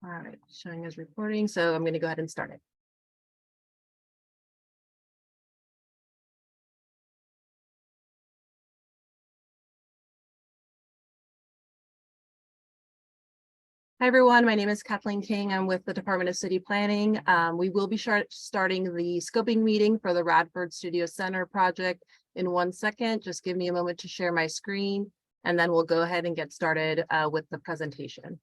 All right, showing as recording. So I'm going to go ahead and start it. Hi, everyone. My name is Kathleen King. I'm with the Department of City Planning. We will be starting the scoping meeting for the Radford Studio Center project in 1 second. Just give me a moment to share my screen, and then we'll go ahead and get started with the presentation.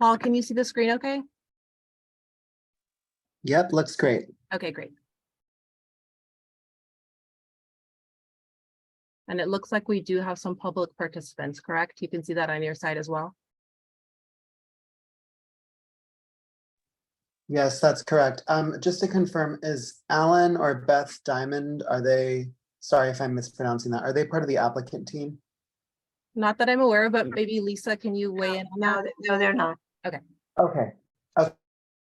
Paul, can you see the screen okay? Yep, looks great. Okay, great. And it looks like we do have some public participants, correct? You can see that on your side as well. Yes, that's correct. Just to confirm, is Alan or Beth Diamond, are they, sorry if I'm mispronouncing that, are they part of the applicant team? Not that I'm aware of, but maybe Lisa, can you weigh in on that? No, they're not. Okay. Okay.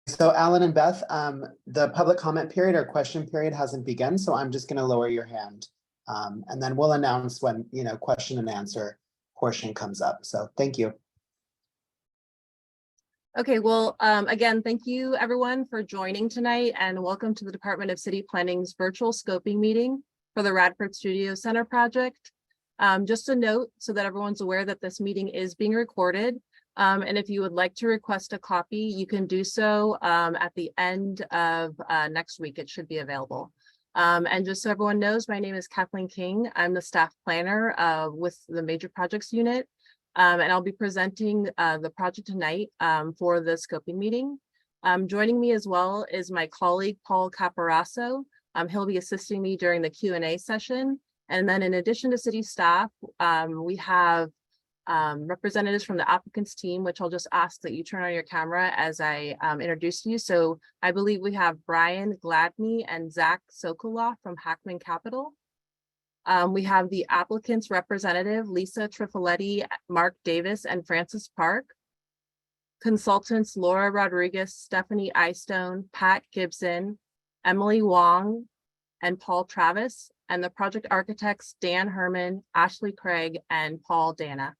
So Alan and Beth, the public comment period or question period hasn't begun, so I'm just going to lower your hand. And then we'll announce when, question and answer portion comes up. So thank you. Okay, well, again, thank you everyone for joining tonight and welcome to the Department of City Planning's virtual scoping meeting for the Radford Studio Center project. Just a note so that everyone's aware that this meeting is being recorded. And if you would like to request a copy, you can do so at the end of next week. It should be available. And just so everyone knows, my name is Kathleen King. I'm the staff planner with the Major Projects Unit. And I'll be presenting the project tonight for the scoping meeting. Joining me as well is my colleague, Paul Caparasso. He'll be assisting me during the Q&A session. And then in addition to city staff, we have representatives from the applicants team, which I'll just ask that you turn on your camera as I introduce you. So I believe we have Brian Gladney and Zach Sokoloff from Hackman Capital. We have the applicants representative, Lisa Trifoletti, Mark Davis, and Francis Park. Consultants, Laura Rodriguez, Stephanie Eystone, Pat Gibson, Emily Wong, and Paul Travis, and the project architects, Dan Herman, Ashley Craig, and Paul Dana.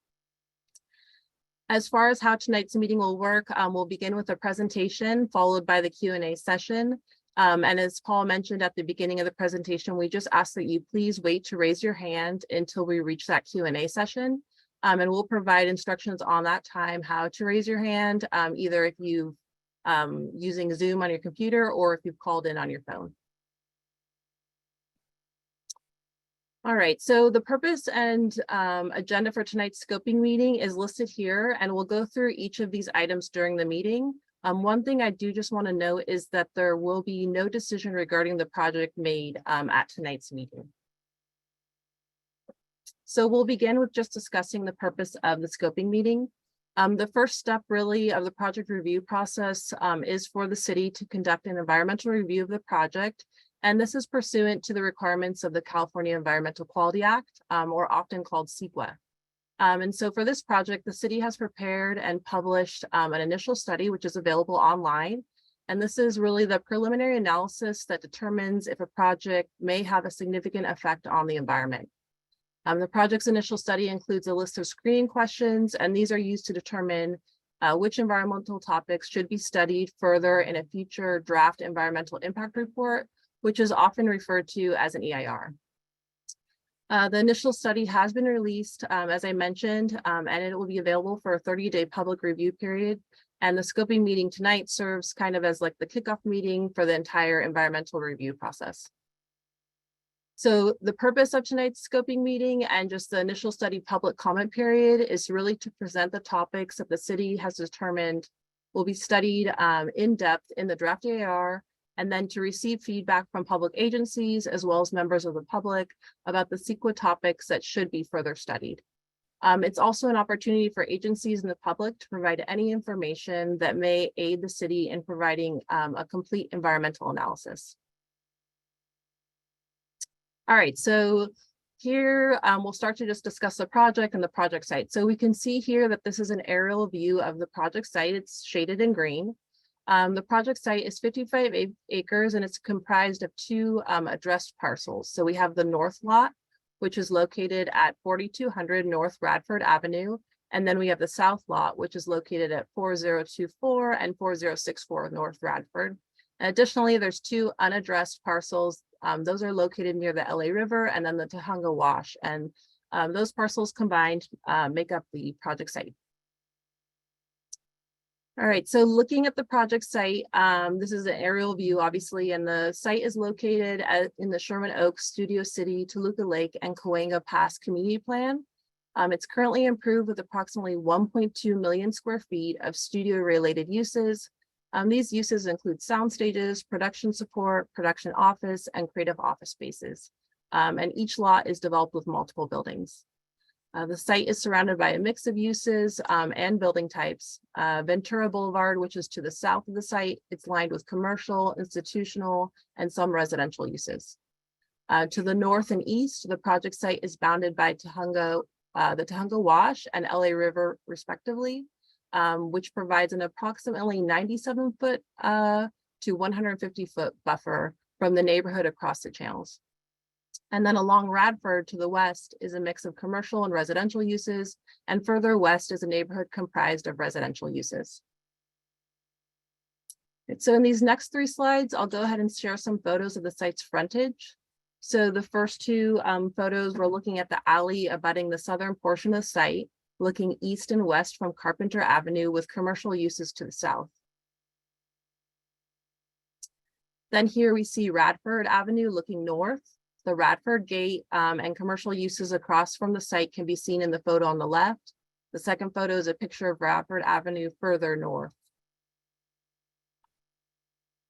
As far as how tonight's meeting will work, we'll begin with a presentation followed by the Q&A session. And as Paul mentioned at the beginning of the presentation, we just ask that you please wait to raise your hand until we reach that Q&A session. And we'll provide instructions on that time how to raise your hand, either if you've using Zoom on your computer or if you've called in on your phone. All right, so the purpose and agenda for tonight's scoping meeting is listed here, and we'll go through each of these items during the meeting. One thing I do just want to note is that there will be no decision regarding the project made at tonight's meeting. So we'll begin with just discussing the purpose of the scoping meeting. The first step really of the project review process is for the city to conduct an environmental review of the project. And this is pursuant to the requirements of the California Environmental Quality Act, or often called CEQA. And so for this project, the city has prepared and published an initial study, which is available online. And this is really the preliminary analysis that determines if a project may have a significant effect on the environment. The project's initial study includes a list of screening questions, and these are used to determine which environmental topics should be studied further in a future draft environmental impact report, which is often referred to as an EIR. The initial study has been released, as I mentioned, and it will be available for a 30-day public review period. And the scoping meeting tonight serves kind of as like the kickoff meeting for the entire environmental review process. So the purpose of tonight's scoping meeting and just the initial study public comment period is really to present the topics that the city has determined will be studied in depth in the draft EIR, and then to receive feedback from public agencies as well as members of the public about the CEQA topics that should be further studied. It's also an opportunity for agencies and the public to provide any information that may aid the city in providing a complete environmental analysis. All right, so Here, we'll start to just discuss the project and the project site. So we can see here that this is an aerial view of the project site. It's shaded in green. The project site is 55 acres and it's comprised of two addressed parcels. So we have the north lot, which is located at 4200 North Radford Avenue. And then we have the south lot, which is located at 4024 and 4064 North Radford. Additionally, there's two unaddressed parcels. Those are located near the LA River and then the Tahunga Wash. And those parcels combined make up the project site. All right, so looking at the project site, this is an aerial view, obviously, and the site is located in the Sherman Oaks, Studio City, Toluca Lake, and Cahuenga Pass Community Plan. It's currently improved with approximately 1.2 million square feet of studio-related uses. These uses include sound stages, production support, production office, and creative office spaces. And each lot is developed with multiple buildings. The site is surrounded by a mix of uses and building types. Ventura Boulevard, which is to the south of the site, it's lined with commercial, institutional, and some residential uses. To the north and east, the project site is bounded by the Tahunga Wash and LA River, respectively, which provides an approximately 97-foot to 150-foot buffer from the neighborhood across the channels. And then along Radford to the west is a mix of commercial and residential uses, and further west is a neighborhood comprised of residential uses. So in these next three slides, I'll go ahead and share some photos of the site's frontage. So the first two photos, we're looking at the alley abutting the southern portion of the site, looking east and west from Carpenter Avenue with commercial uses to the south. Then here we see Radford Avenue looking north. The Radford Gate and commercial uses across from the site can be seen in the photo on the left. The second photo is a picture of Radford Avenue further north.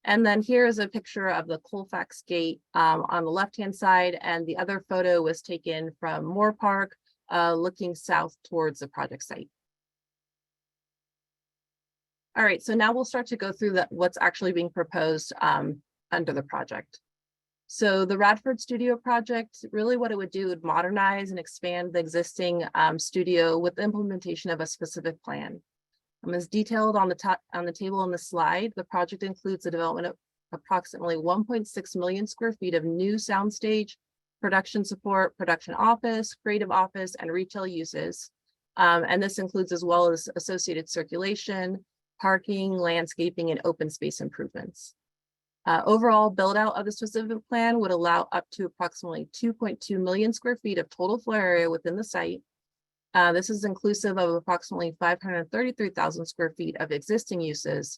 And then here is a picture of the Colfax Gate on the left-hand side, and the other photo was taken from Moore Park, looking south towards the project site. All right, so now we'll start to go through what's actually being proposed under the project. So the Radford Studio project, really what it would do would modernize and expand the existing studio with the implementation of a specific plan. As detailed on the table on the slide, the project includes the development of approximately 1.6 million square feet of new soundstage, production support, production office, creative office, and retail uses. And this includes as well as associated circulation, parking, landscaping, and open space improvements. Overall build out of the specific plan would allow up to approximately 2.2 million square feet of total floor area within the site. This is inclusive of approximately 533,000 square feet of existing uses,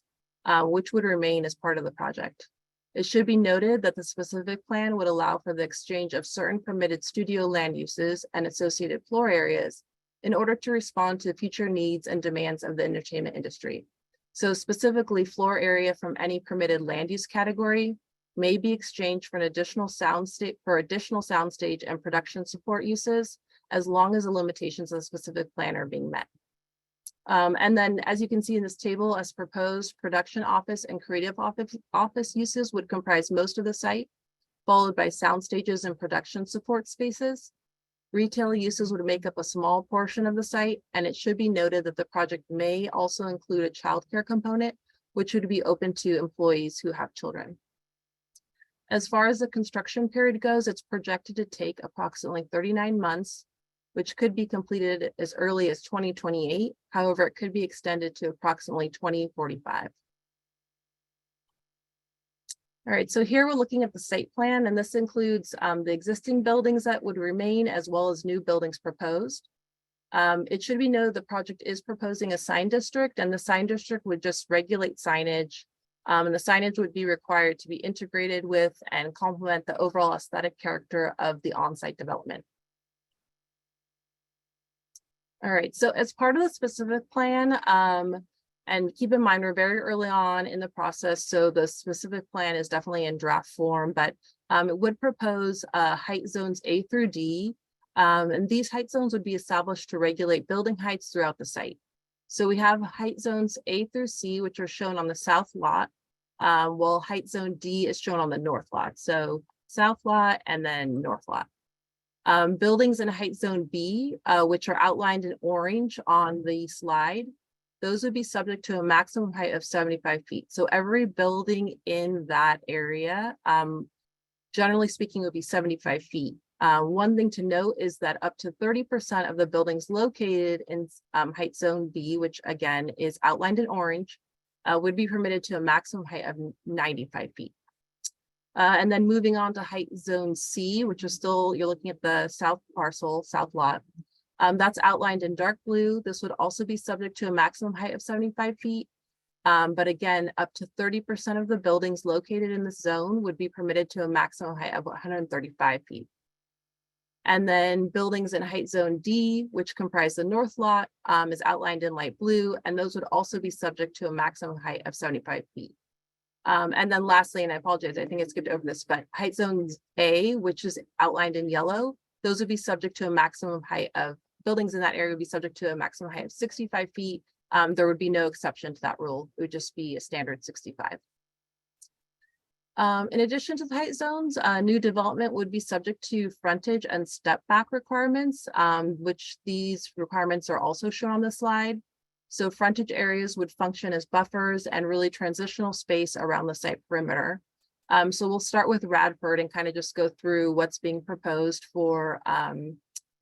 which would remain as part of the project. It should be noted that the specific plan would allow for the exchange of certain permitted studio land uses and associated floor areas in order to respond to future needs and demands of the entertainment industry. So specifically, floor area from any permitted land use category may be exchanged for an additional soundstage and production support uses, as long as the limitations of the specific plan are being met. And then, as you can see in this table, as proposed, production office and creative office uses would comprise most of the site, followed by sound stages and production support spaces. Retail uses would make up a small portion of the site, and it should be noted that the project may also include a childcare component, which would be open to employees who have children. As far as the construction period goes, it's projected to take approximately 39 months, which could be completed as early as 2028. However, it could be extended to approximately 2045. All right, so here we're looking at the site plan, and this includes the existing buildings that would remain as well as new buildings proposed. It should be noted the project is proposing a sign district, and the sign district would just regulate signage, and the signage would be required to be integrated with and complement the overall aesthetic character of the on-site development. All right, so as part of the specific plan, and keep in mind, we're very early on in the process, so the specific plan is definitely in draft form, but it would propose height zones A through D, and these height zones would be established to regulate building heights throughout the site. So we have height zones A through C, which are shown on the south lot, while height zone D is shown on the north lot. So south lot and then north lot. Buildings in height zone B, which are outlined in orange on the slide, those would be subject to a maximum height of 75 feet. So every building in that area, generally speaking, would be 75 feet. One thing to note is that up to 30% of the buildings located in height zone B, which again is outlined in orange, would be permitted to a maximum height of 95 feet. And then moving on to height zone C, which is still, you're looking at the south parcel, south lot. That's outlined in dark blue. This would also be subject to a maximum height of 75 feet. But again, up to 30% of the buildings located in this zone would be permitted to a maximum height of 135 feet. And then buildings in height zone D, which comprise the north lot, is outlined in light blue, and those would also be subject to a maximum height of 75 feet. And then lastly, and I apologize, I think I skipped over this, but height zone A, which is outlined in yellow, those would be subject to a maximum height of, buildings in that area would be subject to a maximum height of 65 feet. There would be no exception to that rule. It would just be a standard 65. In addition to the height zones, new development would be subject to frontage and step back requirements, which these requirements are also shown on the slide. So frontage areas would function as buffers and really transitional space around the site perimeter. So we'll start with Radford and kind of just go through what's being proposed for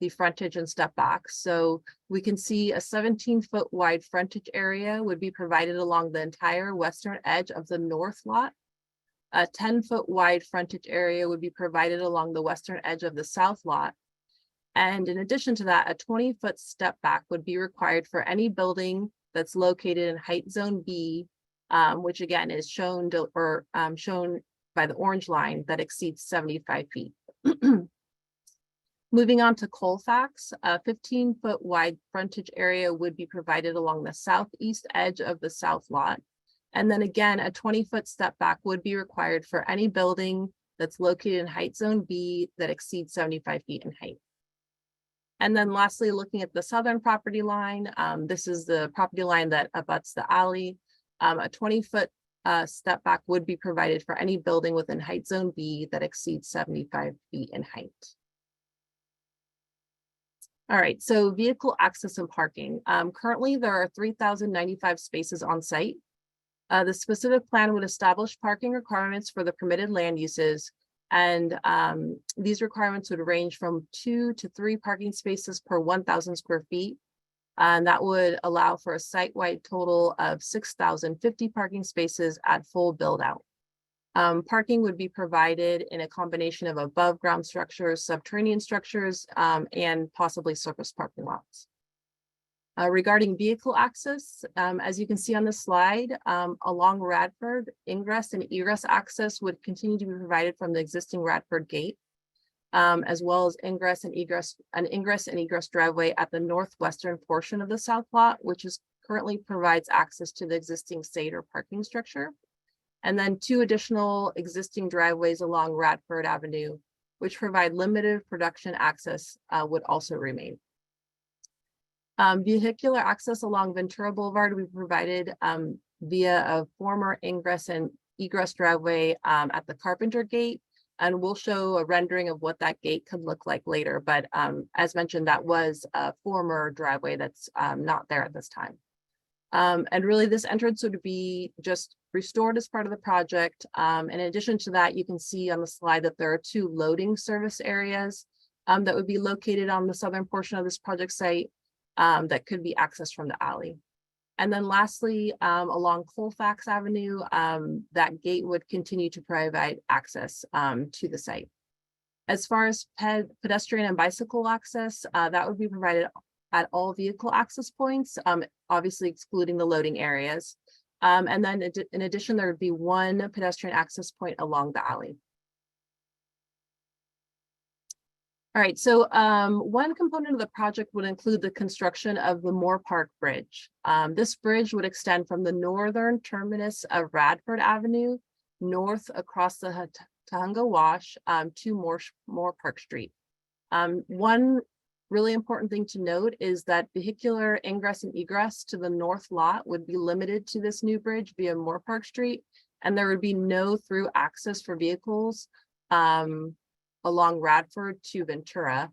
the frontage and step back. So we can see a 17-foot wide frontage area would be provided along the entire western edge of the north lot. A 10-foot wide frontage area would be provided along the western edge of the south lot. And in addition to that, a 20-foot step back would be required for any building that's located in height zone B, which again is shown shown by the orange line that exceeds 75 feet. Moving on to Colfax, a 15-foot wide frontage area would be provided along the southeast edge of the south lot. And then again, a 20-foot step back would be required for any building that's located in height zone B that exceeds 75 feet in height. And then lastly, looking at the southern property line, this is the property line that abuts the alley. A 20-foot step back would be provided for any building within height zone B that exceeds 75 feet in height. All right, so vehicle access and parking. Currently, there are 3,095 spaces on site. The specific plan would establish parking requirements for the permitted land uses, and these requirements would range from 2 to 3 parking spaces per 1,000 square feet. And that would allow for a site-wide total of 6,050 parking spaces at full build-out. Parking would be provided in a combination of above ground structures, subterranean structures, and possibly surface parking lots. Regarding vehicle access, as you can see on the slide, along Radford, ingress and egress access would continue to be provided from the existing Radford gate, as well as an ingress and egress driveway at the northwestern portion of the south lot, which currently provides access to the existing Seder parking structure. And then 2 additional existing driveways along Radford Avenue, which provide limited production access, would also remain. Vehicular access along Ventura Boulevard will be provided via a former ingress and egress driveway at the Carpenter Gate, and we'll show a rendering of what that gate could look like later. But as mentioned, that was a former driveway that's not there at this time. And really this entrance would be just restored as part of the project. In addition to that, you can see on the slide that there are 2 loading service areas that would be located on the southern portion of this project site that could be accessed from the alley. And then lastly, along Colfax Avenue, that gate would continue to provide access to the site. As far as pedestrian and bicycle access, that would be provided at all vehicle access points, obviously excluding the loading areas. And then in addition, there would be 1 pedestrian access point along the alley. All right, so one component of the project would include the construction of the Moore Park Bridge. This bridge would extend from the northern terminus of Radford Avenue north across the Tahunga Wash to Moore Park Street. One really important thing to note is that vehicular ingress and egress to the north lot would be limited to this new bridge via Moore Park Street, and there would be no through access for vehicles along Radford to Ventura.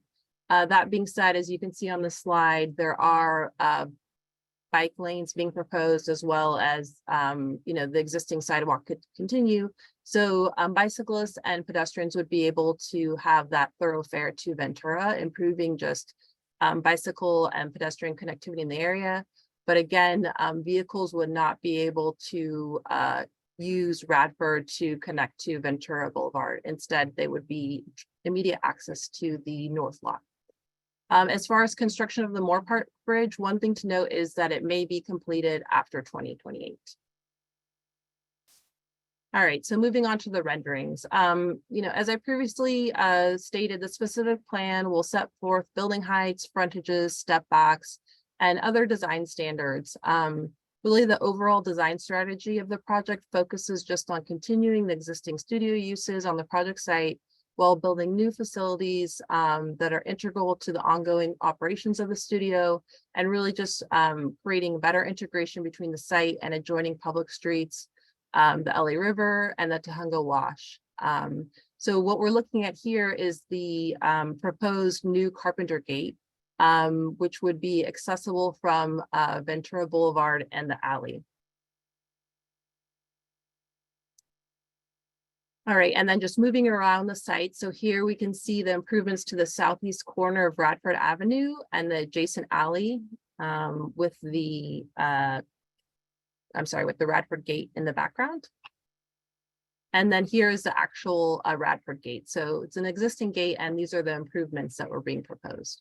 That being said, as you can see on the slide, there are bike lanes being proposed, as well as the existing sidewalk could continue. So bicyclists and pedestrians would be able to have that thoroughfare to Ventura, improving just bicycle and pedestrian connectivity in the area. But again, vehicles would not be able to use Radford to connect to Ventura Boulevard. Instead, they would be immediate access to the north lot. As far as construction of the Moorpark Bridge, one thing to note is that it may be completed after 2028. All right, so moving on to the renderings. As I previously stated, the specific plan will set forth building heights, frontages, step backs, and other design standards. Really, the overall design strategy of the project focuses just on continuing the existing studio uses on the project site, while building new facilities that are integral to the ongoing operations of the studio, and really just creating better integration between the site and adjoining public streets, the LA River and the Tahunga Wash. So what we're looking at here is the proposed new Carpenter Gate, which would be accessible from Ventura Boulevard and the alley. All right, and then just moving around the site. So here we can see the improvements to the southeast corner of Radford Avenue and the adjacent alley with the Radford Gate in the background. And then here is the actual Radford Gate. So it's an existing gate, and these are the improvements that were being proposed.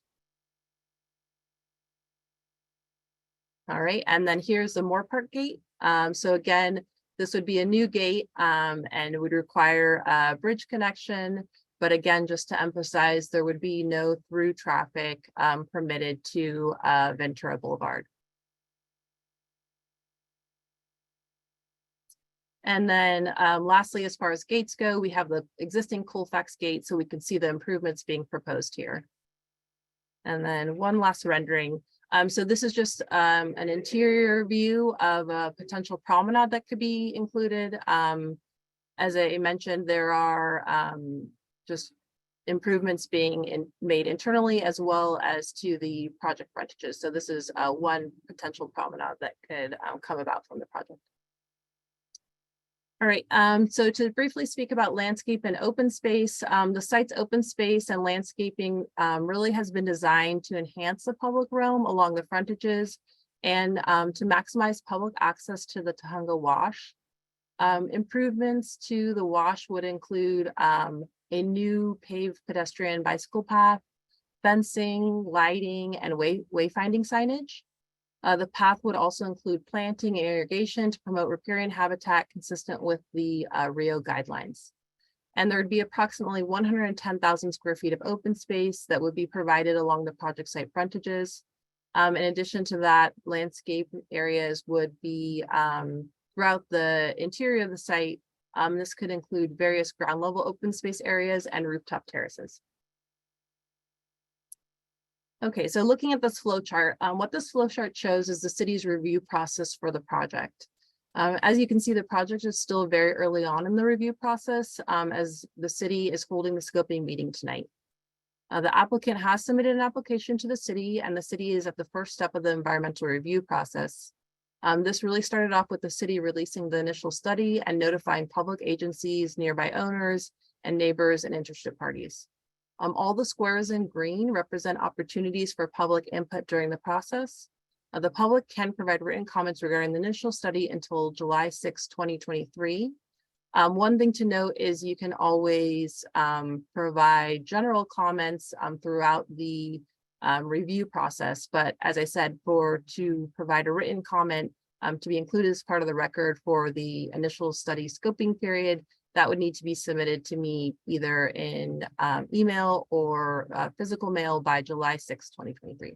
All right, and then here's the Moorpark Gate. So again, this would be a new gate and it would require a bridge connection. But again, just to emphasize, there would be no through traffic permitted to Ventura Boulevard. And then lastly, as far as gates go, we have the existing Colfax gate, so we can see the improvements being proposed here. And then one last rendering. So this is just an interior view of a potential promenade that could be included. As I mentioned, there are just improvements being made internally as well as to the project frontages. So this is one potential promenade that could come about from the project. All right, so to briefly speak about landscape and open space, the site's open space and landscaping really has been designed to enhance the public realm along the frontages and to maximize public access to the Tahunga Wash. Improvements to the wash would include a new paved pedestrian bicycle path, fencing, lighting, and wayfinding signage. The path would also include planting and irrigation to promote riparian habitat consistent with the Rio guidelines. And there would be approximately 110,000 square feet of open space that would be provided along the project site frontages. In addition to that, landscape areas would be throughout the interior of the site. This could include various ground level open space areas and rooftop terraces. Okay, so looking at this flow chart, what this flow chart shows is the city's review process for the project. As you can see, the project is still very early on in the review process as the city is holding the scoping meeting tonight. The applicant has submitted an application to the city, and the city is at the first step of the environmental review process. This really started off with the city releasing the initial study and notifying public agencies, nearby owners, and neighbors and interested parties. All the squares in green represent opportunities for public input during the process. The public can provide written comments regarding the initial study until July 6, 2023. One thing to note is you can always provide general comments throughout the review process. But as I said, to provide a written comment to be included as part of the record for the initial study scoping period, that would need to be submitted to me either in email or physical mail by July 6, 2023.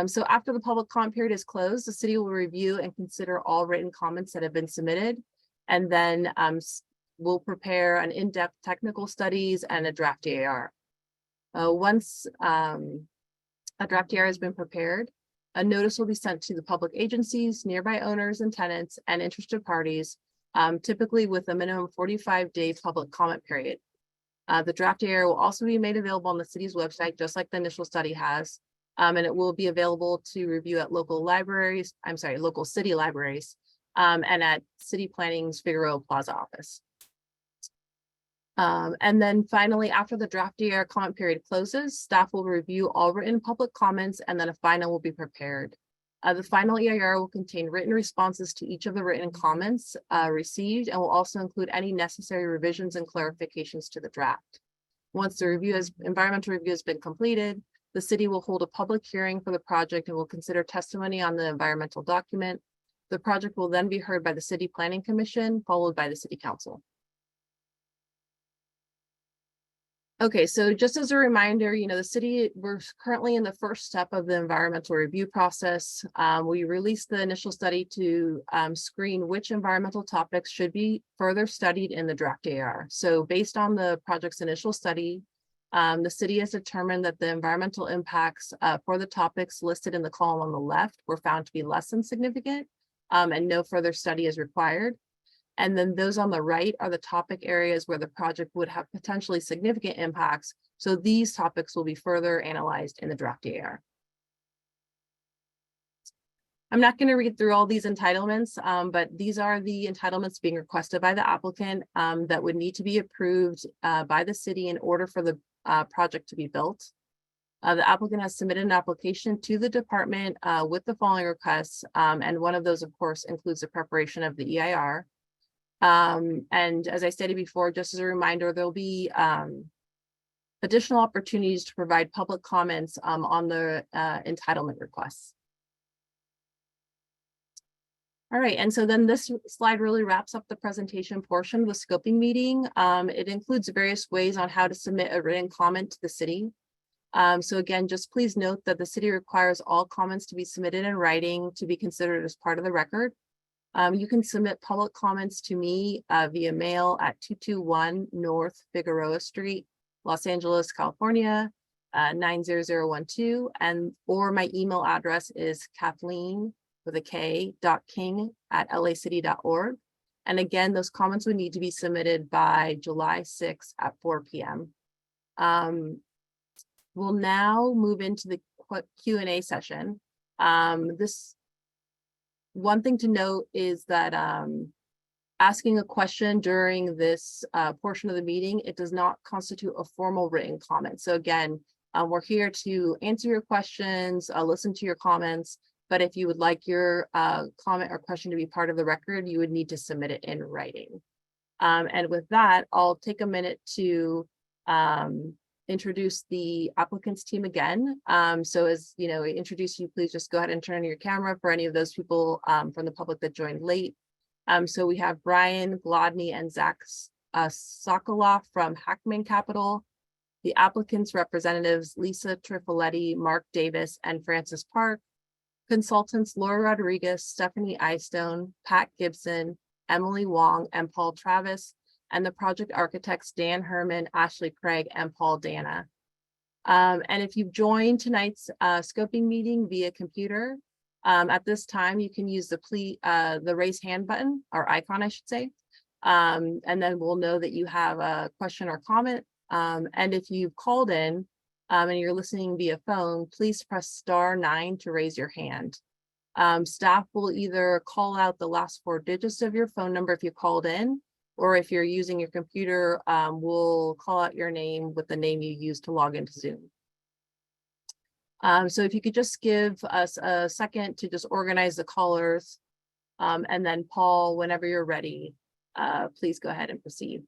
So after the public comment period is closed, the city will review and consider all written comments that have been submitted, and then we'll prepare an in-depth technical studies and a draft DAR. Once a draft DAR has been prepared, a notice will be sent to the public agencies, nearby owners and tenants, and interested parties, typically with a minimum 45-day public comment period. The draft AR will also be made available on the city's website, just like the initial study has. And it will be available to review at local city libraries, and at City Planning's Figueroa Plaza office. And then finally, after the draft AR comment period closes, staff will review all written public comments, and then a final will be prepared. The final EIR will contain written responses to each of the written comments received, and will also include any necessary revisions and clarifications to the draft. Once the environmental review has been completed, the city will hold a public hearing for the project and will consider testimony on the environmental document. The project will then be heard by the City Planning Commission, followed by the City Council. Okay, so just as a reminder, the city, we're currently in the first step of the environmental review process. We released the initial study to screen which environmental topics should be further studied in the draft AR. So based on the project's initial study, the city has determined that the environmental impacts for the topics listed in the column on the left were found to be less than significant, and no further study is required. And then those on the right are the topic areas where the project would have potentially significant impacts. So these topics will be further analyzed in the draft AR. I'm not going to read through all these entitlements, but these are the entitlements being requested by the applicant that would need to be approved by the city in order for the project to be built. The applicant has submitted an application to the department with the following requests, and one of those, of course, includes the preparation of the EIR. And as I stated before, just as a reminder, there'll be additional opportunities to provide public comments on the entitlement requests. All right, and so then this slide really wraps up the presentation portion of the scoping meeting. It includes various ways on how to submit a written comment to the city. So again, just please note that the city requires all comments to be submitted in writing to be considered as part of the record. You can submit public comments to me via mail at 221 North Figueroa Street, Los Angeles, California, 90012, or my email address is kathleen.king.at.lacity.org. And again, those comments would need to be submitted by July 6th at 4 p.m. We'll now move into the Q&A session. One thing to note is that asking a question during this portion of the meeting, it does not constitute a formal written comment. So again, we're here to answer your questions, listen to your comments, but if you would like your comment or question to be part of the record, you would need to submit it in writing. And with that, I'll take a minute to introduce the applicants team again. So as we introduce you, please just go ahead and turn on your camera for any of those people from the public that joined late. So we have Brian Glodney and Zach Sokoloff from Hackman Capital. The applicants representatives Lisa Trifoletti, Mark Davis, and Francis Park. Consultants Laura Rodriguez, Stephanie Eystone, Pat Gibson, Emily Wong, and Paul Travis. And the project architects Dan Herman, Ashley Craig, and Paul Dana. And if you've joined tonight's scoping meeting via computer, at this time you can use the raise hand button, or icon, I should say, and then we'll know that you have a question or comment. And if you've called in and you're listening via phone, please press *9 to raise your hand. Staff will either call out the last 4 digits of your phone number if you called in, or if you're using your computer, we'll call out your name with the name you used to log into Zoom. So if you could just give us a second to just organize the callers, and then Paul, whenever you're ready, please go ahead and proceed.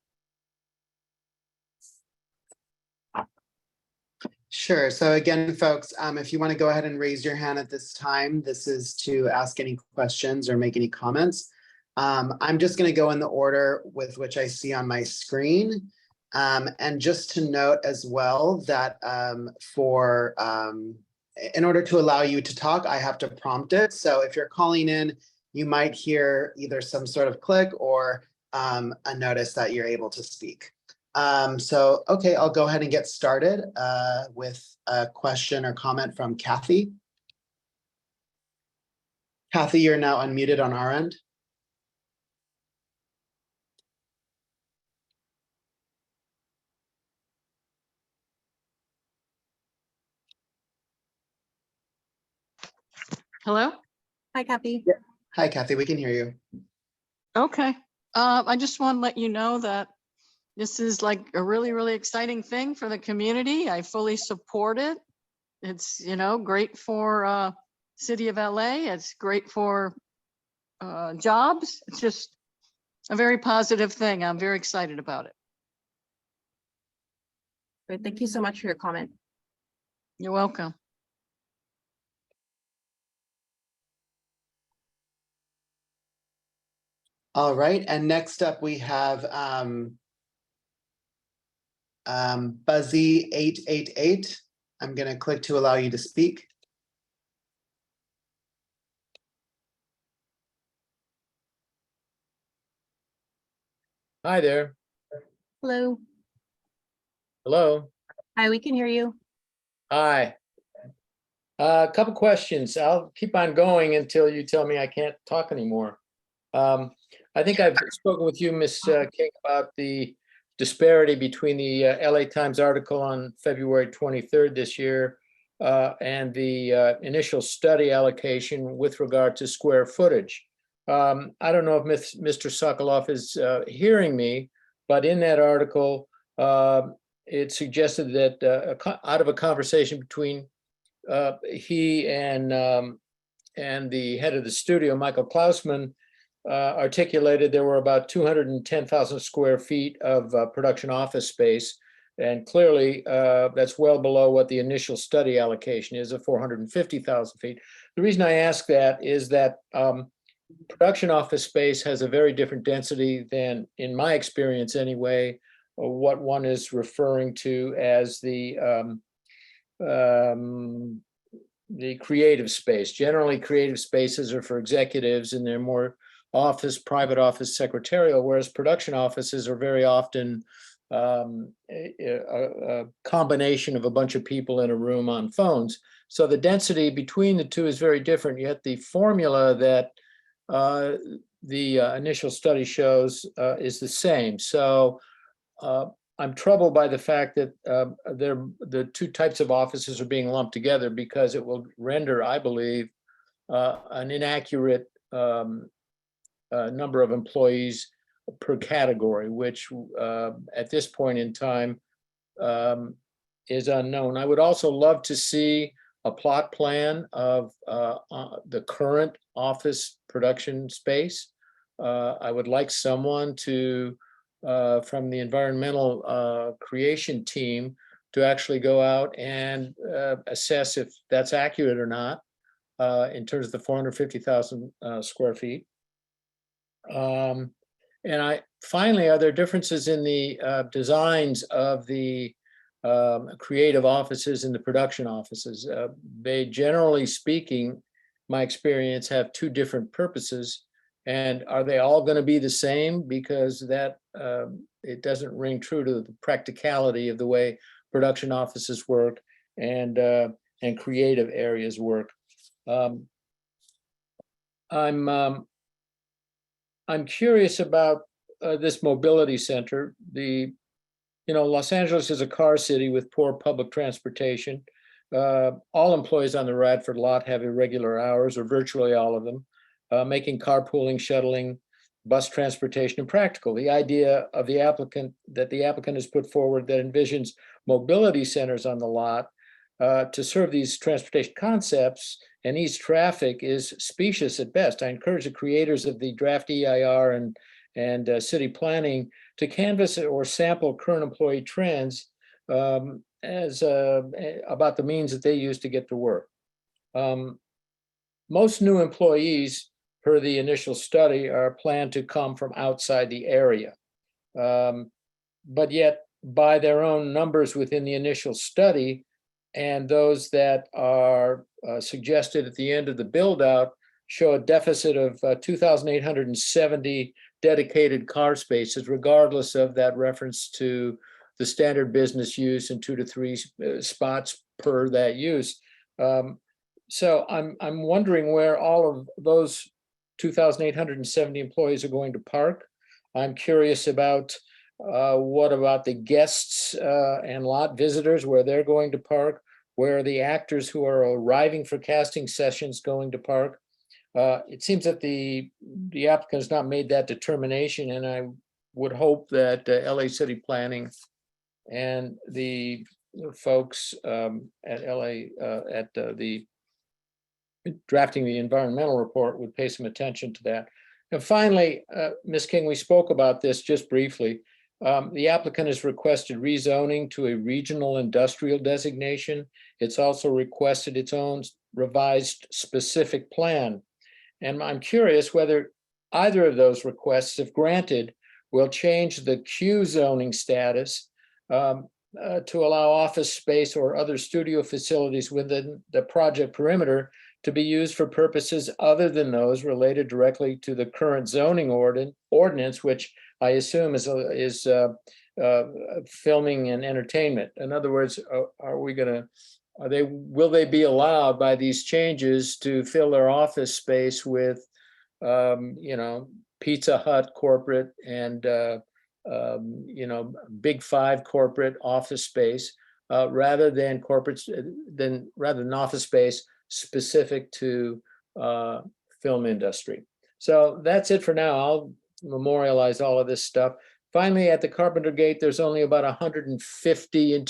Sure. So again, folks, if you want to go ahead and raise your hand at this time, this is to ask any questions or make any comments. I'm just going to go in the order with which I see on my screen. And just to note as well that in order to allow you to talk, I have to prompt it. So if you're calling in, you might hear either some sort of click or a notice that you're able to speak. Okay, I'll go ahead and get started with a question or comment from Kathy. Kathy, you're now unmuted on our end. Hello? Hi, Kathy. Yeah. Hi, Kathy, we can hear you. Okay. I just want to let you know that this is like a really, really exciting thing for the community. I fully support it. It's, great for city of LA. It's great for jobs. It's just a very positive thing. I'm very excited about it. Great. Thank you so much for your comment. You're welcome. All right, and next up we have Buzzy 888. I'm gonna click to allow you to speak. Hi there. Hello. Hello. Hi, we can hear you. Hi. A couple questions. I'll keep on going until you tell me I can't talk anymore. I think I've spoken with you, Ms. King, about the disparity between the LA Times article on February 23rd this year and the initial study allocation with regard to square footage. I don't know if Mr. Sokoloff is hearing me, but in that article, it suggested that out of a conversation between he and the head of the studio, Michael Klausman, articulated there were about 210,000 square feet of production office space. And clearly, that's well below what the initial study allocation is of 450,000 feet. The reason I ask that is that production office space has a very different density than, in my experience anyway, what one is referring to as the creative space. Generally, creative spaces are for executives and they're more private office secretarial, whereas production offices are very often a combination of a bunch of people in a room on phones. So the density between the two is very different, yet the formula that the initial study shows is the same. So I'm troubled by the fact that the two types of offices are being lumped together because it will render, I believe, an inaccurate number of employees per category, which at this point in time is unknown. I would also love to see a plot plan of the current office production space. I would like someone to from the environmental creation team to actually go out and assess if that's accurate or not in terms of the 450,000 square feet. And finally, are there differences in the designs of the creative offices and the production offices? They, generally speaking, my experience, have two different purposes. And are they all going to be the same? Because that it doesn't ring true to the practicality of the way production offices work and creative areas work. I'm curious about this mobility center. Los Angeles is a car city with poor public transportation. All employees on the Radford lot have irregular hours, or virtually all of them, making carpooling, shuttling, bus transportation impractical. The idea of the applicant has put forward that envisions mobility centers on the lot to serve these transportation concepts and ease traffic is specious at best. I encourage the creators of the draft EIR and city planning to canvass or sample current employee trends as about the means that they use to get to work. Most new employees, per the initial study, are planned to come from outside the area. But yet, by their own numbers within the initial study, and those that are suggested at the end of the build-out, show a deficit of 2,870 dedicated car spaces, regardless of that reference to the standard business use and 2 to 3 spots per that use. So I'm wondering where all of those 2,870 employees are going to park. I'm curious about what about the guests and lot visitors, where they're going to park. where are the actors who are arriving for casting sessions going to park? It seems that the applicant has not made that determination, and I would hope that LA City Planning and the folks at LA at the drafting the environmental report would pay some attention to that. And finally, Ms. King, we spoke about this just briefly. The applicant has requested rezoning to a regional industrial designation. It's also requested its own revised specific plan. And I'm curious whether either of those requests, if granted, will change the Q zoning status to allow office space or other studio facilities within the project perimeter to be used for purposes other than those related directly to the current zoning ordinance, which I assume is filming and entertainment. In other words, will they be allowed by these changes to fill their office space with, Pizza Hut corporate and, Big Five corporate office space rather than office space specific to film industry. So that's it for now. I'll memorialize all of this stuff. Finally, at the Carpenter Gate, there's only about 150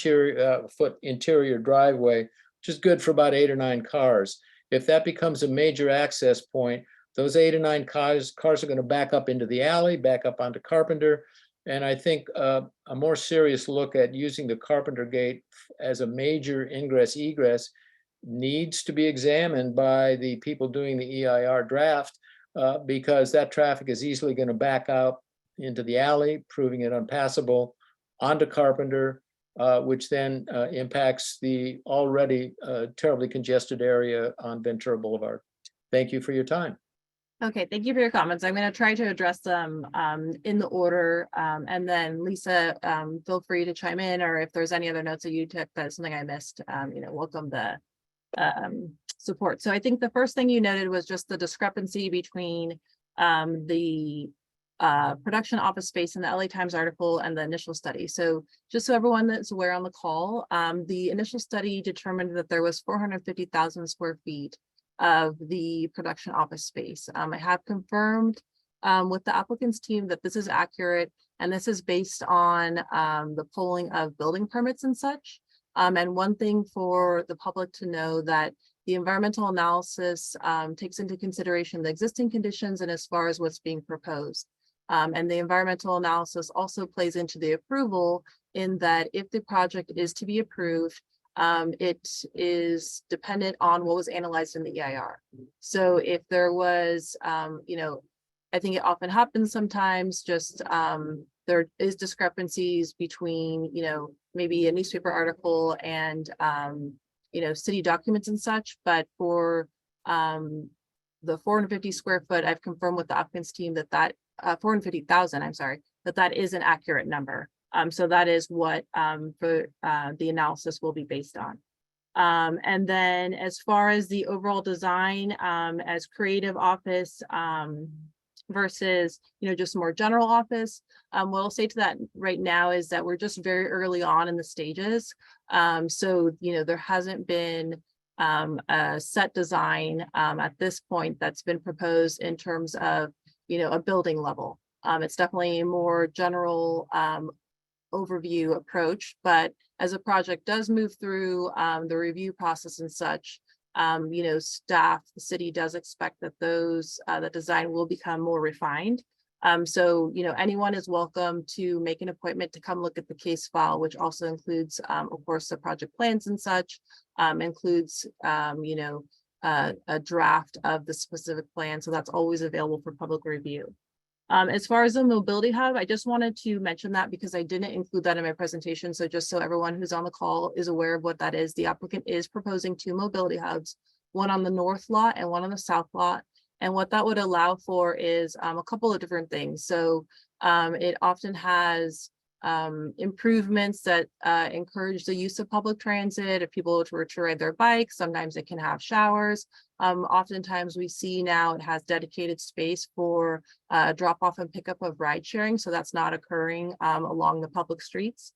foot interior driveway, which is good for about 8 or 9 cars. If that becomes a major access point, those 8 or 9 cars are going to back up into the alley, back up onto Carpenter. And I think a more serious look at using the Carpenter Gate as a major ingress egress needs to be examined by the people doing the EIR draft because that traffic is easily going to back out into the alley, proving it unpassable, onto Carpenter, which then impacts the already terribly congested area on Ventura Boulevard. Thank you for your time. Okay, thank you for your comments. I'm going to try to address them in the order, and then Lisa, feel free to chime in, or if there's any other notes that you took that's something I missed, welcome the support. So I think the first thing you noted was just the discrepancy between the production office space in the LA Times article and the initial study. So just so everyone that's aware on the call, the initial study determined that there was 450,000 square feet of the production office space. I have confirmed with the applicant's team that this is accurate, and this is based on the polling of building permits and such. And one thing for the public to know that the environmental analysis takes into consideration the existing conditions and as far as what's being proposed. And the environmental analysis also plays into the approval in that if the project is to be approved, it is dependent on what was analyzed in the EIR. So if there was, I think it often happens sometimes, just there is discrepancies between, maybe a newspaper article and, city documents and such. But for the 450 square foot, I've confirmed with the applicant's team that 450,000, I'm sorry, that is an accurate number. So that is what for the analysis will be based on. And then as far as the overall design as creative office versus, just more general office, what I'll say to that right now is that we're just very early on in the stages. So, there hasn't been a set design at this point that's been proposed in terms of, a building level. It's definitely a more general overview approach, but as a project does move through the review process and such, staff, the city does expect that the design will become more refined. So, anyone is welcome to make an appointment to come look at the case file, which also includes, of course, the project plans and such, includes, a draft of the specific plan. So that's always available for public review. As far as the mobility hub, I just wanted to mention that because I didn't include that in my presentation. So just so everyone who's on the call is aware of what that is, the applicant is proposing 2 mobility hubs, one on the north lot and one on the south lot. And what that would allow for is a couple of different things. So it often has improvements that encourage the use of public transit. If people were to ride their bikes, sometimes it can have showers. Oftentimes we see now it has dedicated space for drop off and pickup of ride sharing. So that's not occurring along the public streets.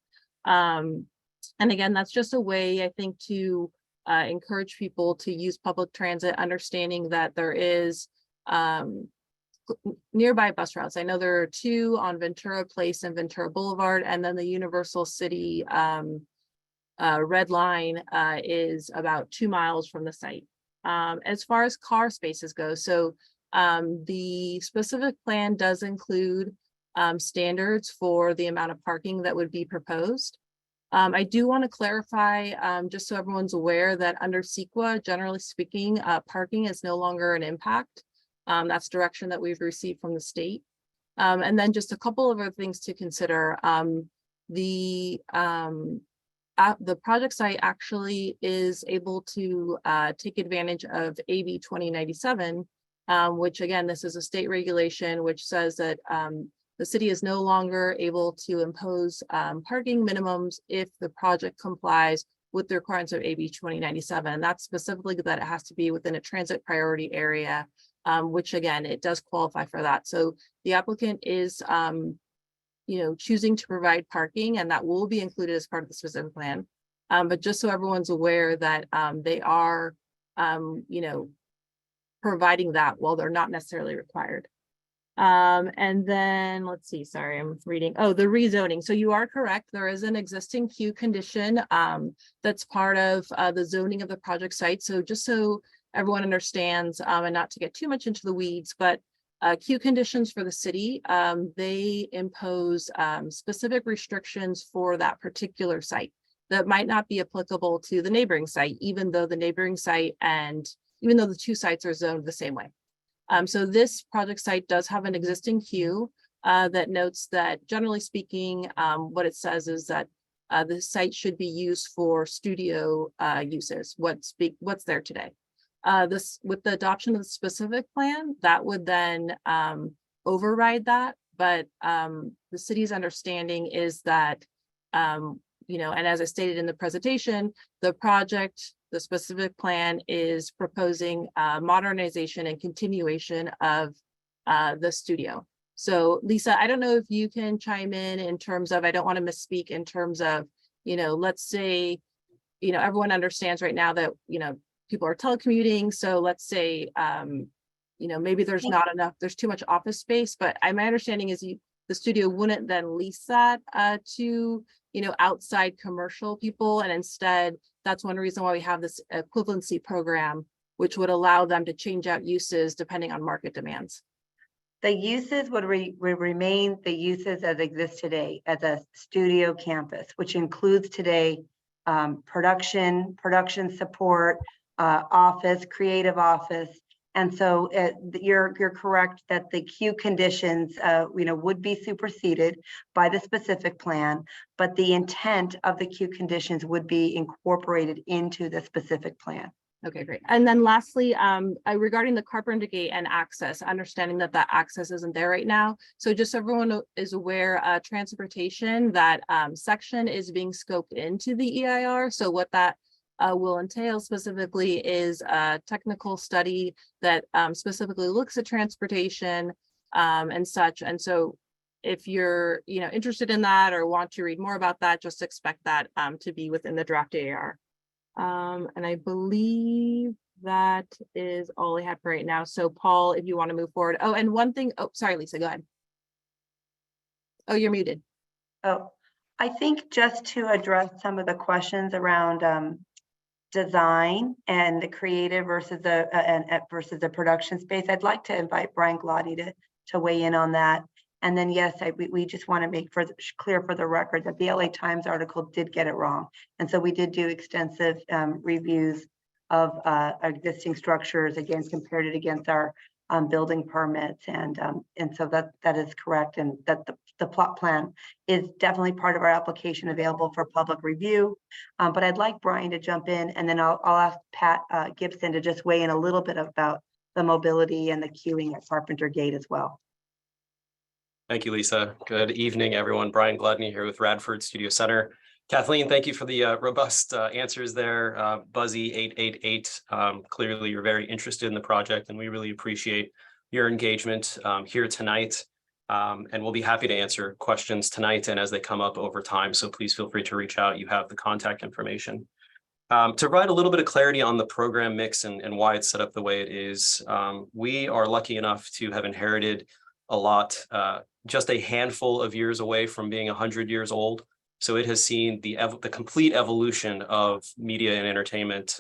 And again, that's just a way, I think, to encourage people to use public transit, understanding that there is nearby bus routes. I know there are two on Ventura Place and Ventura Boulevard, and then the Universal City Red Line is about 2 miles from the site. As far as car spaces go, so the specific plan does include standards for the amount of parking that would be proposed. I do want to clarify, just so everyone's aware, that under CEQA, generally speaking, parking is no longer an impact. That's direction that we've received from the state. And then just a couple of other things to consider. The project site actually is able to take advantage of AB 2097, which again, this is a state regulation which says that the city is no longer able to impose parking minimums if the project complies with the requirements of AB 2097. And that's specifically that it has to be within a transit priority area, which again, it does qualify for that. So the applicant is choosing to provide parking, and that will be included as part of the specific plan. But just so everyone's aware that they are, providing that while they're not necessarily required. And then let's see, sorry, I'm reading. Oh, the rezoning. So you are correct. There is an existing queue condition that's part of the zoning of the project site. So just so everyone understands, and not to get too much into the weeds, but queue conditions for the city, they impose specific restrictions for that particular site that might not be applicable to the neighboring site, even though the neighboring site and even though the two sites are zoned the same way. So this project site does have an existing queue that notes that generally speaking, what it says is that the site should be used for studio uses, what's there today. This with the adoption of the specific plan, that would then override that. But the city's understanding is that, and as I stated in the presentation, the specific plan is proposing modernization and continuation of the studio. So Lisa, I don't know if you can chime in terms of, I don't want to misspeak in terms of, let's say, everyone understands right now that, people are telecommuting. So let's say, maybe there's too much office space, but my understanding is the studio wouldn't then lease that to, outside commercial people. And instead, that's one reason why we have this equivalency program, which would allow them to change out uses depending on market demands. The uses would remain the uses as exist today as a studio campus, which includes today production support, office, creative office. And so you're correct that the queue conditions would be superseded by the specific plan, but the intent of the queue conditions would be incorporated into the specific plan. Okay, great. And then lastly, regarding the Carpenter Gate and access, understanding that access isn't there right now. So just so everyone is aware, transportation, that section is being scoped into the EIR. So what that will entail specifically is a technical study that specifically looks at transportation and such. And so if you're interested in that or want to read more about that, just expect that to be within the draft AR. And I believe that is all I have for right now. So Paul, if you want to move forward. Oh, and one thing. Oh, sorry, Lisa, go ahead. Oh, you're muted. Oh, I think just to address some of the questions around design and the creative versus the production space, I'd like to invite Brian Glotty to weigh in on that. And then, yes, we just want to make clear for the record that the LA Times article did get it wrong. And so we did do extensive reviews of existing structures, again, compared it against our building permits. And so that is correct. And that the plot plan is definitely part of our application available for public review. But I'd like Brian to jump in, and then I'll ask Pat Gibson to just weigh in a little bit about the mobility and the queuing at Carpenter Gate as well. Thank you, Lisa. Good evening, everyone. Brian Gladney here with Radford Studio Center. Kathleen, thank you for the robust answers there. Buzzy 888, clearly you're very interested in the project, and we really appreciate your engagement here tonight. And we'll be happy to answer questions tonight and as they come up over time. So please feel free to reach out. You have the contact information. To provide a little bit of clarity on the program mix and why it's set up the way it is, we are lucky enough to have inherited a lot, just a handful of years away from being 100 years old. So it has seen the complete evolution of media and entertainment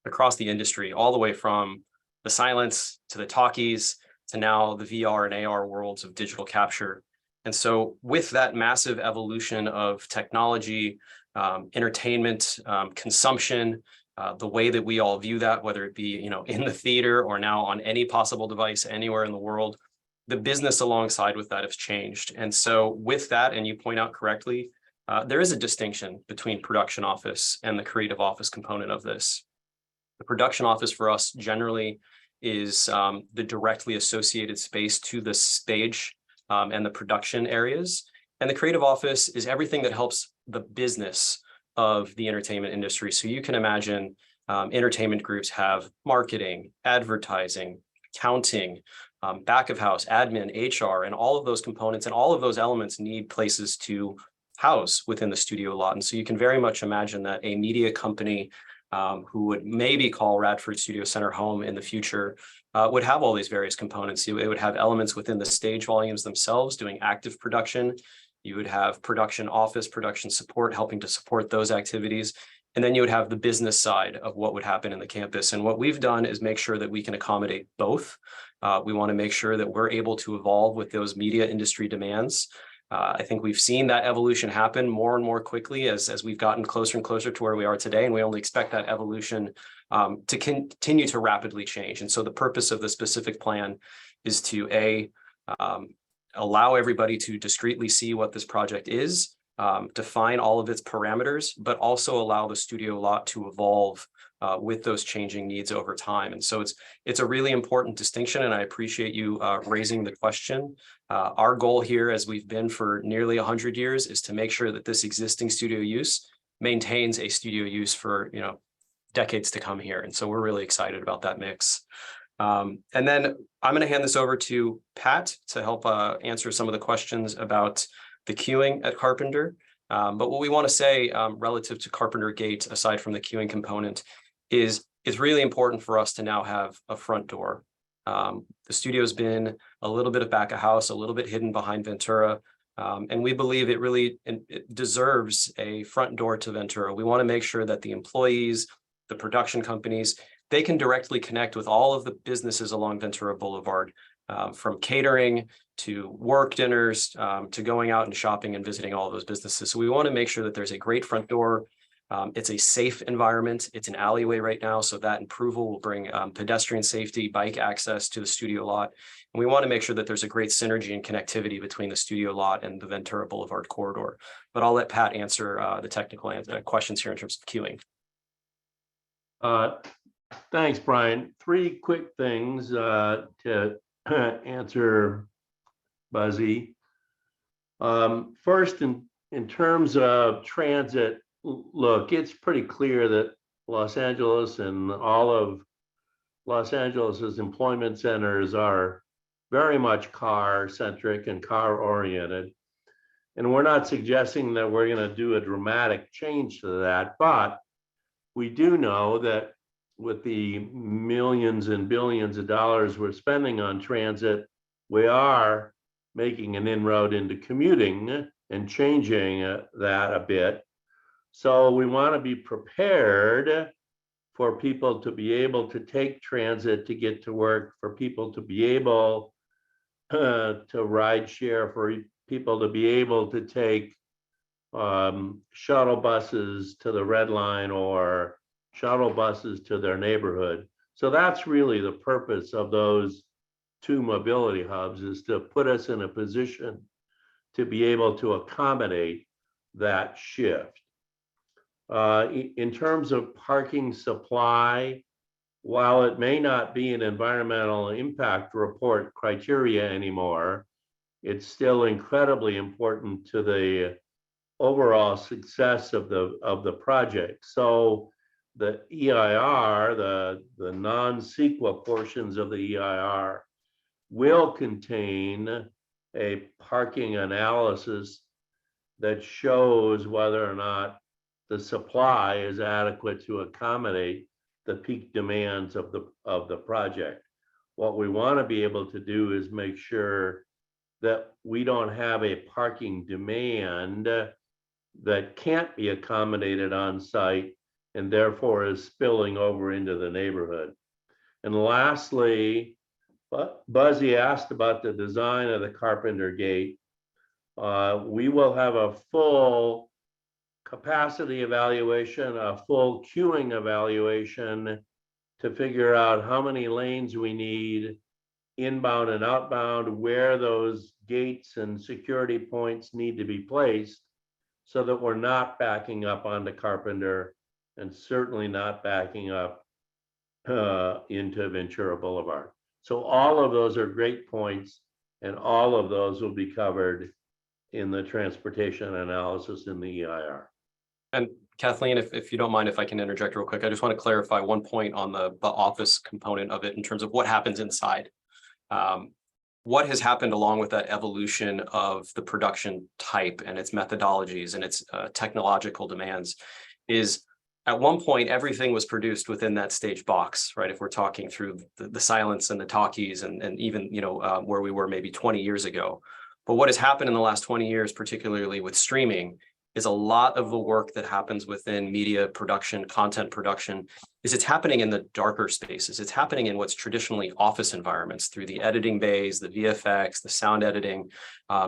across the industry, all the way from the silence to the talkies to now the VR and AR worlds of digital capture. And so with that massive evolution of technology, entertainment, consumption, the way that we all view that, whether it be, in the theater or now on any possible device anywhere in the world, the business alongside with that has changed. And so with that, and you point out correctly, there is a distinction between production office and the creative office component of this. The production office for us generally is the directly associated space to the stage and the production areas. And the creative office is everything that helps the business of the entertainment industry. So you can imagine entertainment groups have marketing, advertising, accounting, back of house, admin, HR, and all of those components and all of those elements need places to house within the studio lot. And so you can very much imagine that a media company who would maybe call Radford Studio Center home in the future would have all these various components. It would have elements within the stage volumes themselves doing active production. You would have production office, production support, helping to support those activities. And then you would have the business side of what would happen in the campus. And what we've done is make sure that we can accommodate both. We want to make sure that we're able to evolve with those media industry demands. I think we've seen that evolution happen more and more quickly as we've gotten closer and closer to where we are today. And we only expect that evolution to continue to rapidly change. And so the purpose of the specific plan is to allow everybody to discreetly see what this project is, define all of its parameters, but also allow the studio lot to evolve with those changing needs over time. And so it's a really important distinction, and I appreciate you raising the question. Our goal here, as we've been for nearly 100 years, is to make sure that this existing studio use maintains a studio use for decades to come here. And so we're really excited about that mix. And then I'm going to hand this over to Pat to help answer some of the questions about the queuing at Carpenter. But what we want to say relative to Carpenter Gate, aside from the queuing component, is it's really important for us to now have a front door. The studio's been a little bit of back of house, a little bit hidden behind Ventura. And we believe it deserves a front door to Ventura. We want to make sure that the employees, the production companies, they can directly connect with all of the businesses along Ventura Boulevard, from catering to work dinners, to going out and shopping and visiting all of those businesses. So we want to make sure that there's a great front door. It's a safe environment. It's an alleyway right now, so that approval will bring pedestrian safety, bike access to the studio lot. And we want to make sure that there's a great synergy and connectivity between the studio lot and the Ventura Boulevard corridor. But I'll let Pat answer the technical questions here in terms of queuing. Thanks, Brian. Three quick things to answer Buzzy. First, in terms of transit, look, it's pretty clear that Los Angeles and all of Los Angeles's employment centers are very much car-centric and car-oriented. And we're not suggesting that we're going to do a dramatic change to that, but we do know that with the millions and billions of dollars we're spending on transit, we are making an inroad into commuting and changing that a bit. So we want to be prepared for people to be able to take transit to get to work, for people to be able to ride share, for people to be able to take shuttle buses to the Red Line or shuttle buses to their neighborhood. So that's really the purpose of those two mobility hubs, is to put us in a position to be able to accommodate that shift. In terms of parking supply, while it may not be an environmental impact report criteria anymore, it's still incredibly important to the overall success of the project. So the EIR, the non-CEQA portions of the EIR, will contain a parking analysis that shows whether or not the supply is adequate to accommodate the peak demands of the project. What we want to be able to do is make sure that we don't have a parking demand that can't be accommodated on site and therefore is spilling over into the neighborhood. And lastly, Buzzy asked about the design of the Carpenter Gate. We will have a full capacity evaluation, a full queuing evaluation to figure out how many lanes we need inbound and outbound, where those gates and security points need to be placed so that we're not backing up onto Carpenter and certainly not backing up into Ventura Boulevard. So all of those are great points, and all of those will be covered in the transportation analysis in the EIR. And Kathleen, if you don't mind, if I can interject real quick, I just want to clarify one point on the office component of it in terms of what happens inside. What has happened along with that evolution of the production type and its methodologies and its technological demands is at one point, everything was produced within that stage box, right? If we're talking through the silence and the talkies and even, where we were maybe 20 years ago. But what has happened in the last 20 years, particularly with streaming, is a lot of the work that happens within media production, content production, is it's happening in the darker spaces. It's happening in what's traditionally office environments through the editing bays, the VFX, the sound editing.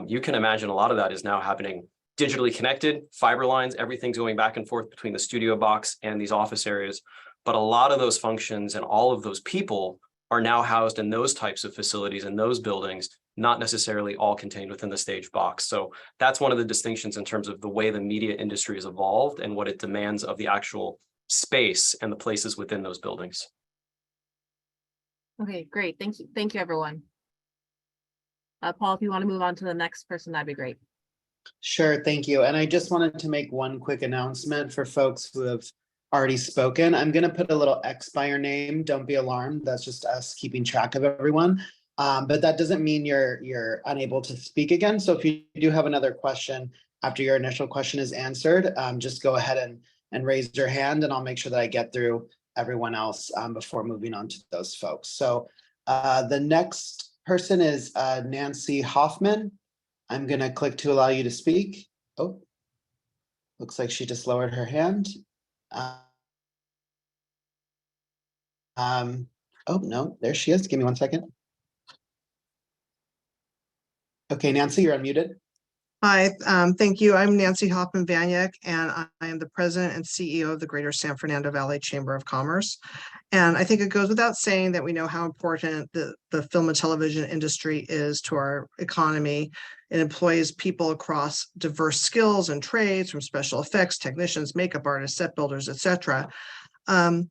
You can imagine a lot of that is now happening digitally connected, fiber lines, everything's going back and forth between the studio box and these office areas. But a lot of those functions and all of those people are now housed in those types of facilities and those buildings, not necessarily all contained within the stage box. So that's one of the distinctions in terms of the way the media industry has evolved and what it demands of the actual space and the places within those buildings. Okay, great. Thank you. Thank you, everyone. Paul, if you want to move on to the next person, that'd be great. Sure, thank you. And I just wanted to make one quick announcement for folks who have already spoken. I'm going to put a little X by your name. Don't be alarmed. That's just us keeping track of everyone. But that doesn't mean you're unable to speak again. So if you do have another question after your initial question is answered, just go ahead and raise your hand, and I'll make sure that I get through everyone else before moving on to those folks. So the next person is Nancy Hoffman. I'm going to click to allow you to speak. Oh, looks like she just lowered her hand. Oh, no, there she is. Give me 1 second. Okay, Nancy, you're unmuted. Hi, thank you. I'm Nancy Hoffman-Vaniak, and I am the president and CEO of the Greater San Fernando Valley Chamber of Commerce. And I think it goes without saying that we know how important the film and television industry is to our economy. It employs people across diverse skills and trades, from special effects technicians, makeup artists, set builders, etc. And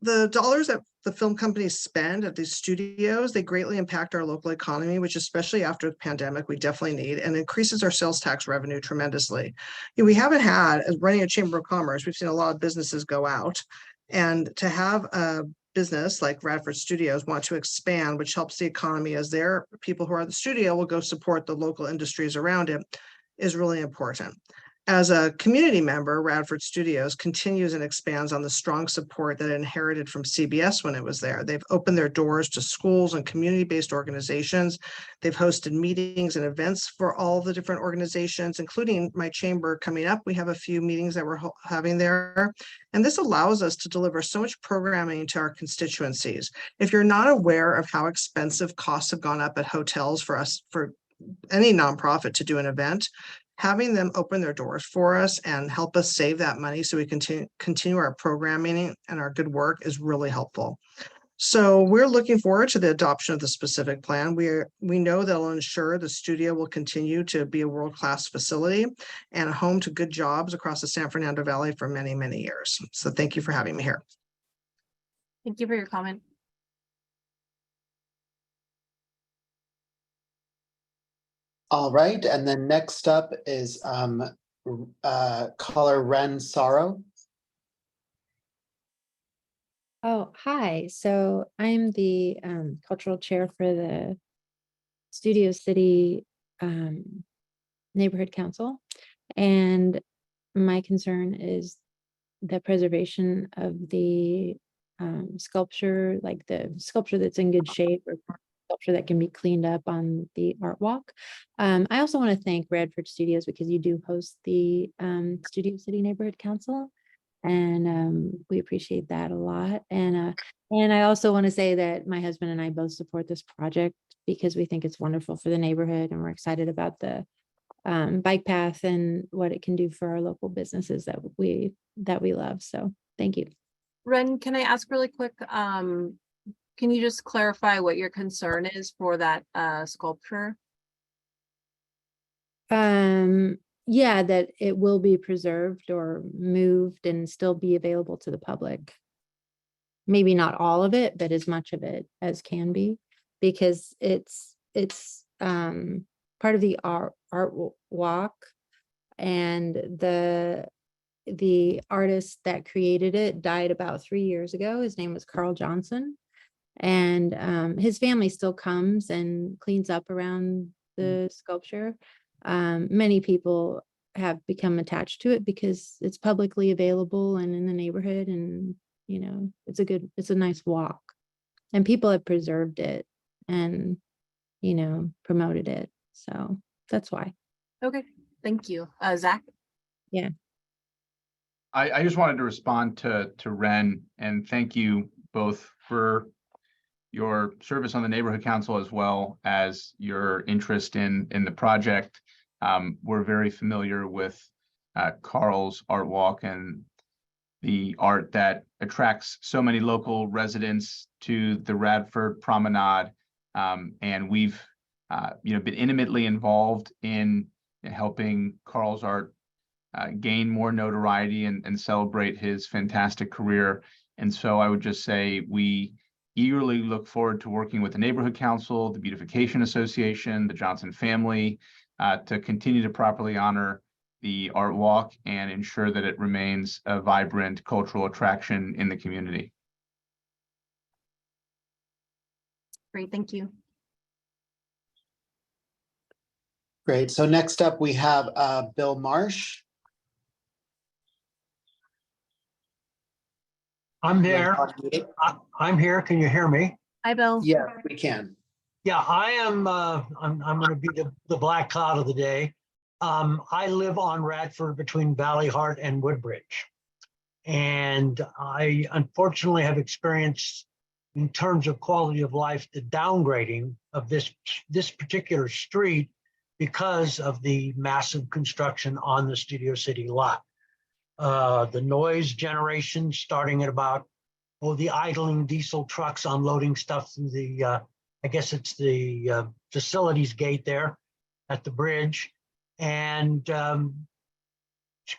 the dollars that the film companies spend at these studios, they greatly impact our local economy, which especially after the pandemic, we definitely need, and increases our sales tax revenue tremendously. We haven't had, as running a chamber of commerce, we've seen a lot of businesses go out, and to have a business like Radford Studios want to expand, which helps the economy as their people who are at the studio will go support the local industries around it, is really important. As a community member, Radford Studios continues and expands on the strong support that it inherited from CBS when it was there. They've opened their doors to schools and community-based organizations. They've hosted meetings and events for all the different organizations, including my chamber coming up. We have a few meetings that we're having there. And this allows us to deliver so much programming to our constituencies. If you're not aware of how expensive costs have gone up at hotels for us, for any nonprofit to do an event, having them open their doors for us and help us save that money so we continue our programming and our good work is really helpful. So we're looking forward to the adoption of the specific plan. We know that it'll ensure the studio will continue to be a world-class facility and a home to good jobs across the San Fernando Valley for many, many years. So thank you for having me here. Thank you for your comment. All right, and then next up is caller Ren Sorrow. Oh, hi. So I'm the cultural chair for the Studio City Neighborhood Council. And my concern is the preservation of the sculpture, like the sculpture that's in good shape or sculpture that can be cleaned up on the art walk. I also want to thank Radford Studios because you do host the Studio City Neighborhood Council, and we appreciate that a lot. And I also want to say that my husband and I both support this project because we think it's wonderful for the neighborhood, and we're excited about the bike path and what it can do for our local businesses that we love. So thank you. Ren, can I ask really quick, can you just clarify what your concern is for that sculpture? Yeah, that it will be preserved or moved and still be available to the public. Maybe not all of it, but as much of it as can be, because it's part of the art walk, and the artist that created it died about 3 years ago. His name was Carl Johnson, and his family still comes and cleans up around the sculpture. Many people have become attached to it because it's publicly available and in the neighborhood, and you know, it's a nice walk, and people have preserved it and, you know, promoted it. So that's why. Okay, thank you. Zach? Yeah. I just wanted to respond to Ren and thank you both for your service on the neighborhood council as well as your interest in the project. We're very familiar with Carl's art walk and the art that attracts so many local residents to the Radford Promenade. And we've been intimately involved in helping Carl's art gain more notoriety and celebrate his fantastic career. And so I would just say we eagerly look forward to working with the Neighborhood Council, the Beautification Association, the Johnson family, to continue to properly honor the art walk and ensure that it remains a vibrant cultural attraction in the community. Great, thank you. Great. So next up, we have Bill Marsh. I'm there. I'm here. Can you hear me? Hi, Bill. Yeah, we can. Yeah, I am. I'm going to be the black cloud of the day. I live on Radford between Valley Heart and Woodbridge, and I unfortunately have experienced, in terms of quality of life, the downgrading of this particular street because of the massive construction on the Studio City lot. The noise generation starting at about, the idling diesel trucks unloading stuff through the, I guess it's the facilities gate there at the bridge, and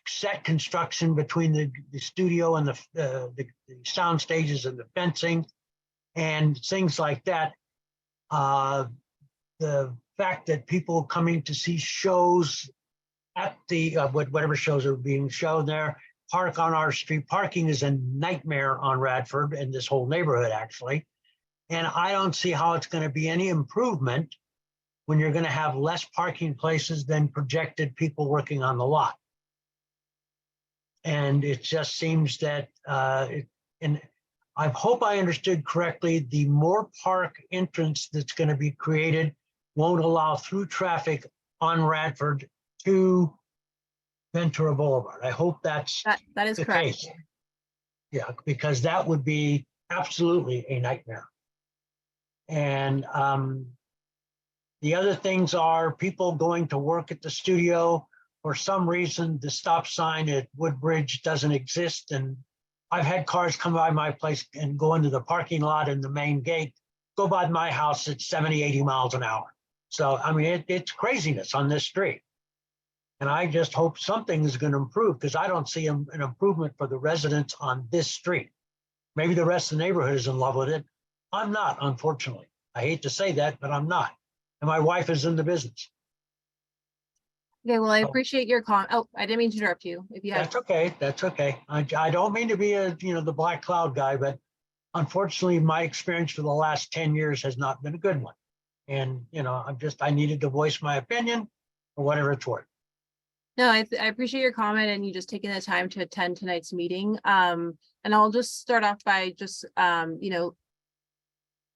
set construction between the studio and the sound stages and the fencing and things like that. The fact that people coming to see shows at the whatever shows are being shown there, park on our street. Parking is a nightmare on Radford and this whole neighborhood, actually. And I don't see how it's going to be any improvement when you're going to have less parking places than projected people working on the lot. And it just seems that, and I hope I understood correctly, the Moore Park entrance that's going to be created won't allow through traffic on Radford to Ventura Boulevard. I hope that is the correct. case. Yeah, because that would be absolutely a nightmare. And the other things are people going to work at the studio. For some reason, the stop sign at Woodbridge doesn't exist. And I've had cars come by my place and go into the parking lot and the main gate, go by my house at 70, 80 miles an hour. So, I mean, it's craziness on this street. And I just hope something is going to improve, because I don't see an improvement for the residents on this street. Maybe the rest of the neighborhood is in love with it. I'm not, unfortunately. I hate to say that, but I'm not. And my wife is in the business. Okay, well, I appreciate your comment. Oh, I didn't mean to interrupt you. If you have. That's okay. That's okay. I don't mean to be the black cloud guy, but unfortunately, my experience for the last 10 years has not been a good one. And, I needed to voice my opinion for whatever it's worth. No, I appreciate your comment and you just taking the time to attend tonight's meeting. And I'll just start off by just,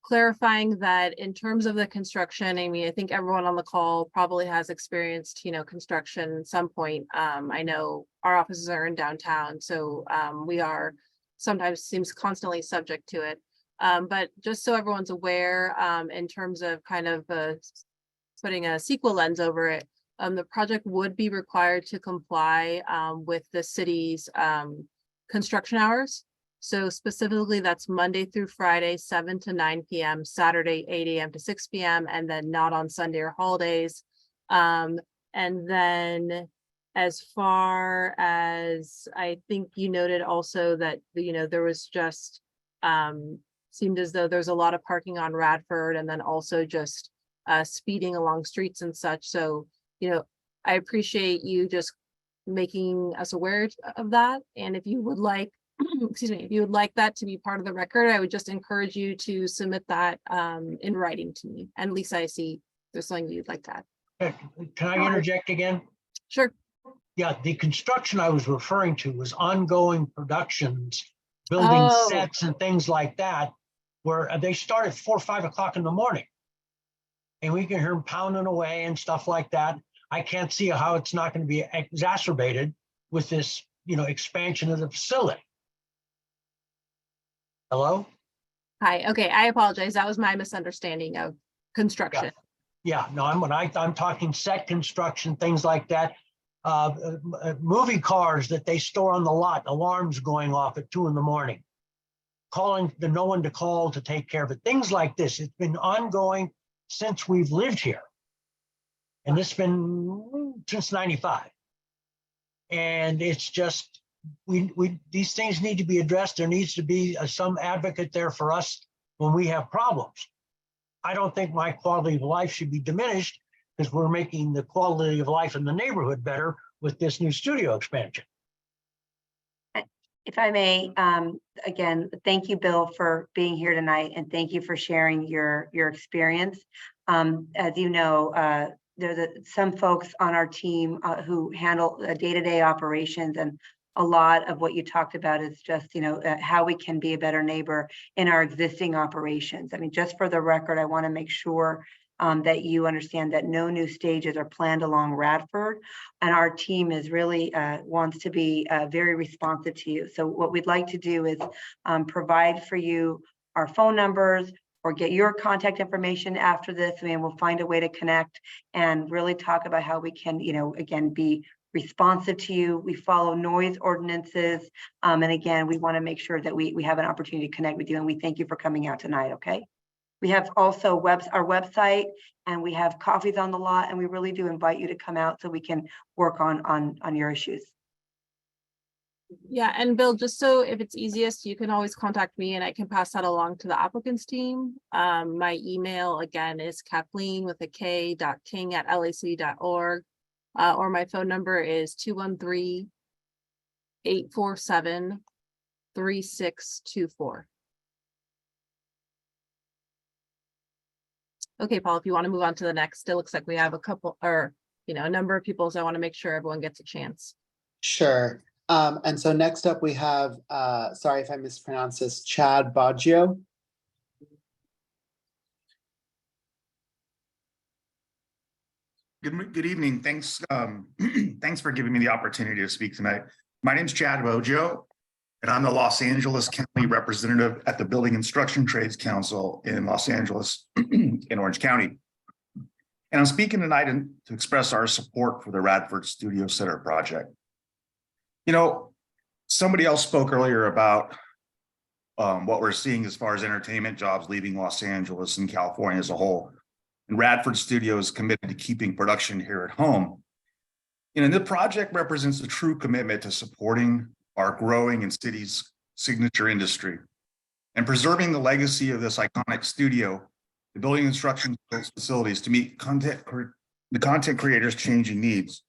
clarifying that in terms of the construction, I mean, I think everyone on the call probably has experienced, construction at some point. I know our offices are in downtown, so we are sometimes seems constantly subject to it. But just so everyone's aware, in terms of kind of putting a sequel lens over it, the project would be required to comply with the city's construction hours. So specifically, that's Monday through Friday, 7 to 9 p.m., Saturday, 8 a.m. to 6 p.m., and then not on Sunday or holidays. And then as far as I think you noted also that, there was just seemed as though there's a lot of parking on Radford and then also just speeding along streets and such. So, I appreciate you just making us aware of that. And if you would like, excuse me, if you would like that to be part of the record, I would just encourage you to submit that in writing to me. And Lisa, I see there's something you'd like to add. Can I interject again? Sure. Yeah, the construction I was referring to was ongoing productions, building sets and things like that, where they start at 4 or 5 o'clock in the morning. And we can hear them pounding away and stuff like that. I can't see how it's not going to be exacerbated with this, expansion of the facility. Hello? Hi. Okay. I apologize. That was my misunderstanding of construction. Yeah, no, I'm talking set construction, things like that. Movie cars that they store on the lot, alarms going off at 2 in the morning, calling the no one to call to take care of it. Things like this. It's been ongoing since we've lived here. And it's been since 95. And it's just, these things need to be addressed. There needs to be some advocate there for us when we have problems. I don't think my quality of life should be diminished because we're making the quality of life in the neighborhood better with this new studio expansion. If I may, again, thank you, Bill, for being here tonight, and thank you for sharing your experience. As you know, there's some folks on our team who handle day-to-day operations, and a lot of what you talked about is just, how we can be a better neighbor in our existing operations. I mean, just for the record, I want to make sure that you understand that no new stages are planned along Radford, and our team is really wants to be very responsive to you. So what we'd like to do is provide for you our phone numbers or get your contact information after this, and we'll find a way to connect and really talk about how we can, again, be responsive to you. We follow noise ordinances. And again, we want to make sure that we have an opportunity to connect with you, and we thank you for coming out tonight, okay? We have also our website, and we have coffees on the lot, and we really do invite you to come out so we can work on your issues. Yeah, and Bill, just so if it's easiest, you can always contact me and I can pass that along to the applicants team. My email again is Kathleen with a K.king@lac.org, or my phone number is 213-847-3624. Okay, Paul, if you want to move on to the next, it looks like we have a couple or, a number of people, so I want to make sure everyone gets a chance. Sure. And so next up we have, sorry if I mispronounce this, Chad Baggio. Good evening. Thanks. Thanks for giving me the opportunity to speak tonight. My name is Chad Baggio, and I'm the Los Angeles County representative at the Building Instruction Trades Council in Los Angeles in Orange County. And I'm speaking tonight to express our support for the Radford Studio Center project. Somebody else spoke earlier about what we're seeing as far as entertainment jobs leaving Los Angeles and California as a whole. And Radford Studio is committed to keeping production here at home. The project represents a true commitment to supporting our growing and city's signature industry and preserving the legacy of this iconic studio, the building instruction facilities to meet the content creators' changing needs.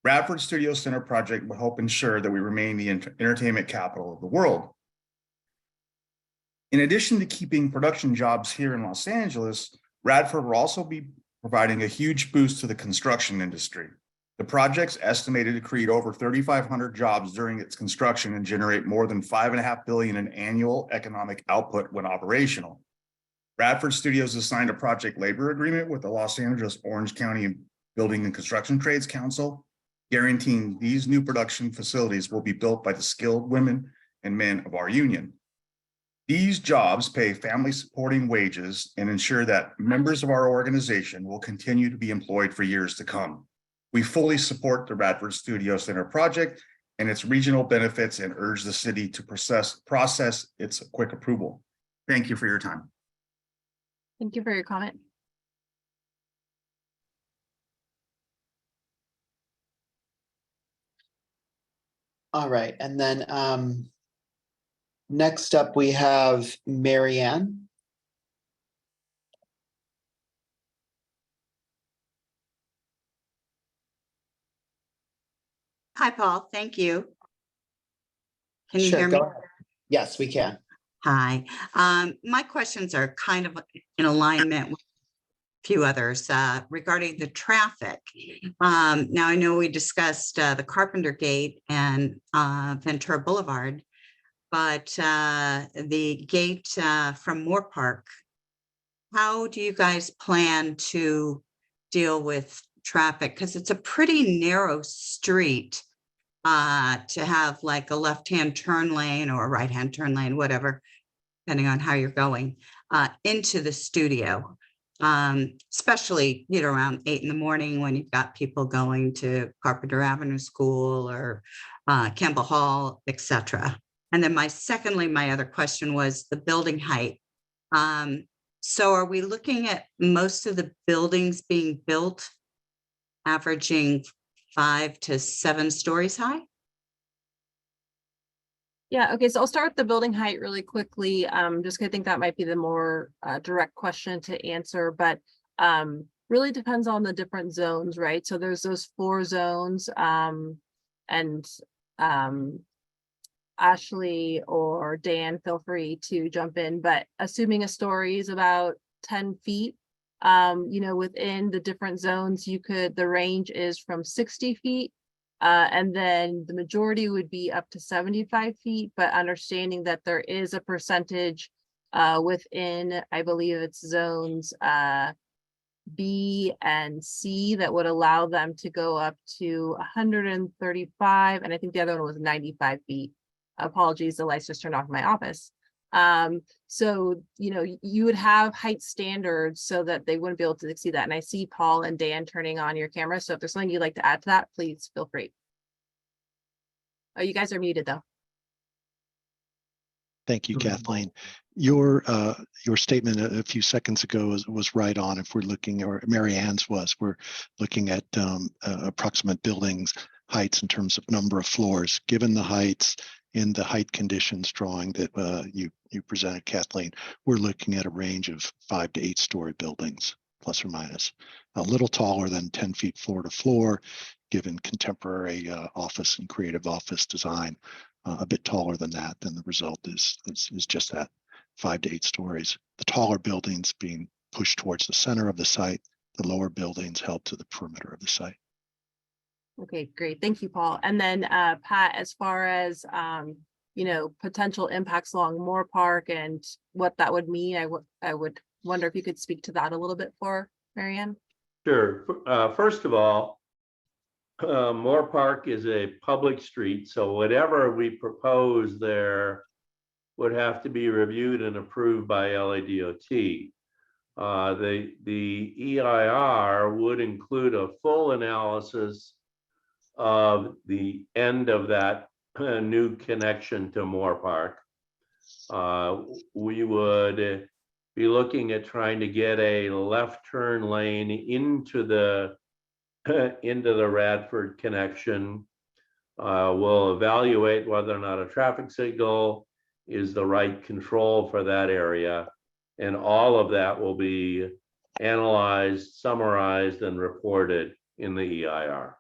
Radford Studio Center project will help ensure that we remain the entertainment capital of the world. In addition to keeping production jobs here in Los Angeles, Radford will also be providing a huge boost to the construction industry. The project's estimated to create over 3,500 jobs during its construction and generate more than $5.5 billion in annual economic output when operational. Radford Studios has signed a project labor agreement with the Los Angeles Orange County Building and Construction Trades Council, guaranteeing these new production facilities will be built by the skilled women and men of our union. These jobs pay family supporting wages and ensure that members of our organization will continue to be employed for years to come. We fully support the Radford Studio Center project and its regional benefits and urge the city to process its quick approval. Thank you for your time. Thank you for your comment. All right, and then next up we have Mary Ann. Hi, Paul. Thank you. Can you Sure, hear me? go ahead. Yes, we can. Hi. My questions are kind of in alignment with a few others regarding the traffic. Now, I know we discussed the Carpenter Gate and Ventura Boulevard, but the gate from Moore Park, how do you guys plan to deal with traffic? Because it's a pretty narrow street to have like a left-hand turn lane or a right-hand turn lane, whatever, depending on how you're going into the studio. Especially, you know, around 8 in the morning when you've got people going to Carpenter Avenue School or Campbell Hall, etc. And then my other question was the building height. So are we looking at most of the buildings being built averaging 5 to 7 stories high? Yeah, okay, so I'll start with the building height really quickly. Just 'cause I think that might be the more direct question to answer, but really depends on the different zones, right? So there's those 4 zones, and Ashley or Dan, feel free to jump in, but assuming a story is about 10 feet, you know, within the different zones, the range is from 60 feet. And then the majority would be up to 75 feet, but understanding that there is a percentage within, I believe it's zones B and C that would allow them to go up to 135. And I think the other one was 95 feet. Apologies, the lights just turned off in my office. So, you know, you would have height standards so that they wouldn't be able to exceed that. And I see Paul and Dan turning on your camera. So if there's something you'd like to add to that, please feel free. Oh, you guys are muted though. Thank you, Kathleen. Your statement a few seconds ago was right on. If we're looking, or Mary Ann's was, we're looking at approximate buildings heights in terms of number of floors. Given the heights in the height conditions drawing that you presented, Kathleen, we're looking at a range of 5 to 8 story buildings, plus or minus. A little taller than 10 feet floor to floor, given contemporary office and creative office design. A bit taller than that, then the result is just that 5 to 8 stories. The taller buildings being pushed towards the center of the site, the lower buildings held to the perimeter of the site. Okay, great. Thank you, Paul. And then Pat, as far as you know, potential impacts along Moore Park and what that would mean, I would wonder if you could speak to that a little bit for Mary Ann. Sure. First of all, Moore Park is a public street, so whatever we propose there would have to be reviewed and approved by LADOT. The EIR would include a full analysis of the end of that new connection to Moore Park. We would be looking at trying to get a left turn lane into the Radford connection. We'll evaluate whether or not a traffic signal is the right control for that area. And all of that will be analyzed, summarized, and reported in the EIR.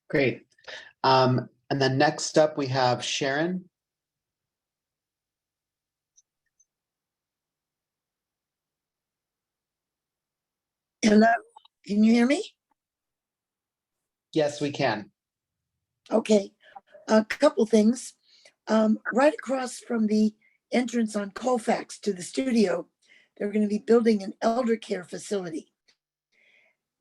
Great. And then next up we have Sharon. Hello, can you hear me? Yes, we can. Okay, a couple things. Right across from the entrance on Colfax to the studio, they're going to be building an elder care facility.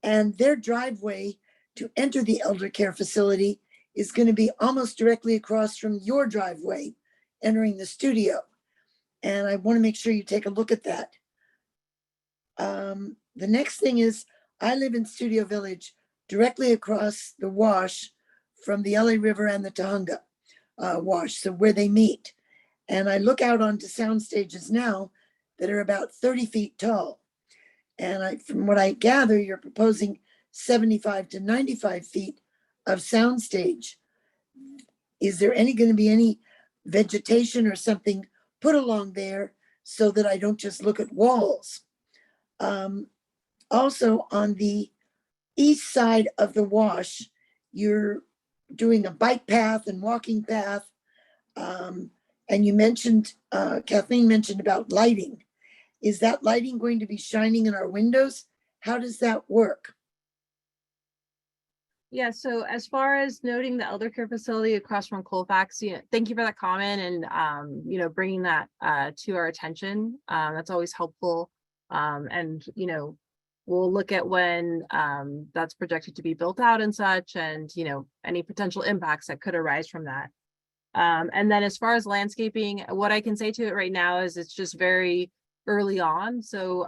And their driveway to enter the elder care facility is going to be almost directly across from your driveway entering the studio. And I want to make sure you take a look at that. The next thing is, I live in Studio Village, directly across the wash from the LA River and the Tahunga wash, so where they meet. And I look out onto sound stages now that are about 30 feet tall. And from what I gather, you're proposing 75 to 95 feet of sound stage. Is there going to be any vegetation or something put along there so that I don't just look at walls? Also, on the east side of the wash, you're doing a bike path and walking path. And you mentioned, Kathleen mentioned about lighting. Is that lighting going to be shining in our windows? How does that work? Yeah, so as far as noting the elder care facility across from Colfax, thank you for that comment and, bringing that to our attention. That's always helpful. And, we'll look at when that's projected to be built out and such, and, any potential impacts that could arise from that. And then as far as landscaping, what I can say to it right now is it's just very early on. So,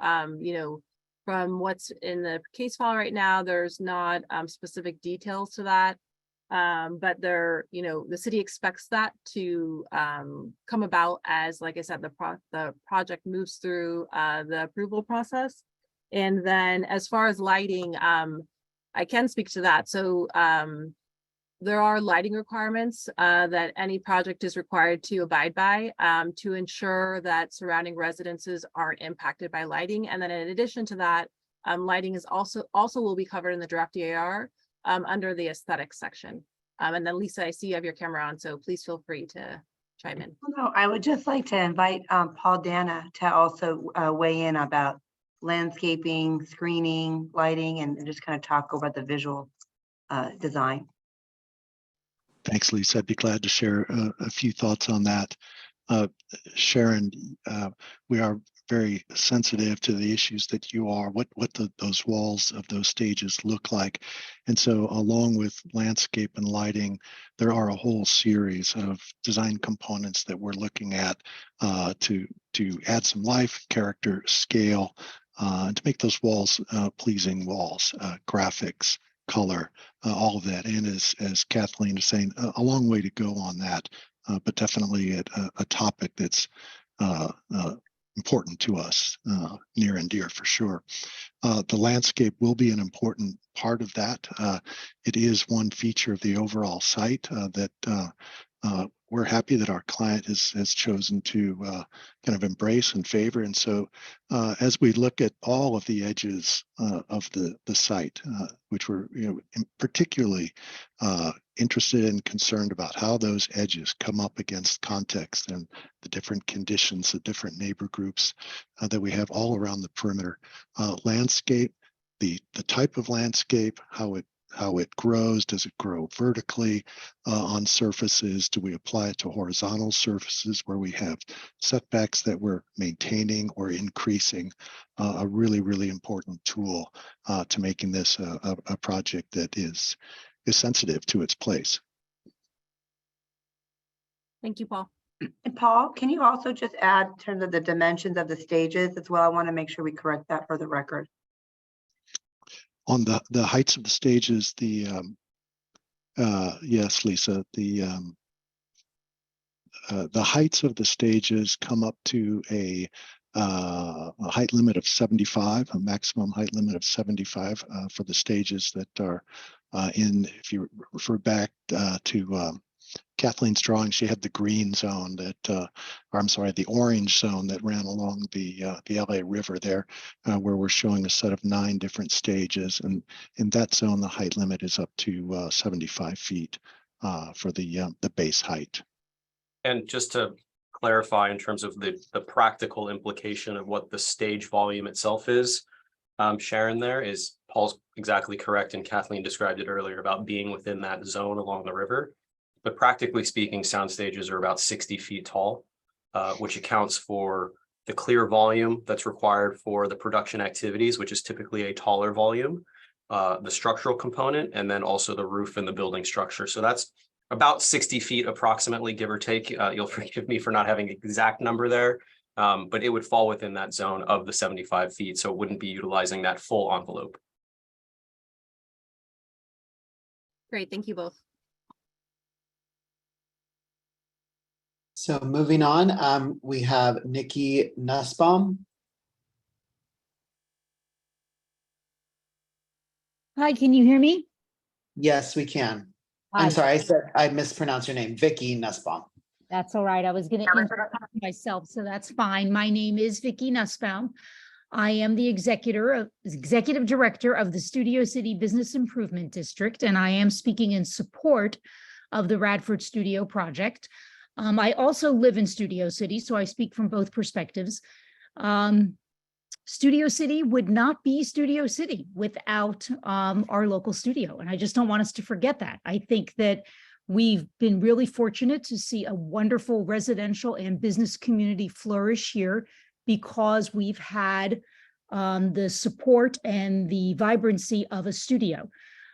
from what's in the case file right now, there's not specific details to that. But the city expects that to come about as, like I said, the project moves through the approval process. And then as far as lighting, I can speak to that. So there are lighting requirements that any project is required to abide by to ensure that surrounding residences aren't impacted by lighting. And then in addition to that, lighting is also will be covered in the draft DAR under the aesthetics section. And then Lisa, I see you have your camera on, so please feel free to chime in. No, I would just like to invite Paul Dana to also weigh in about landscaping, screening, lighting, and just kind of talk about the visual design. Thanks, Lisa. I'd be glad to share a few thoughts on that. Sharon, we are very sensitive to the issues that you are, what those walls of those stages look like. And so along with landscape and lighting, there are a whole series of design components that we're looking at to add some life, character, scale, and to make those walls pleasing walls, graphics, color, all of that. And as Kathleen is saying, a long way to go on that, but definitely a topic that's important to us, near and dear for sure. The landscape will be an important part of that. It is one feature of the overall site that we're happy that our client has chosen to kind of embrace and favor. And so as we look at all of the edges of the site, which we're particularly interested and concerned about how those edges come up against context and the different conditions, the different neighbor groups that we have all around the perimeter. Landscape, the type of landscape, how it grows. Does it grow vertically on surfaces? Do we apply it to horizontal surfaces where we have setbacks that we're maintaining or increasing? A really, really important tool to making this a project that is sensitive to its place. Thank you, Paul. And Paul, can you also just add in terms of the dimensions of the stages as well? I want to make sure we correct that for the record. On the heights of the stages, yes, Lisa, the heights of the stages come up to a height limit of 75, a maximum height limit of 75 for the stages that are if you refer back to Kathleen's drawing, she had the green zone or I'm sorry, the orange zone that ran along the LA River there, where we're showing a set of 9 different stages. And in that zone, the height limit is up to 75 feet for the base height. And just to clarify in terms of the practical implication of what the stage volume itself is, Sharon there is, Paul's exactly correct, and Kathleen described it earlier about being within that zone along the river. But practically speaking, sound stages are about 60 feet tall, which accounts for the clear volume that's required for the production activities, which is typically a taller volume, the structural component, and then also the roof and the building structure. So that's about 60 feet approximately, give or take. You'll forgive me for not having an exact number there, but it would fall within that zone of the 75 feet. So it wouldn't be utilizing that full envelope. Great, thank you both. So moving on, we have Nikki Nussbaum. Hi, can you hear me? Yes, we can. Hi. I'm sorry, I mispronounced your name, Vicky Nussbaum. That's all right. I was going to introduce myself, so that's fine. My name is Vicky Nussbaum. I am the executive director of the Studio City Business Improvement District, and I am speaking in support of the Radford Studio project. I also live in Studio City, so I speak from both perspectives. Studio City would not be Studio City without our local studio, and I just don't want us to forget that. I think that we've been really fortunate to see a wonderful residential and business community flourish here because we've had the support and the vibrancy of a studio.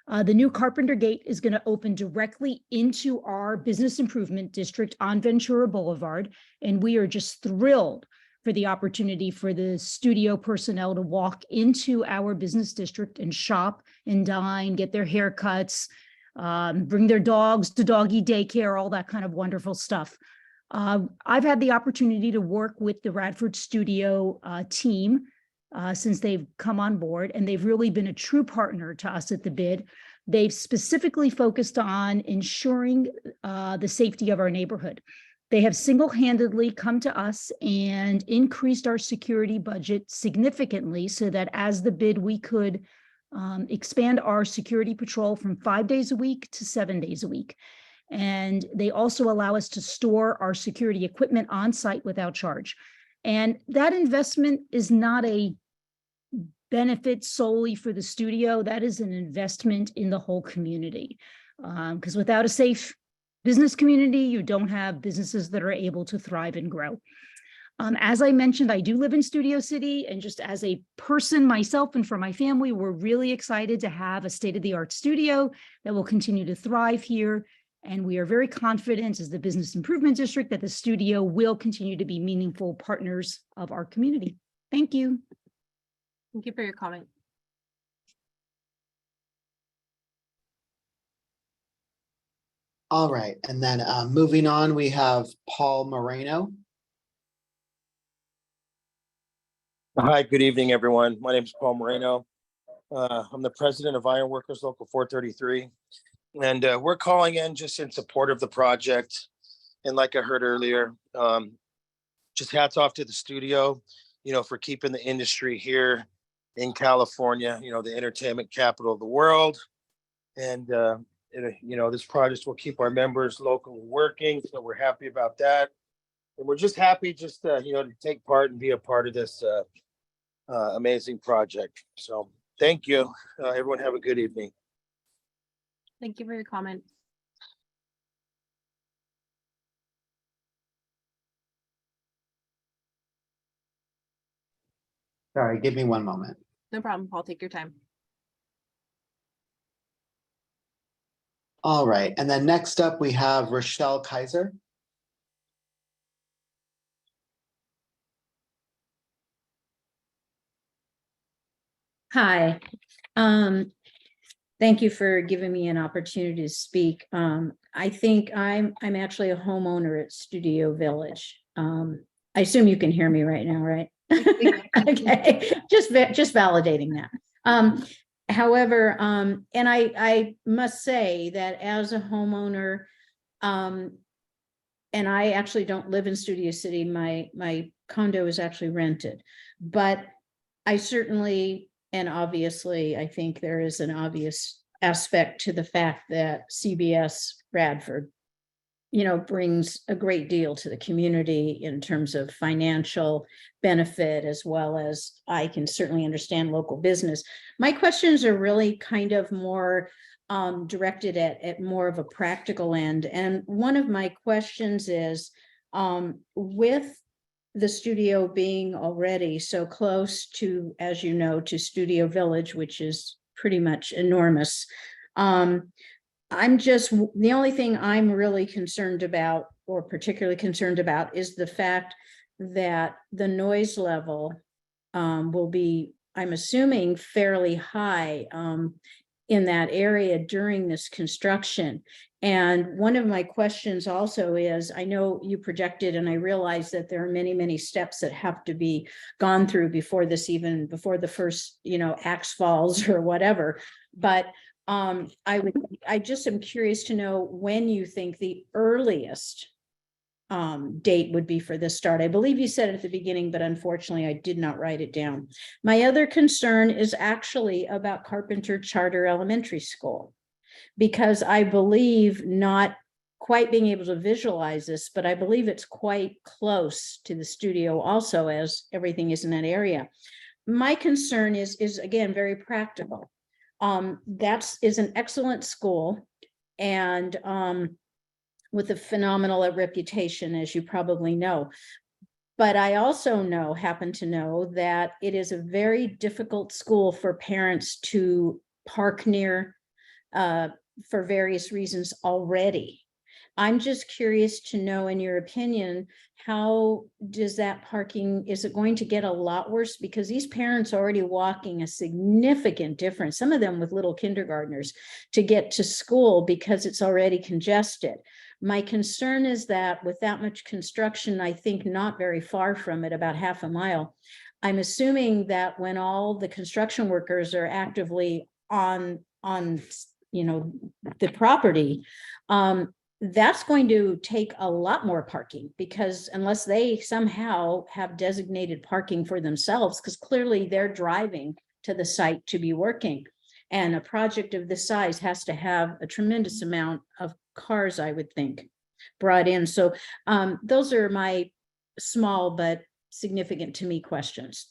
The new Carpenter Gate is going to open directly into our business improvement district on Ventura Boulevard, and we are just thrilled for the opportunity for the studio personnel to walk into our business district and shop and dine, get their haircuts, bring their dogs to doggy daycare, all that kind of wonderful stuff. I've had the opportunity to work with the Radford Studio team since they've come on board, and they've really been a true partner to us at the bid. They've specifically focused on ensuring the safety of our neighborhood. They have single-handedly come to us and increased our security budget significantly so that as the bid, we could expand our security patrol from 5 days a week to 7 days a week. And they also allow us to store our security equipment on site without charge. And that investment is not a benefit solely for the studio. That is an investment in the whole community. Because without a safe business community, you don't have businesses that are able to thrive and grow. As I mentioned, I do live in Studio City, and just as a person myself and for my family, we're really excited to have a state-of-the-art studio that will continue to thrive here. And we are very confident as the Business Improvement District that the studio will continue to be meaningful partners of our community. Thank you. Thank you for your comment. All right, and then moving on, we have Paul Moreno. Hi, good evening, everyone. My name is Paul Moreno. I'm the president of Ironworkers Local 433. And we're calling in just in support of the project. And like I heard earlier, just hats off to the studio, for keeping the industry here in California, the entertainment capital of the world. And, this project will keep our members locally working. So we're happy about that. And we're just happy to take part and be a part of this amazing project. So thank you. Everyone have a good evening. Thank you for your comment. Sorry, give me one moment. No problem, Paul, take your time. All right, and then next up we have Rochelle Kaiser. Hi. Thank you for giving me an opportunity to speak. I think I'm actually a homeowner at Studio Village. I assume you can hear me right now, right? Okay, just validating that. However, and I must say that as a homeowner, and I actually don't live in Studio City, my condo is actually rented, but I certainly, and obviously, I think there is an obvious aspect to the fact that CBS Radford, brings a great deal to the community in terms of financial benefit, as well as I can certainly understand local business. My questions are really kind of more directed at more of a practical end. And one of my questions is, with the studio being already so close to, as you know, to Studio Village, which is pretty much enormous. The only thing I'm really concerned about, or particularly concerned about, is the fact that the noise level will be, I'm assuming, fairly high in that area during this construction. And one of my questions also is, I know you projected, and I realize that there are many, many steps that have to be gone through before before the first, axe falls or whatever. But I just am curious to know when you think the earliest date would be for this start. I believe you said it at the beginning, but unfortunately I did not write it down. My other concern is actually about Carpenter Charter Elementary School, because I believe, not quite being able to visualize this, but I believe it's quite close to the studio also, as everything is in that area. My concern is again, very practical. That is an excellent school, and with a phenomenal reputation, as you probably know. But I also happen to know that it is a very difficult school for parents to park near for various reasons already. I'm just curious to know, in your opinion, how does that parking, is it going to get a lot worse? Because these parents are already walking a significant difference, some of them with little kindergartners, to get to school because it's already congested. My concern is that with that much construction, I think not very far from it, about half a mile, I'm assuming that when all the construction workers are actively on the property, that's going to take a lot more parking, because unless they somehow have designated parking for themselves, because clearly they're driving to the site to be working. And a project of this size has to have a tremendous amount of cars, I would think, brought in. So those are my small but significant to me questions.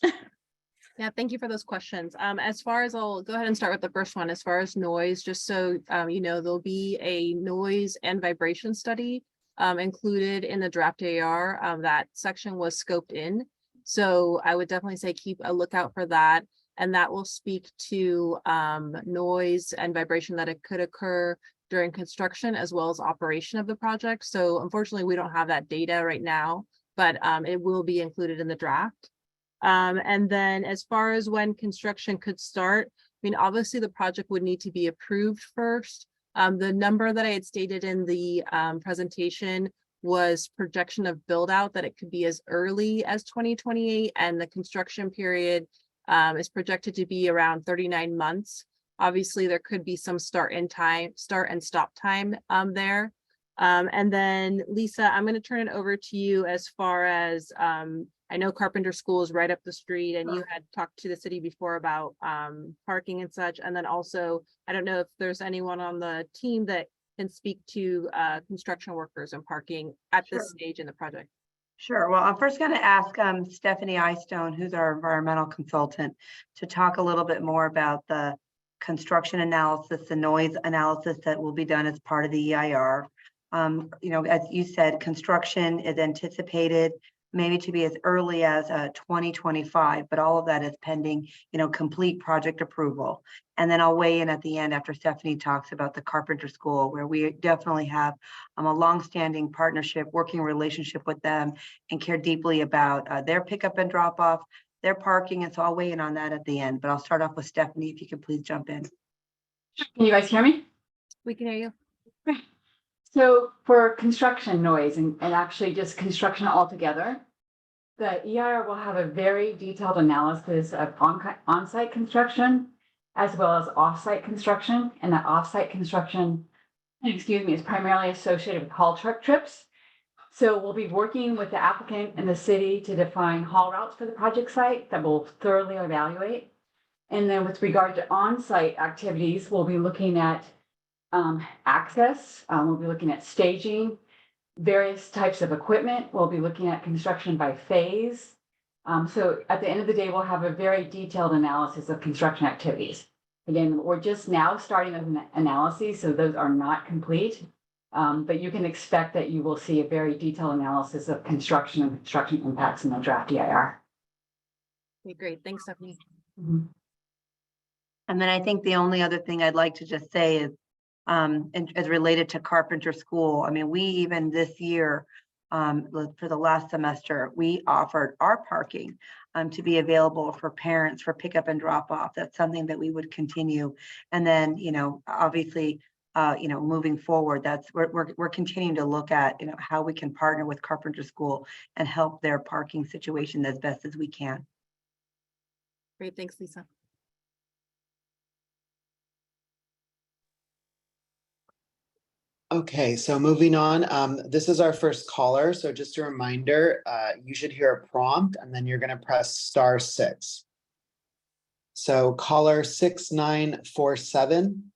Yeah, thank you for those questions. As far as, I'll go ahead and start with the first one, as far as noise, just so there'll be a noise and vibration study included in the draft AR. That section was scoped in. So I would definitely say keep a lookout for that. And that will speak to noise and vibration that it could occur during construction as well as operation of the project. So unfortunately, we don't have that data right now, but it will be included in the draft. And then as far as when construction could start, obviously the project would need to be approved first. The number that I had stated in the presentation was projection of build out, that it could be as early as 2028, and the construction period is projected to be around 39 months. Obviously, there could be some start and stop time there. And then Lisa, I'm going to turn it over to you as far as I know Carpenter School is right up the street, and you had talked to the city before about parking and such. And then also, I don't know if there's anyone on the team that can speak to construction workers and parking at this stage in the project. Sure. Well, I'm first going to ask Stephanie Eyestone, who's our environmental consultant, to talk a little bit more about the construction analysis, the noise analysis that will be done as part of the EIR. As you said, construction is anticipated maybe to be as early as 2025, but all of that is pending, complete project approval. And then I'll weigh in at the end after Stephanie talks about the Carpenter School, where we definitely have a longstanding partnership, working relationship with them, and care deeply about their pickup and drop off, their parking. And so I'll weigh in on that at the end, but I'll start off with Stephanie, if you could please jump in. Can you guys hear me? We can hear you. So for construction noise and actually just construction altogether, the EIR will have a very detailed analysis of on-site construction as well as off-site construction. And that off-site construction, is primarily associated with haul truck trips. So we'll be working with the applicant and the city to define haul routes for the project site that we'll thoroughly evaluate. And then with regard to on-site activities, we'll be looking at access, we'll be looking at staging, various types of equipment. We'll be looking at construction by phase. So at the end of the day, we'll have a very detailed analysis of construction activities. Again, we're just now starting those analyses, so those are not complete. But you can expect that you will see a very detailed analysis of construction and construction impacts in the draft EIR. Okay, great. Thanks, Stephanie. And then I think the only other thing I'd like to just say is, and as related to Carpenter School, I mean, we even this year, for the last semester, we offered our parking to be available for parents for pickup and drop off. That's something that we would continue. And then, you know, obviously, you know, moving forward, we're continuing to look at, you know, how we can partner with Carpenter School and help their parking situation as best as we can. Great. Thanks, Lisa. Okay, so moving on, this is our first caller. So just a reminder, you should hear a prompt and then you're going to press *6. So caller 6947.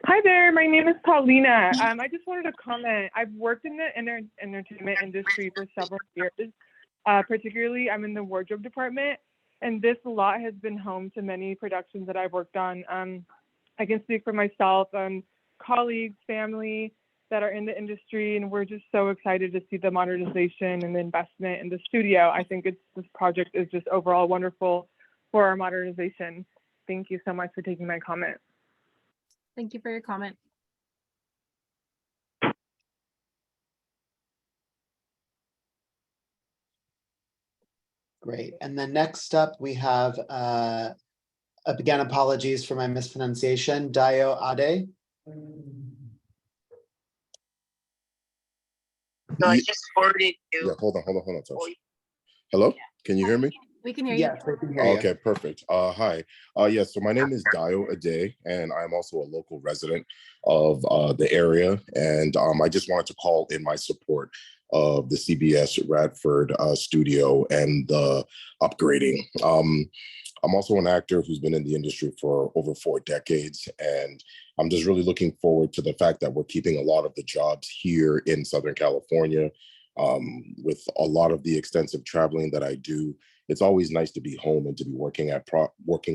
Hi there, my name is Paulina. I just wanted to comment. I've worked in the entertainment industry for several years. Particularly, I'm in the wardrobe department, and this lot has been home to many productions that I've worked on. I can speak for myself, colleagues, family that are in the industry, and we're just so excited to see the modernization and the investment in the studio. I think this project is just overall wonderful for our modernization. Thank you so much for taking my comment. Thank you for your comment. Great. And then next up, we have, again, apologies for my mispronunciation, Dio Ade. No, I just forwarded you. Yeah, hold on, Tosh. Hello, can you hear me? We can hear you. Yes, we can hear you. Okay, perfect. Hi. Yes, so my name is Dio Ade, and I'm also a local resident of the area. And I just wanted to call in my support of the CBS Radford studio and the upgrading. I'm also an actor who's been in the industry for over 4 decades, and I'm just really looking forward to the fact that we're keeping a lot of the jobs here in Southern California. With a lot of the extensive traveling that I do, it's always nice to be home and to be working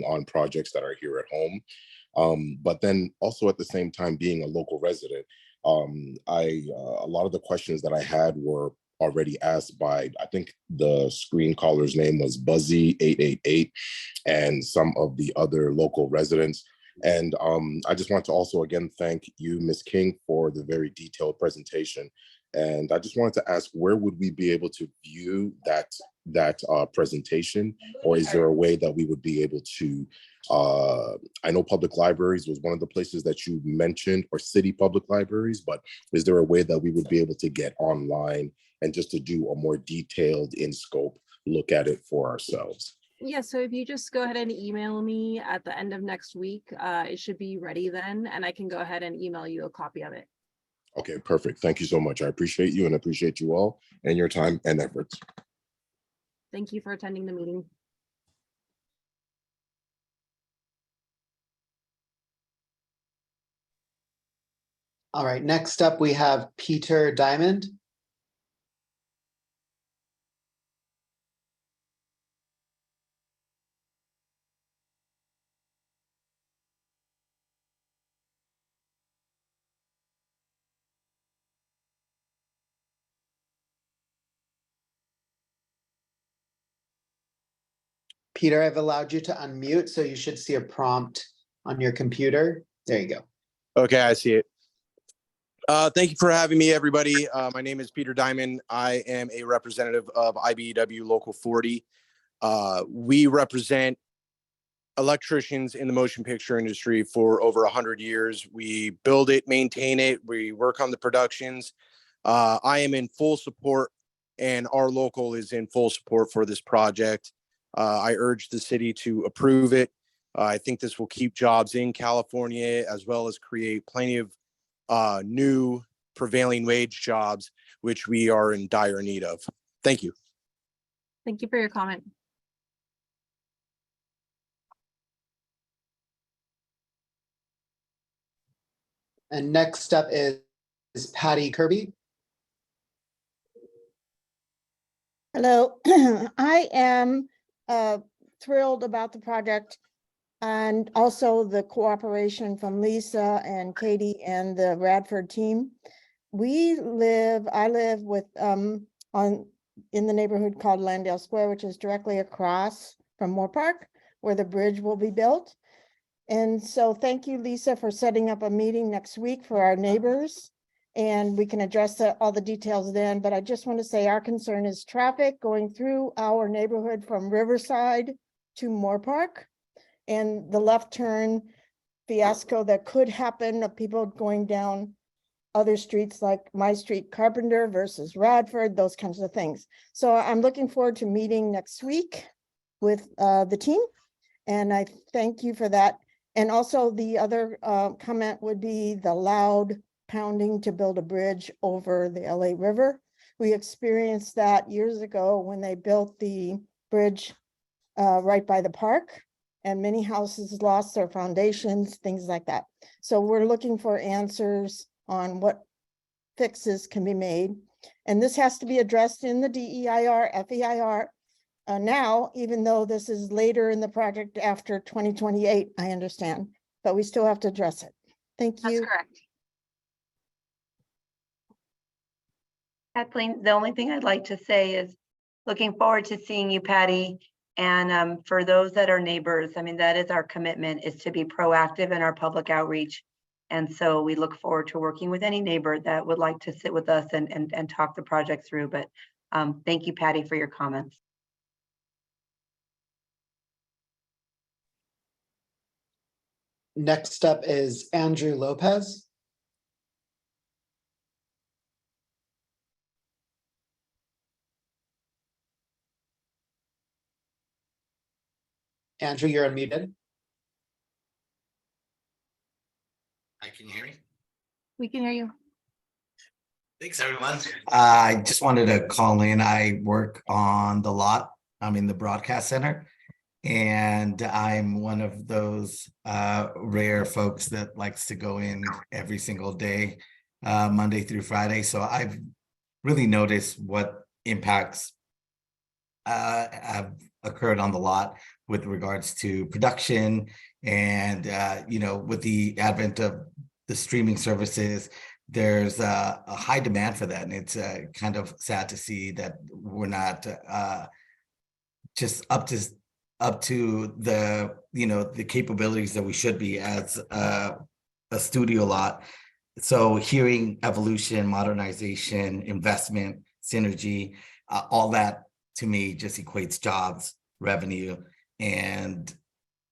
on projects that are here at home. But then also at the same time being a local resident, a lot of the questions that I had were already asked by, I think the screen caller's name was Buzzy888 and some of the other local residents. And I just want to also again thank you, Ms. King, for the very detailed presentation. And I just wanted to ask, where would we be able to view that presentation? Or is there a way that we would be able to, I know public libraries was one of the places that you mentioned, or city public libraries, but is there a way that we would be able to get online and just to do a more detailed in scope look at it for ourselves? Yeah, so if you just go ahead and email me at the end of next week, it should be ready then, and I can go ahead and email you a copy of it. Okay, perfect. Thank you so much. I appreciate you and appreciate you all and your time and efforts. Thank you for attending the meeting. All right, next up we have Peter Diamond. Peter, I've allowed you to unmute, so you should see a prompt on your computer. There you go. Okay, I see it. Thank you for having me, everybody. My name is Peter Diamond. I am a representative of IBEW Local 40. We represent electricians in the motion picture industry for over 100 years. We build it, maintain it. We work on the productions. I am in full support, and our local is in full support for this project. I urge the city to approve it. I think this will keep jobs in California, as well as create plenty of new prevailing wage jobs, which we are in dire need of. Thank you. Thank you for your comment. And next up is Patty Kirby. Hello, I am thrilled about the project and also the cooperation from Lisa and Katie and the Radford team. I live with in the neighborhood called Landale Square, which is directly across from Moore Park, where the bridge will be built. And so thank you, Lisa, for setting up a meeting next week for our neighbors. And we can address all the details then, but I just want to say our concern is traffic going through our neighborhood from Riverside to Moore Park, and the left turn fiasco that could happen of people going down other streets like my street, Carpenter versus Radford, those kinds of things. So I'm looking forward to meeting next week with the team, and I thank you for that. And also the other comment would be the loud pounding to build a bridge over the LA River. We experienced that years ago when they built the bridge right by the park, and many houses lost their foundations, things like that. So we're looking for answers on what fixes can be made. And this has to be addressed in the DEIR, FEIR now, even though this is later in the project after 2028, I understand, but we still have to address it. Thank you. That's correct. Kathleen, the only thing I'd like to say is looking forward to seeing you, Patty. And for those that are neighbors, I mean, that is our commitment, is to be proactive in our public outreach. And so we look forward to working with any neighbor that would like to sit with us and talk the project through. But thank you, Patty, for your comments. Next up is Andrew Lopez. Andrew, you're unmuted. Hi, can you hear me? We can hear you. Thanks, everyone. I just wanted to call in. I work on the lot. I'm in the broadcast center, and I'm one of those rare folks that likes to go in every single day, Monday through Friday. So I've really noticed what impacts have occurred on the lot with regards to production, and with the advent of the streaming services, there's a high demand for that, and it's kind of sad to see that we're not just up to the the capabilities that we should be as a studio lot. So hearing evolution, modernization, investment, synergy, all that to me just equates jobs, revenue, and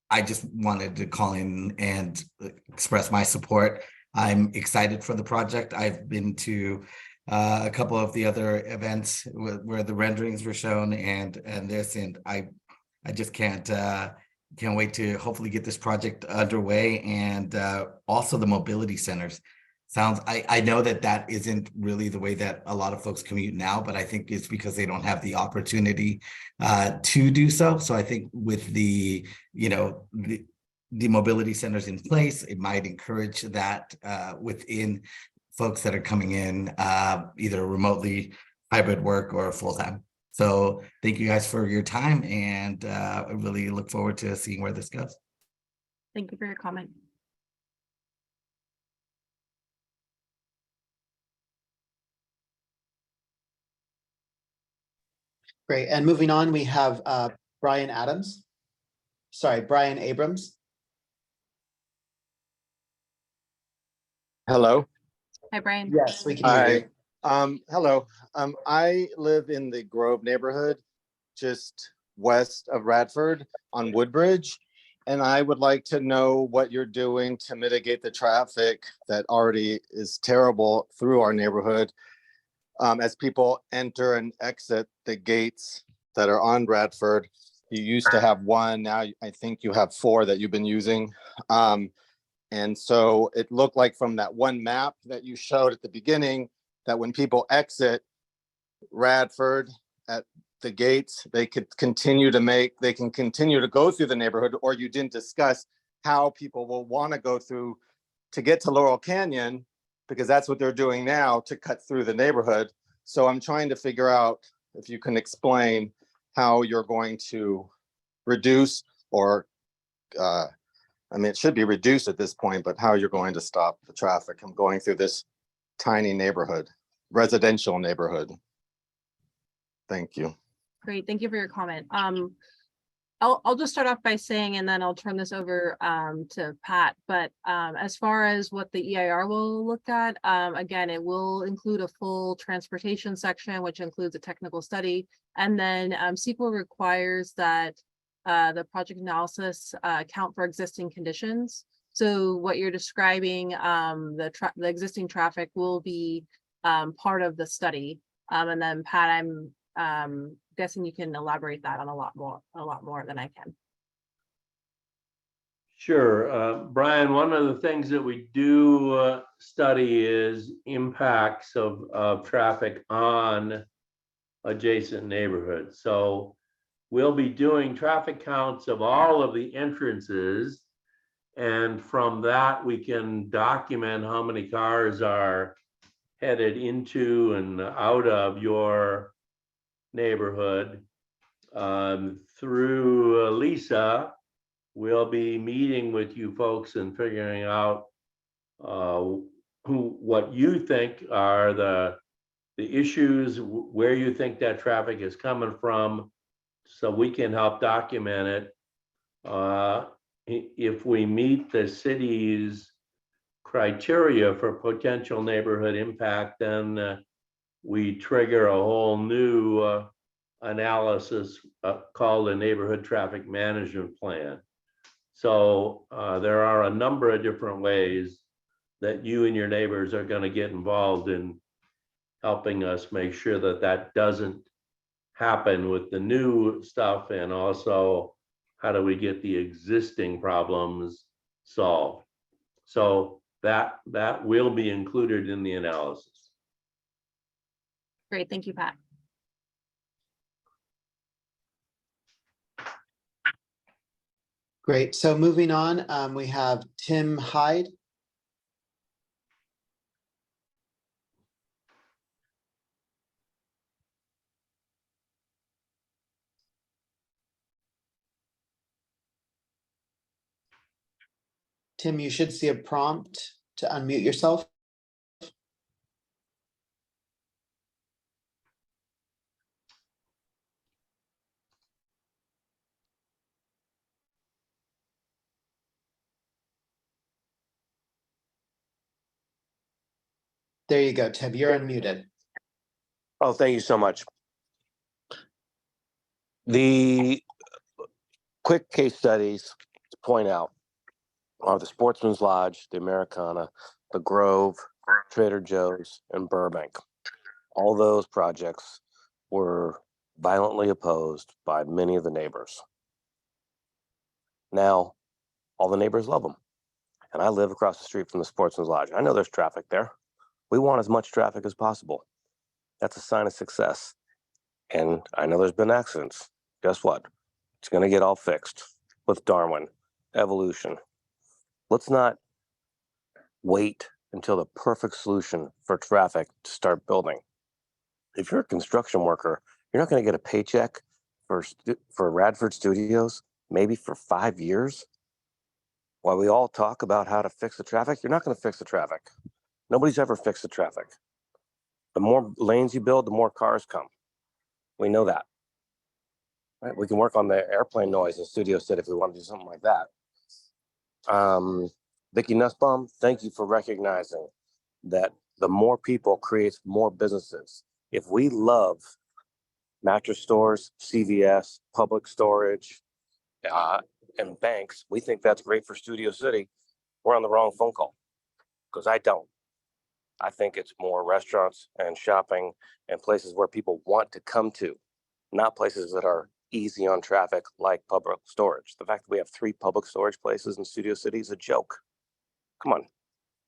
I just wanted to call in and express my support. I'm excited for the project. I've been to a couple of the other events where the renderings were shown, and I just can't wait to hopefully get this project underway, and also the mobility centers. I know that isn't really the way that a lot of folks commute now, but I think it's because they don't have the opportunity to do so. So I think with the mobility centers in place, it might encourage that within folks that are coming in either remotely, hybrid work, or full-time. So thank you guys for your time, and I really look forward to seeing where this goes. Thank you for your comment. Great, and moving on, we have Brian Abrams. Hello. Hi, Brian. Yes, we can hear you. Hello. I live in the Grove neighborhood, just west of Radford on Woodbridge, and I would like to know what you're doing to mitigate the traffic that already is terrible through our neighborhood as people enter and exit the gates that are on Radford. You used to have one, now I think you have 4 that you've been using. And so it looked like from that one map that you showed at the beginning that when people exit Radford the gates, they can continue to go through the neighborhood, or you didn't discuss how people will want to go through to get to Laurel Canyon, because that's what they're doing now to cut through the neighborhood. So I'm trying to figure out if you can explain how you're going to reduce or, I mean, it should be reduced at this point, but how you're going to stop the traffic. I'm going through this tiny neighborhood, residential neighborhood. Thank you. Great, thank you for your comment. I'll just start off by saying, and then I'll turn this over to Pat, but as far as what the EIR will look at, again, it will include a full transportation section, which includes a technical study. And then CEQA requires that the project analysis account for existing conditions. So what you're describing, the existing traffic will be part of the study. And then Pat, I'm guessing you can elaborate that on a lot more than I can. Sure. Brian, one of the things that we do study is impacts of traffic on adjacent neighborhoods. So we'll be doing traffic counts of all of the entrances. And from that, we can document how many cars are headed into and out of your neighborhood. Through Lisa, we'll be meeting with you folks and figuring out what you think are the issues, where you think that traffic is coming from, so we can help document it. If we meet the city's criteria for potential neighborhood impact, then we trigger a whole new analysis called a neighborhood traffic management plan. So there are a number of different ways that you and your neighbors are going to get involved in helping us make sure that that doesn't happen with the new stuff, and also how do we get the existing problems solved. So that will be included in the analysis. Great, thank you, Pat. Great. So moving on, we have Tim Hyde. Tim, you should see a prompt to unmute yourself. There you go, Tim, you're unmuted. Oh, thank you so much. The quick case studies to point out are the Sportsman's Lodge, the Americana, the Grove, Trader Joe's, and Burbank. All those projects were violently opposed by many of the neighbors. Now, all the neighbors love them. And I live across the street from the Sportsman's Lodge. I know there's traffic there. We want as much traffic as possible. That's a sign of success. And I know there's been accidents. Guess what? It's going to get all fixed with Darwin, evolution. Let's not wait until the perfect solution for traffic to start building. If you're a construction worker, you're not going to get a paycheck for Radford Studios, maybe for 5 years. While we all talk about how to fix the traffic, you're not going to fix the traffic. Nobody's ever fixed the traffic. The more lanes you build, the more cars come. We know that. Right? We can work on the airplane noise in Studio City if we want to do something like that. Vicki Nussbaum, thank you for recognizing that the more people creates more businesses. If we love mattress stores, CVS, public storage, and banks, we think that's great for Studio City, we're on the wrong phone call, because I don't. I think it's more restaurants and shopping and places where people want to come to, not places that are easy on traffic like public storage. The fact that we have 3 public storage places in Studio City is a joke. Come on,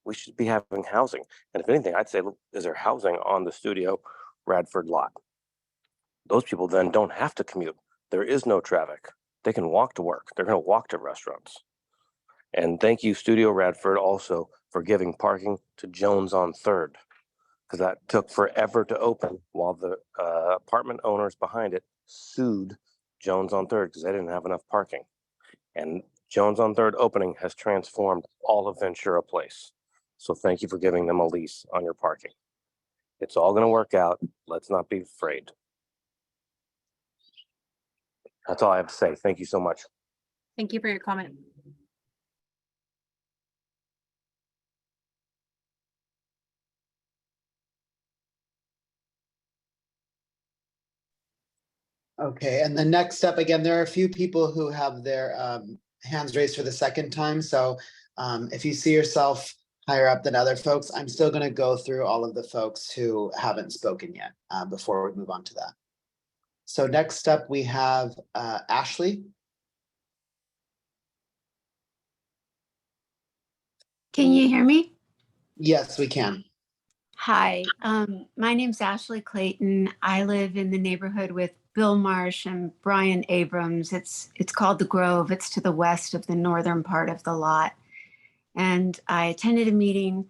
we should be having housing. And if anything, I'd say, is there housing on the Studio Radford lot? Those people then don't have to commute. There is no traffic. They can walk to work. They're going to walk to restaurants. And thank you, Studio Radford, also for giving parking to Jones on 3rd, because that took forever to open while the apartment owners behind it sued Jones on 3rd because they didn't have enough parking. And Jones on 3rd opening has transformed all of Ventura Place. So thank you for giving them a lease on your parking. It's all going to work out. Let's not be afraid. That's all I have to say. Thank you so much. Thank you for your comment. Okay, and the next step, again, there are a few people who have their hands raised for the second time. So if you see yourself higher up than other folks, I'm still going to go through all of the folks who haven't spoken yet before we move on to that. So next up, we have Ashley. Can you hear me? Yes, we can. Hi, my name's Ashley Clayton. I live in the neighborhood with Bill Marsh and Brian Abrams. It's called The Grove. It's to the west of the northern part of the lot. And I attended a meeting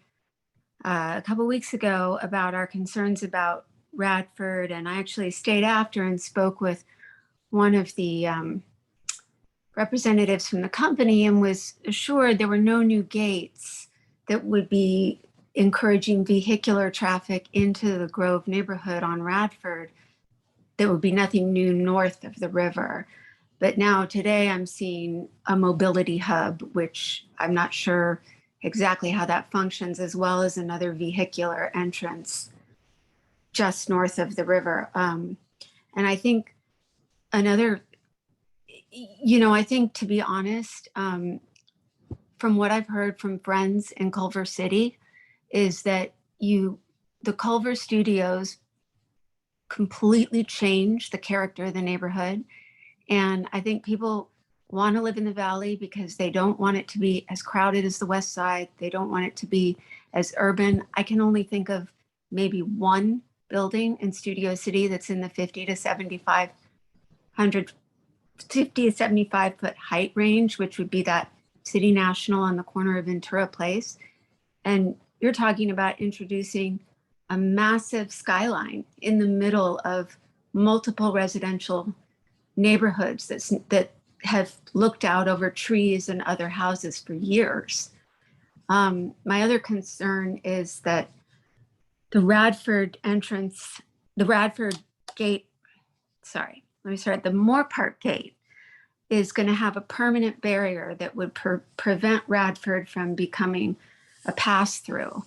a couple weeks ago about our concerns about Radford. And I actually stayed after and spoke with one of the representatives from the company and was assured there were no new gates that would be encouraging vehicular traffic into the Grove neighborhood on Radford. There would be nothing new north of the river. But now today I'm seeing a mobility hub, which I'm not sure exactly how that functions, as well as another vehicular entrance just north of the river. And I think another, I think, to be honest, from what I've heard from friends in Culver City, is that the Culver Studios completely changed the character of the neighborhood. And I think people want to live in the valley because they don't want it to be as crowded as the west side. They don't want it to be as urban. I can only think of maybe one building in Studio City that's in the 50 to 75 foot height range, which would be that City National on the corner of Ventura Place. And you're talking about introducing a massive skyline in the middle of multiple residential neighborhoods that have looked out over trees and other houses for years. My other concern is that the Radford gate, the Moore Park gate is going to have a permanent barrier that would prevent Radford from becoming a pass-through.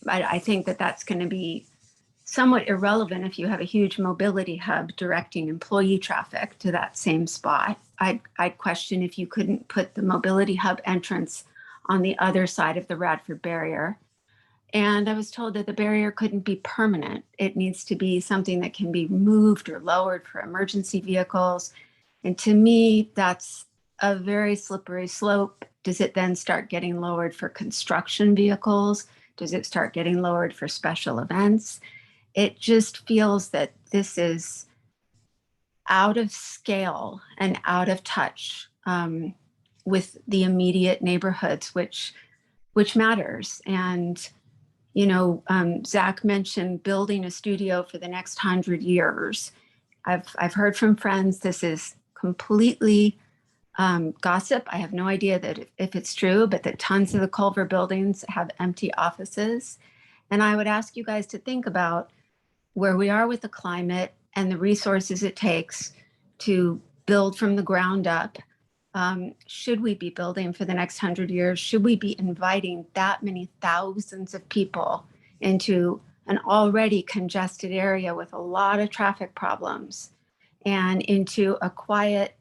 I think that that's going to be somewhat irrelevant if you have a huge mobility hub directing employee traffic to that same spot. I'd question if you couldn't put the mobility hub entrance on the other side of the Radford barrier. And I was told that the barrier couldn't be permanent. It needs to be something that can be moved or lowered for emergency vehicles. And to me, that's a very slippery slope. Does it then start getting lowered for construction vehicles? Does it start getting lowered for special events? It just feels that this is out of scale and out of touch with the immediate neighborhoods, which matters. And Zach mentioned building a studio for the next 100 years. I've heard from friends this is completely gossip. I have no idea that if it's true, but that tons of the Culver buildings have empty offices. And I would ask you guys to think about where we are with the climate and the resources it takes to build from the ground up. Should we be building for the next 100 years? Should we be inviting that many thousands of people into an already congested area with a lot of traffic problems and into a quiet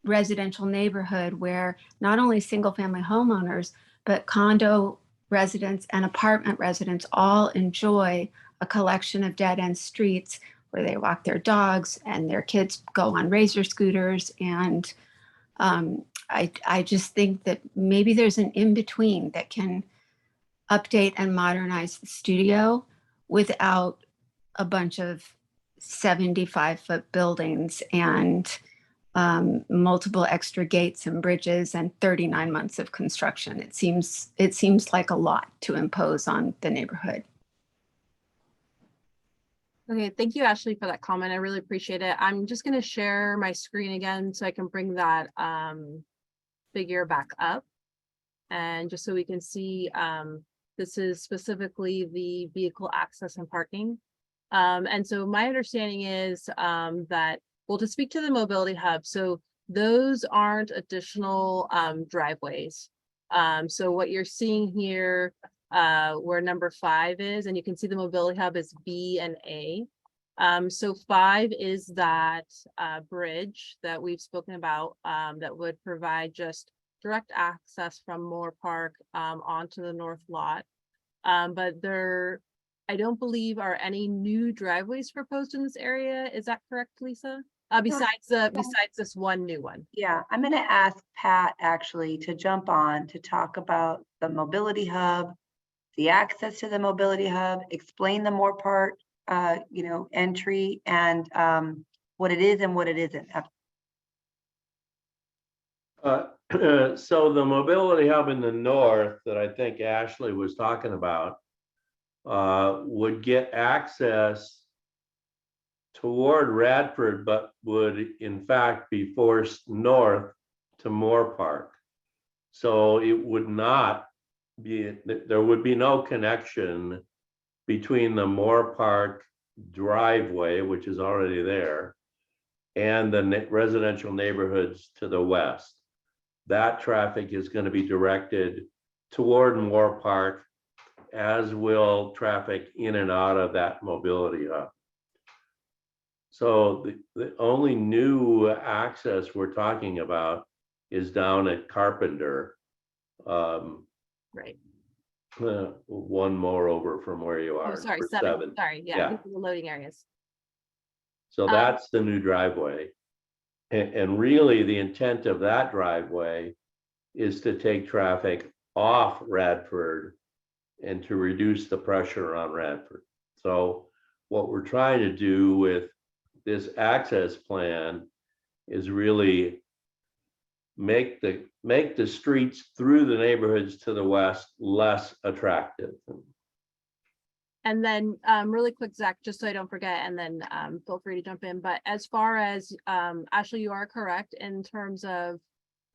residential neighborhood where not only single family homeowners, but condo residents and apartment residents all enjoy a collection of dead end streets where they walk their dogs and their kids go on razor scooters. And I just think that maybe there's an in-between that can update and modernize the studio without a bunch of 75-foot buildings and multiple extra gates and bridges and 39 months of construction. It seems like a lot to impose on the neighborhood. Okay, thank you, Ashley, for that comment. I really appreciate it. I'm just going to share my screen again so I can bring that figure back up. And just so we can see, this is specifically the vehicle access and parking. And so my understanding is that, well, to speak to the mobility hub, so those aren't additional driveways. So what you're seeing here, where number 5 is, and you can see the mobility hub is B and A. So 5 is that bridge that we've spoken about that would provide just direct access from Moore Park onto the north lot. But there, I don't believe are any new driveways proposed in this area. Is that correct, Lisa? Besides this one new one. Yeah, I'm going to ask Pat actually to jump on to talk about the mobility hub, the access to the mobility hub, explain the Moore Park, entry, and what it is and what it isn't. So the mobility hub in the north that I think Ashley was talking about would get access toward Radford, but would in fact be forced north to Moore Park. So it would not be, there would be no connection between the Moore Park driveway, which is already there, and the residential neighborhoods to the west. That traffic is going to be directed toward Moore Park, as will traffic in and out of that mobility hub. So the only new access we're talking about is down at Carpenter. Right. One more over from where you are. Oh, sorry, for 7. Sorry, Yeah. these are the loading areas. So that's the new driveway. And really the intent of that driveway is to take traffic off Radford and to reduce the pressure on Radford. So what we're trying to do with this access plan is really make the streets through the neighborhoods to the west less attractive. And then really quick, Zach, just so I don't forget, and then feel free to jump in. But as far as Ashley, you are correct in terms of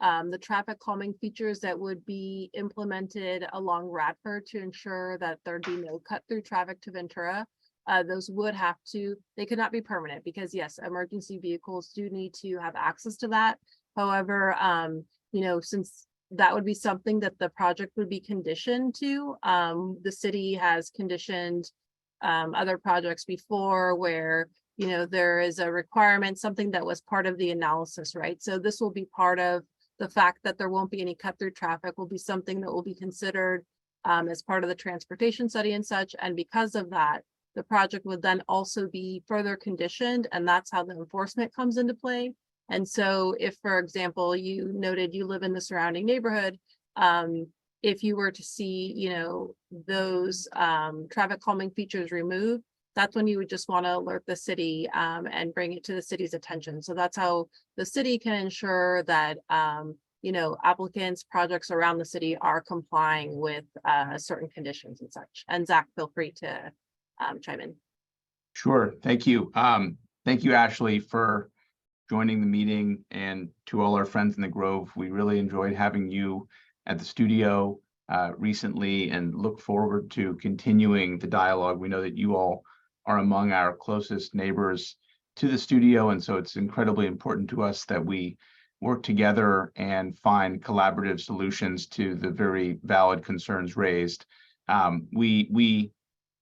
the traffic calming features that would be implemented along Radford to ensure that there'd be no cut through traffic to Ventura. Those would have to, they could not be permanent because yes, emergency vehicles do need to have access to that. However, since that would be something that the project would be conditioned to, the city has conditioned other projects before where, there is a requirement, something that was part of the analysis, right? So this will be part of the fact that there won't be any cut through traffic will be something that will be considered as part of the transportation study and such. And because of that, the project would then also be further conditioned, and that's how the enforcement comes into play. And so if, for example, you noted you live in the surrounding neighborhood, if you were to see, those traffic calming features removed, that's when you would just want to alert the city and bring it to the city's attention. So that's how the city can ensure that, applicants, projects around the city are complying with certain conditions and such. And Zach, feel free to chime in. Sure. Thank you. Thank you, Ashley, for joining the meeting, and to all our friends in the Grove. We really enjoyed having you at the studio recently and look forward to continuing the dialogue. We know that you all are among our closest neighbors to the studio, and so it's incredibly important to us that we work together and find collaborative solutions to the very valid concerns raised. We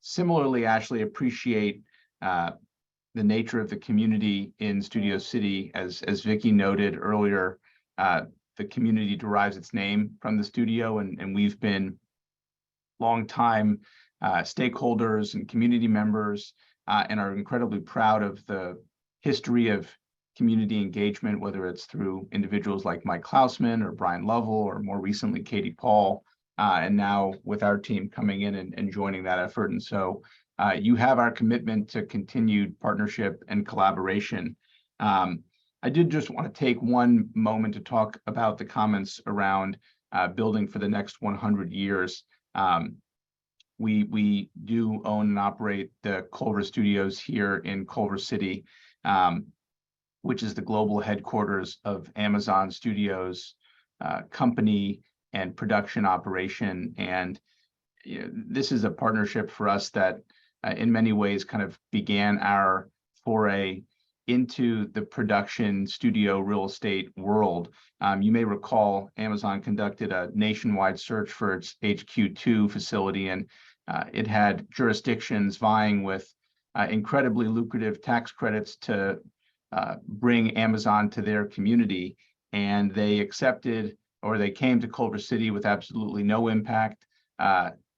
similarly, Ashley, appreciate the nature of the community in Studio City. As Vicky noted earlier, the community derives its name from the studio, and we've been longtime stakeholders and community members and are incredibly proud of the history of community engagement, whether it's through individuals like Mike Klausman or Brian Lovell, or more recently, Katie Paul, and now with our team coming in and joining that effort. And so you have our commitment to continued partnership and collaboration. I did just want to take one moment to talk about the comments around building for the next 100 years. We do own and operate the Culver Studios here in Culver City, which is the global headquarters of Amazon Studios company and production operation. And this is a partnership for us that in many ways kind of began our foray into the production studio real estate world. You may recall Amazon conducted a nationwide search for its HQ2 facility, and it had jurisdictions vying with incredibly lucrative tax credits to bring Amazon to their community. And they accepted, or they came to Culver City with absolutely no impact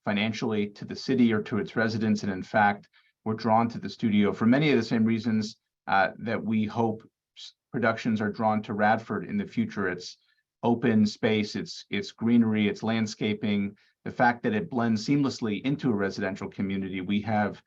financially to the city or to its residents. And in fact, were drawn to the studio for many of the same reasons that we hope productions are drawn to Radford in the future. It's open space, it's greenery, it's landscaping, the fact that it blends seamlessly into a residential community. We have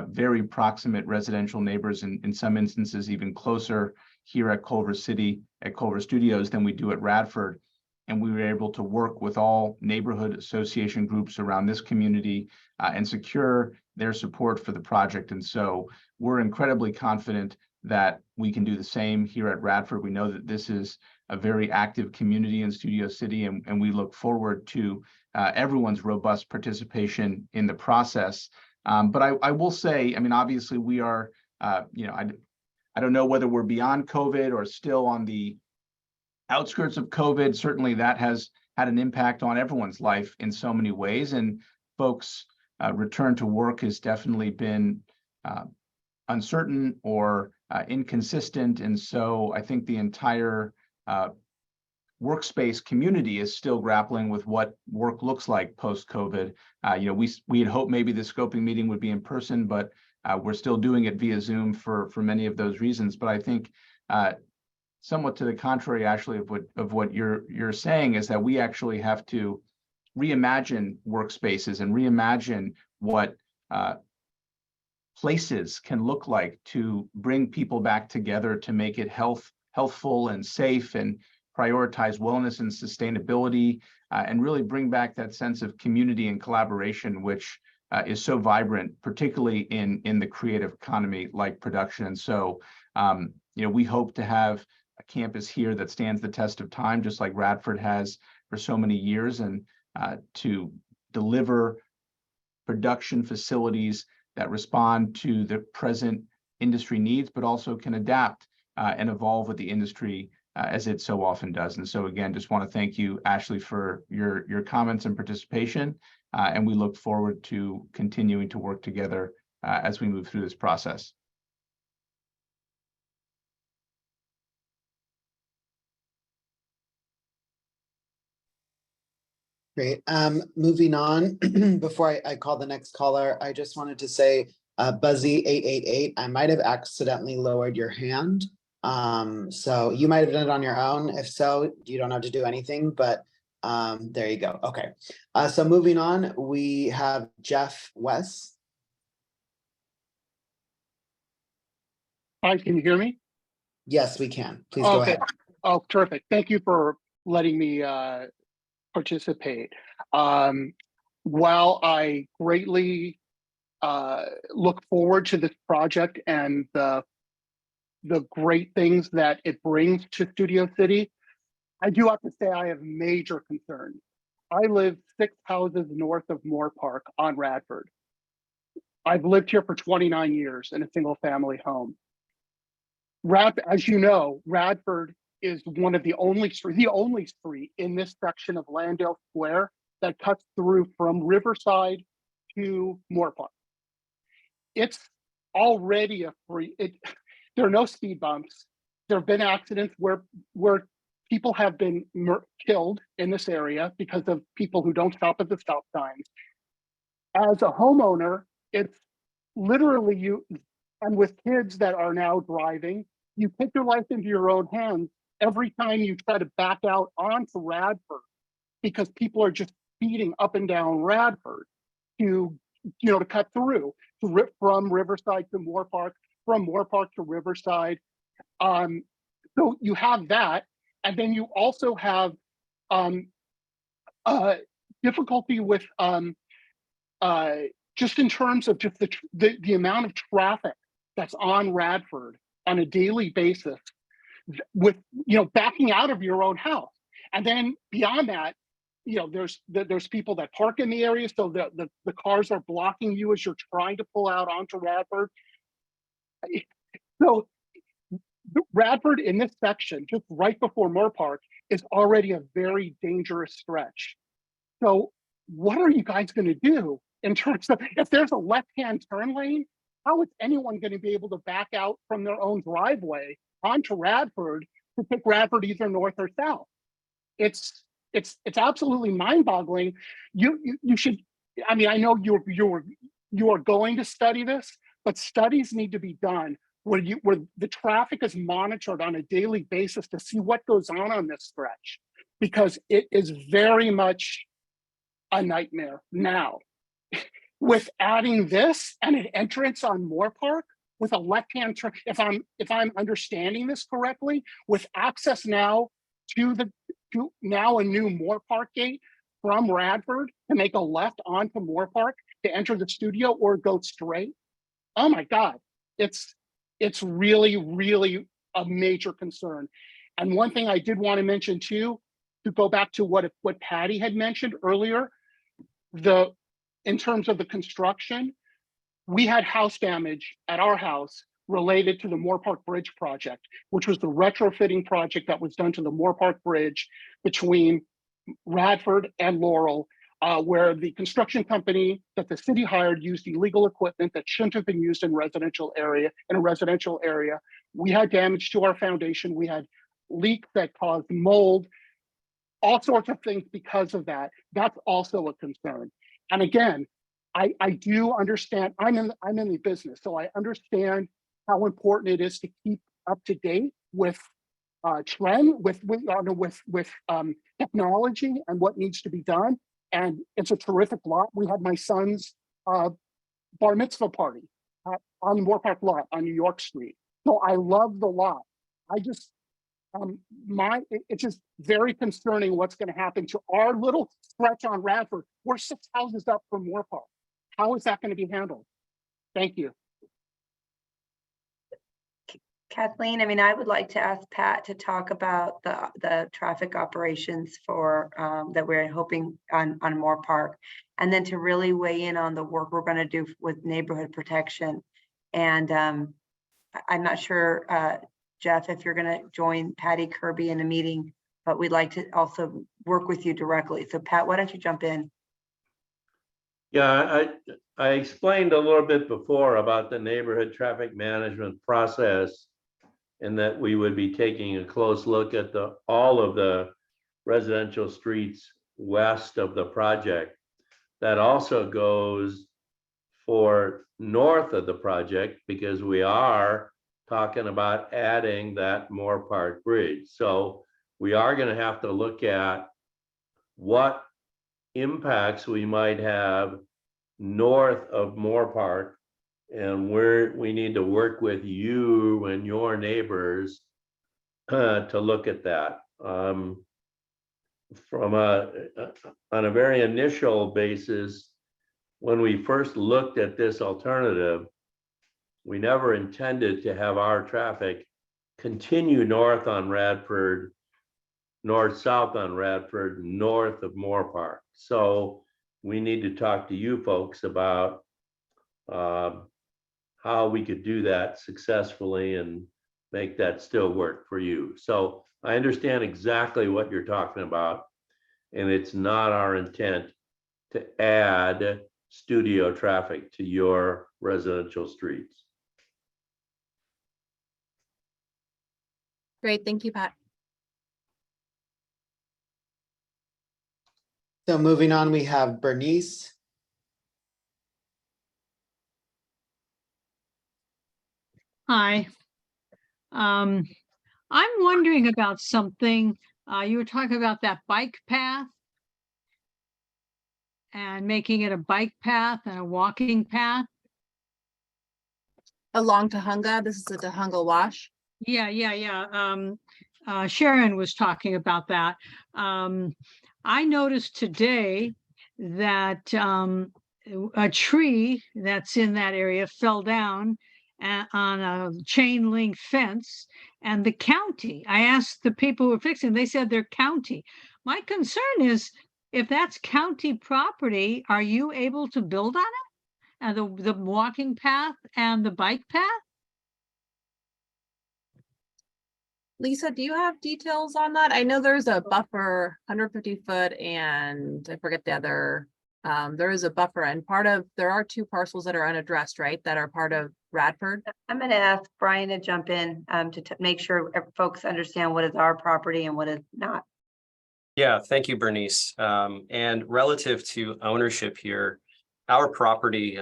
very proximate residential neighbors, and in some instances even closer here at Culver City, at Culver Studios, than we do at Radford. And we were able to work with all neighborhood association groups around this community and secure their support for the project. And so we're incredibly confident that we can do the same here at Radford. We know that this is a very active community in Studio City, and we look forward to everyone's robust participation in the process. But I will say, I mean, obviously we are, I don't know whether we're beyond COVID or still on the outskirts of COVID. Certainly that has had an impact on everyone's life in so many ways, and folks' return to work has definitely been uncertain or inconsistent. And so I think the entire workspace community is still grappling with what work looks like post-COVID. We had hoped maybe the scoping meeting would be in person, but we're still doing it via Zoom for many of those reasons. But I think somewhat to the contrary, actually, of what you're saying, is that we actually have to reimagine workspaces and reimagine what places can look like to bring people back together, to make it healthful and safe, and prioritize wellness and sustainability, and really bring back that sense of community and collaboration, which is so vibrant, particularly in the creative economy like production. And so, we hope to have a campus here that stands the test of time, just like Radford has for so many years, and to deliver production facilities that respond to the present industry needs, but also can adapt and evolve with the industry as it so often does. And so again, just want to thank you, Ashley, for your comments and participation. And we look forward to continuing to work together as we move through this process. Great. Moving on, before I call the next caller, I just wanted to say, Buzzy 888, I might have accidentally lowered your hand. So you might have done it on your own. If so, you don't have to do anything, but there you go. Okay. So moving on, we have Jeff West. Hi, can you hear me? Yes, we can. Please go ahead. Oh, terrific. Thank you for letting me participate. While I greatly look forward to this project and the great things that it brings to Studio City, I do have to say I have major concerns. I live 6 houses north of Moore Park on Radford. I've lived here for 29 years in a single family home. As you know, Radford is one of the only street in this section of Landale Square that cuts through from Riverside to Moore Park. It's already there are no speed bumps. There have been accidents where people have been killed in this area because of people who don't stop at the stop signs. As a homeowner, it's literally you, and with kids that are now driving, you take your life into your own hands every time you try to back out onto Radford, because people are just speeding up and down Radford to to cut through from Riverside to Moore Park, from Moore Park to Riverside. So you have that, and then you also have difficulty with just in terms of just the amount of traffic that's on Radford on a daily basis, with backing out of your own house. And then beyond that, there's people that park in the area, so the cars are blocking you as you're trying to pull out onto Radford. So Radford in this section, just right before Moore Park, is already a very dangerous stretch. So what are you guys going to do in terms of, if there's a left-hand turn lane, how is anyone going to be able to back out from their own driveway onto Radford to take Radford either north or south? It's absolutely mind-boggling. You should, I mean, I know you are going to study this, but studies need to be done where the traffic is monitored on a daily basis to see what goes on this stretch, because it is very much a nightmare now. With adding this and an entrance on Moore Park with a left-hand turn, if I'm understanding this correctly, with access now to now a new Moore Park gate from Radford to make a left onto Moore Park to enter the studio or go straight. Oh my God, it's really, really a major concern. And one thing I did want to mention too, to go back to what Patty had mentioned earlier, in terms of the construction, we had house damage at our house related to the Moore Park Bridge project, which was the retrofitting project that was done to the Moore Park Bridge between Radford and Laurel, where the construction company that the city hired used illegal equipment that shouldn't have been used in a residential area. We had damage to our foundation. We had leaks that caused mold, all sorts of things because of that. That's also a concern. And again, I do understand, I'm in the business, so I understand how important it is to keep up to date with trend, with technology and what needs to be done. And it's a terrific lot. We had my son's bar mitzvah party on the Moore Park lot on New York Street. So I love the lot. I just, it's just very concerning what's going to happen to our little stretch on Radford. We're 6 houses up from Moore Park. How is that going to be handled? Thank you. Kathleen, I mean, I would like to ask Pat to talk about the traffic operations for that we're hoping on Moore Park, and then to really weigh in on the work we're going to do with neighborhood protection. And I'm not sure, Jeff, if you're going to join Patty Kirby in a meeting, but we'd like to also work with you directly. So Pat, why don't you jump in? Yeah, I explained a little bit before about the neighborhood traffic management process, and that we would be taking a close look at all of the residential streets west of the project. That also goes for north of the project, because we are talking about adding that Moore Park Bridge. So we are going to have to look at what impacts we might have north of Moore Park, and where we need to work with you and your neighbors to look at that. From on a very initial basis, when we first looked at this alternative, we never intended to have our traffic continue north on Radford, north-south on Radford, north of Moore Park. So we need to talk to you folks about how we could do that successfully and make that still work for you. So I understand exactly what you're talking about, and it's not our intent to add studio traffic to your residential streets. Great, thank you, Pat. So moving on, we have Bernice. Hi. I'm wondering about something. You were talking about that bike path. and making it a bike path and a walking path. Along Tahunga, this is the Tahunga Wash. Yeah. Sharon was talking about that. I noticed today that a tree that's in that area fell down on a chain link fence, and the county, I asked the people who were fixing, they said they're county. My concern is, if that's county property, are you able to build on it? And the walking path and the bike path? Lisa, do you have details on that? I know there's a buffer, 150 foot, and I forget the other. There is a buffer, and there are 2 parcels that are unaddressed, right? That are part of Radford. I'm going to ask Brian to jump in to make sure folks understand what is our property and what is not. Yeah, thank you, Bernice. And relative to ownership here, our property,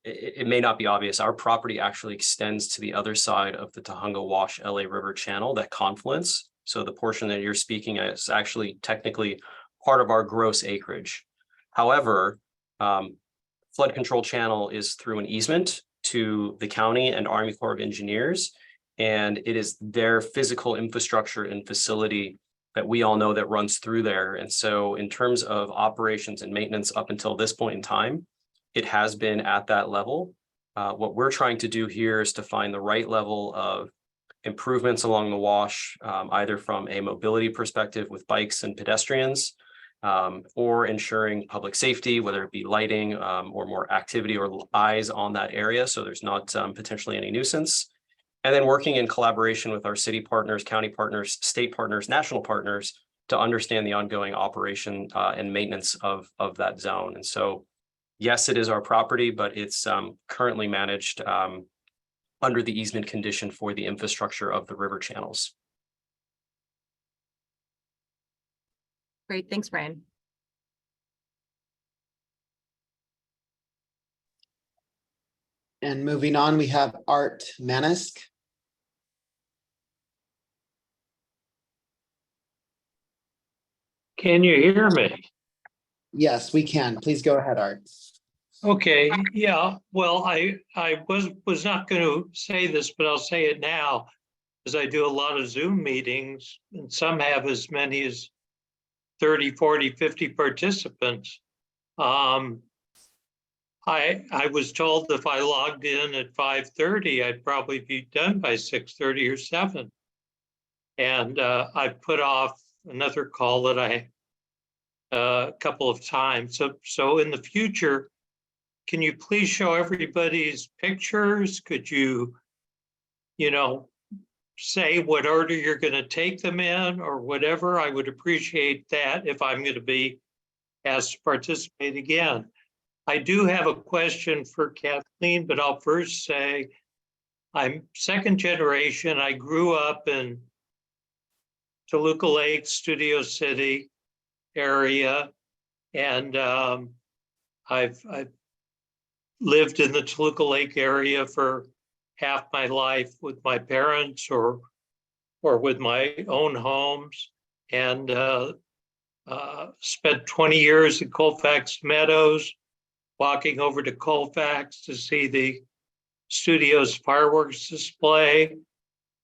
it may not be obvious, our property actually extends to the other side of the Tahunga Wash LA River channel, that confluence. So the portion that you're speaking is actually technically part of our gross acreage. However, flood control channel is through an easement to the county and Army Corps of Engineers, and it is their physical infrastructure and facility that we all know that runs through there. And so in terms of operations and maintenance up until this point in time, it has been at that level. What we're trying to do here is to find the right level of improvements along the wash, either from a mobility perspective with bikes and pedestrians, or ensuring public safety, whether it be lighting or more activity or eyes on that area, so there's not potentially any nuisance. And then working in collaboration with our city partners, county partners, state partners, national partners to understand the ongoing operation and maintenance of that zone. And so, yes, it is our property, but it's currently managed under the easement condition for the infrastructure of the river channels. Great, thanks, Brian. And moving on, we have Art Manisk. Can you hear me? Yes, we can. Please go ahead, Art. Okay, yeah, well, I was not going to say this, but I'll say it now, because I do a lot of Zoom meetings, and some have as many as 30, 40, 50 participants. I was told if I logged in at 5:30, I'd probably be done by 6:30 or 7. And I put off another call that I a couple of times. So in the future, can you please show everybody's pictures? Could you say what order you're going to take them in or whatever? I would appreciate that if I'm going to be asked to participate again. I do have a question for Kathleen, but I'll first say I'm second generation. I grew up in Toluca Lake, Studio City area, and I've lived in the Toluca Lake area for half my life with my parents or with my own homes, and spent 20 years in Colfax Meadows, walking over to Colfax to see the studio's fireworks display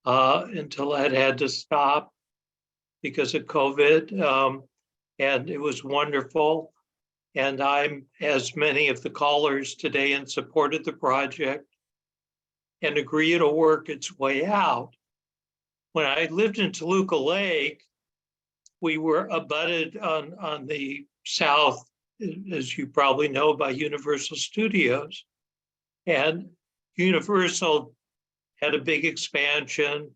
until that had to stop because of COVID. And it was wonderful. And I'm, as many of the callers today, in support of the project and agree it'll work its way out. When I lived in Toluca Lake, we were abutted on the south, as you probably know, by Universal Studios. And Universal had a big expansion,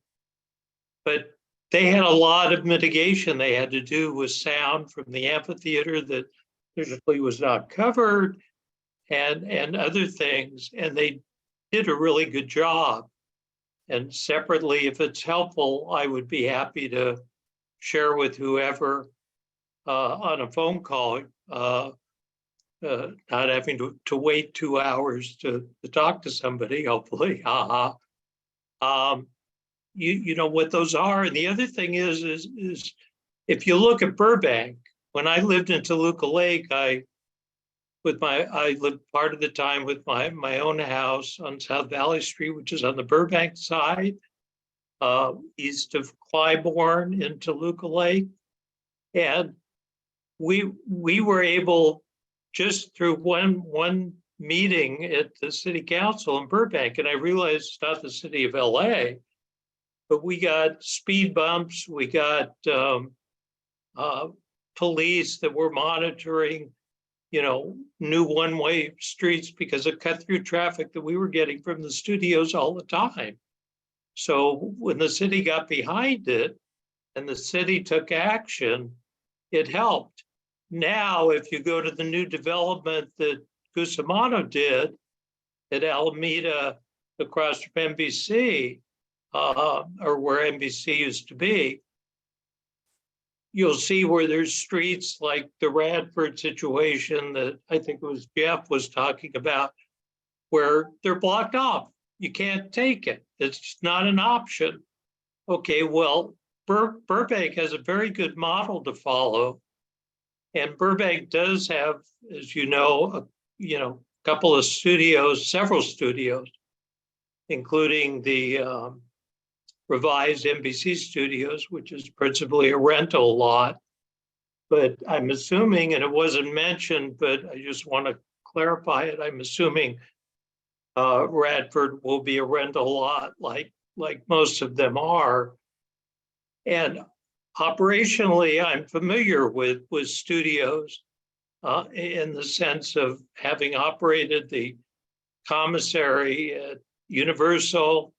but they had a lot of mitigation they had to do with sound from the amphitheater that usually was not covered and other things. And they did a really good job. And separately, if it's helpful, I would be happy to share with whoever on a phone call, not having to wait 2 hours to talk to somebody, hopefully. You know what those are. And the other thing is if you look at Burbank, when I lived in Toluca Lake, I I lived part of the time with my own house on South Valley Street, which is on the Burbank side, east of Clybourne into Toluca Lake. And we were able, just through one meeting at the city council in Burbank, and I realized it's not the city of LA, but we got speed bumps, we got police that were monitoring, new one-way streets because of cut-through traffic that we were getting from the studios all the time. So when the city got behind it and the city took action, it helped. Now, if you go to the new development that Cusimano did at Alameda across from NBC, or where NBC used to be, you'll see where there's streets like the Radford situation that I think it was Jeff was talking about, where they're blocked off. You can't take it. It's not an option. Okay, well, Burbank has a very good model to follow. And Burbank does have, as you know, a couple of studios, several studios, including the revised NBC studios, which is principally a rental lot. But I'm assuming, and it wasn't mentioned, but I just want to clarify it, I'm assuming Radford will be a rental lot like most of them are. And operationally, I'm familiar with studios in the sense of having operated the commissary at Universal,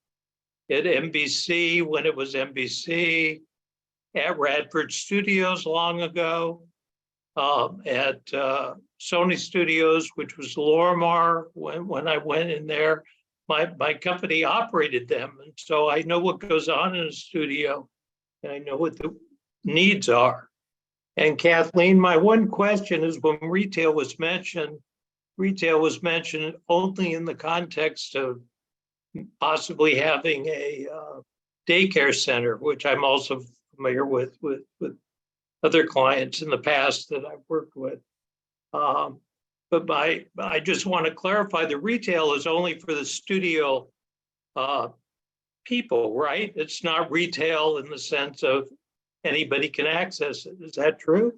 at NBC when it was NBC, at Radford Studios long ago, at Sony Studios, which was Lorimar when I went in there. My company operated them, and so I know what goes on in a studio, and I know what the needs are. And Kathleen, my one question is, when retail was mentioned only in the context of possibly having a daycare center, which I'm also familiar with other clients in the past that I've worked with. But I just want to clarify, the retail is only for the studio people, right? It's not retail in the sense of anybody can access it. Is that true?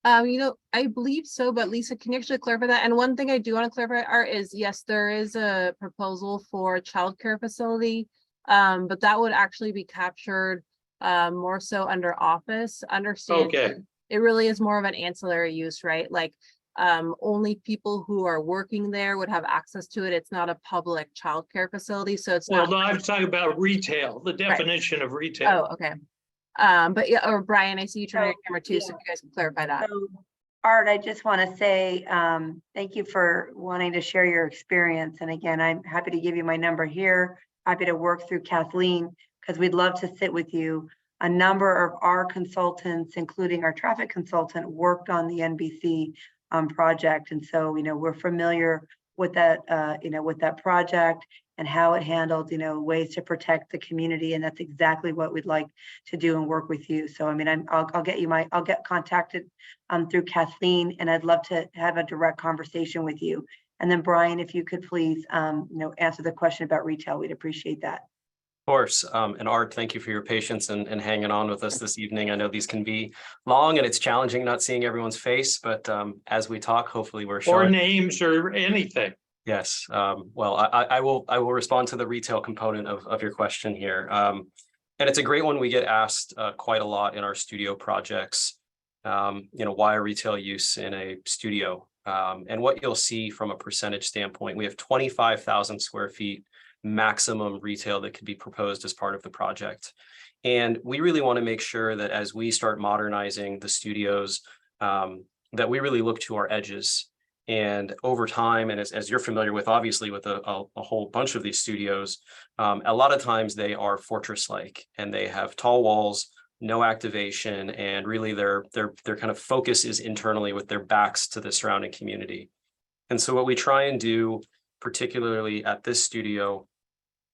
I believe so, but Lisa, can you actually clarify that? And one thing I do want to clarify, Art, is yes, there is a proposal for a childcare facility, but that would actually be captured more so under office. Understand? Okay. It really is more of an ancillary use, right? Like only people who are working there would have access to it. It's not a public childcare facility, so it's not. Well, no, I'm talking about retail, the definition of retail. Oh, okay. But yeah, or Brian, I see you turning your camera too, so you guys can clarify that. So, Art, I just want to say thank you for wanting to share your experience. And again, I'm happy to give you my number here. Happy to work through Kathleen, because we'd love to sit with you. A number of our consultants, including our traffic consultant, worked on the NBC project. And so, we're familiar with that, with that project and how it handled, ways to protect the community. And that's exactly what we'd like to do and work with you. So, I'll get contacted through Kathleen, and I'd love to have a direct conversation with you. And then Brian, if you could please, answer the question about retail, we'd appreciate that. Of course. And Art, thank you for your patience and hanging on with us this evening. I know these can be long and it's challenging not seeing everyone's face, but as we talk, hopefully we're showing. Or names or anything. Yes. Well, I will respond to the retail component of your question here. And it's a great one we get asked quite a lot in our studio projects. Why a retail use in a studio? And what you'll see from a percentage standpoint, we have 25,000 square feet maximum retail that could be proposed as part of the project. And we really want to make sure that as we start modernizing the studios, that we really look to our edges. And over time, and as you're familiar with, obviously, with a whole bunch of these studios, a lot of times they are fortress-like, and they have tall walls, no activation, and really their kind of focus is internally with their backs to the surrounding community. And so what we try and do, particularly at this studio,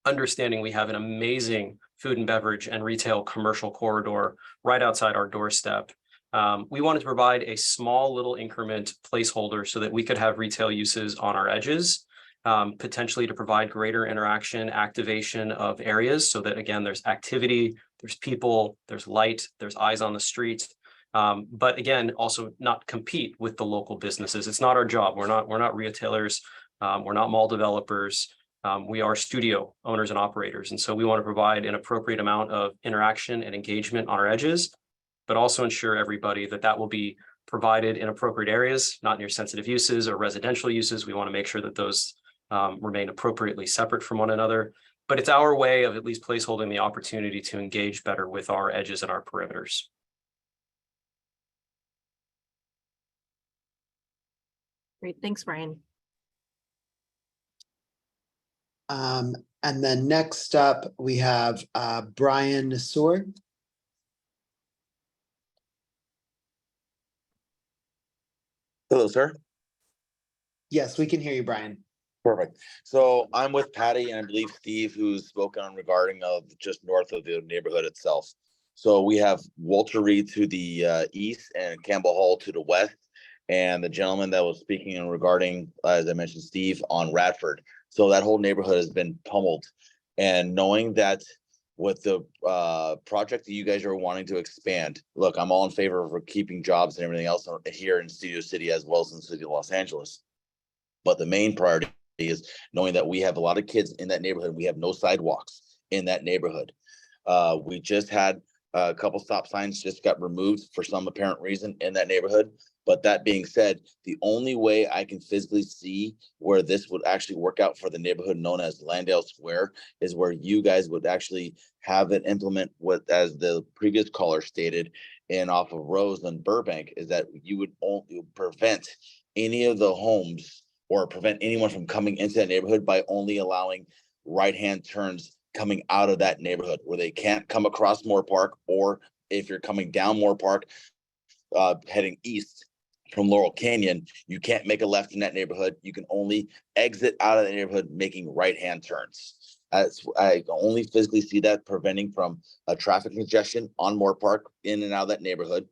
understanding we have an amazing food and beverage and retail commercial corridor right outside our doorstep, We wanted to provide a small little increment placeholder so that we could have retail uses on our edges, potentially to provide greater interaction, activation of areas so that, again, there's activity, there's people, there's light, there's eyes on the street. But again, also not compete with the local businesses. It's not our job. We're not retailers. We're not mall developers. We are studio owners and operators. And so we want to provide an appropriate amount of interaction and engagement on our edges, but also ensure everybody that that will be provided in appropriate areas, not near sensitive uses or residential uses. We want to make sure that those remain appropriately separate from one another. But it's our way of at least placeholding the opportunity to engage better with our edges and our perimeters. Great, thanks, Brian. And then next up, we have Brian Nassour. Hello, sir. Yes, we can hear you, Brian. Perfect. So I'm with Patty and I believe Steve, who's spoken on regarding of just north of the neighborhood itself. So we have Walter Reed to the east and Campbell Hall to the west. And the gentleman that was speaking in regarding, as I mentioned, Steve, on Radford. So that whole neighborhood has been pummeled. And knowing that with the project that you guys are wanting to expand, look, I'm all in favor of keeping jobs and everything else here in Studio City as well as in the city of Los Angeles. But the main priority is knowing that we have a lot of kids in that neighborhood. We have no sidewalks in that neighborhood. We just had a couple stop signs just got removed for some apparent reason in that neighborhood. But that being said, the only way I can physically see where this would actually work out for the neighborhood known as Landale Square is where you guys would actually have it implement what, as the previous caller stated, and off of Rose and Burbank, is that you would only prevent any of the homes or prevent anyone from coming into that neighborhood by only allowing right-hand turns coming out of that neighborhood where they can't come across Moore Park, or if you're coming down Moore Park, heading east from Laurel Canyon, you can't make a left in that neighborhood. You can only exit out of the neighborhood making right-hand turns. I only physically see that preventing from a traffic congestion on Moore Park in and out of that neighborhood.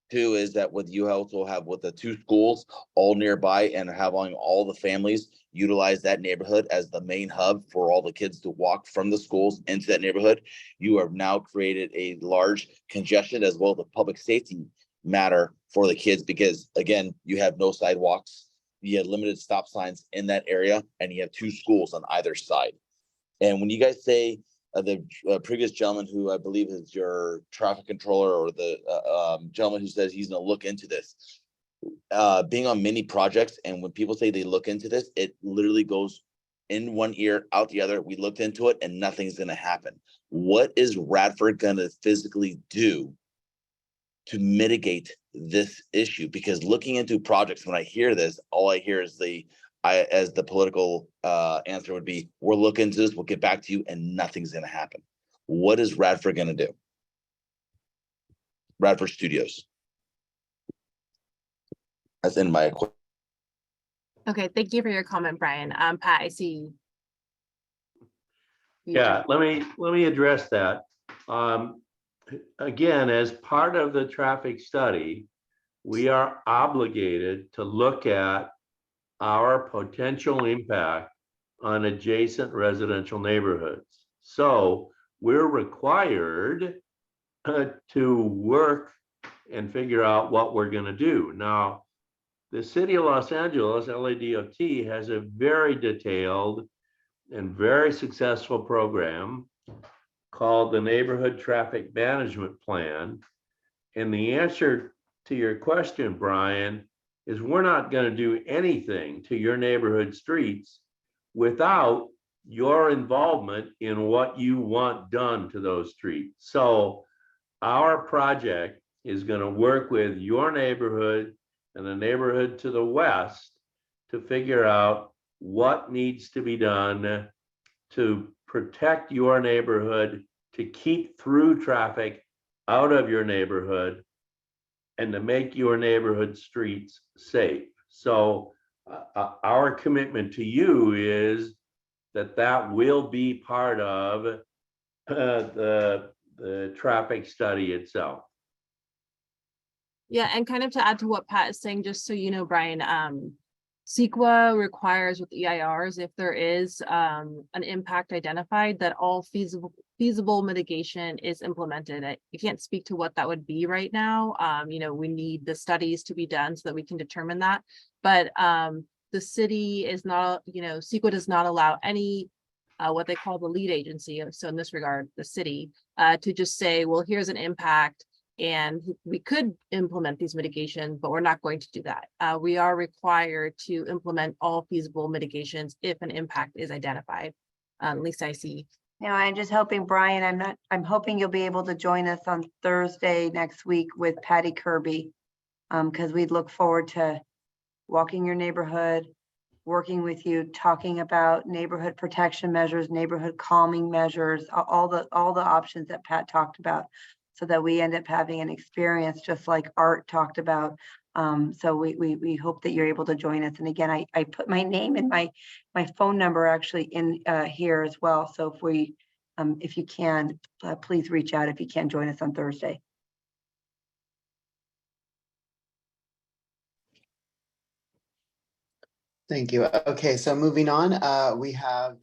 Two is that with you also have with the two schools all nearby and having all the families utilize that neighborhood as the main hub for all the kids to walk from the schools into that neighborhood, you have now created a large congestion as well as a public safety matter for the kids, because again, you have no sidewalks, you have limited stop signs in that area, and you have two schools on either side. And when you guys say the previous gentleman, who I believe is your traffic controller, or the gentleman who says he's going to look into this, being on many projects, and when people say they look into this, it literally goes in one ear, out the other. We looked into it and nothing's going to happen. What is Radford going to physically do to mitigate this issue? Because looking into projects, when I hear this, all I hear is as the political answer would be, we're looking into this, we'll get back to you, and nothing's going to happen. What is Radford going to do? Radford Studios. That's in my. Okay, thank you for your comment, Brian. Pat, I see. Yeah, let me address that. Again, as part of the traffic study, we are obligated to look at our potential impact on adjacent residential neighborhoods. So we're required to work and figure out what we're going to do. Now, the city of Los Angeles, LADOT, has a very detailed and very successful program called the Neighborhood Traffic Management Plan. And the answer to your question, Brian, is we're not going to do anything to your neighborhood streets without your involvement in what you want done to those streets. So our project is going to work with your neighborhood and the neighborhood to the west to figure out what needs to be done to protect your neighborhood, to keep through traffic out of your neighborhood, and to make your neighborhood streets safe. So our commitment to you is that will be part of the traffic study itself. Yeah, and kind of to add to what Pat is saying, just so you know, Brian, CEQA requires with EIRs, if there is an impact identified, that all feasible mitigation is implemented. You can't speak to what that would be right now. You know, we need the studies to be done so that we can determine that. But the city is not, you know, CEQA does not allow any what they call the lead agency. So in this regard, the city, to just say, well, here's an impact, and we could implement these mitigations, but we're not going to do that. We are required to implement all feasible mitigations if an impact is identified. At least I see. Now, I'm just hoping, Brian, I'm hoping you'll be able to join us on Thursday next week with Patty Kirby. Because we'd look forward to walking your neighborhood, working with you, talking about neighborhood protection measures, neighborhood calming measures, all the options that Pat talked about, so that we end up having an experience just like Art talked about. So we hope that you're able to join us. And again, I put my name and my phone number actually in here as well. So if you can, please reach out if you can join us on Thursday. Thank you. Okay, so moving on, we have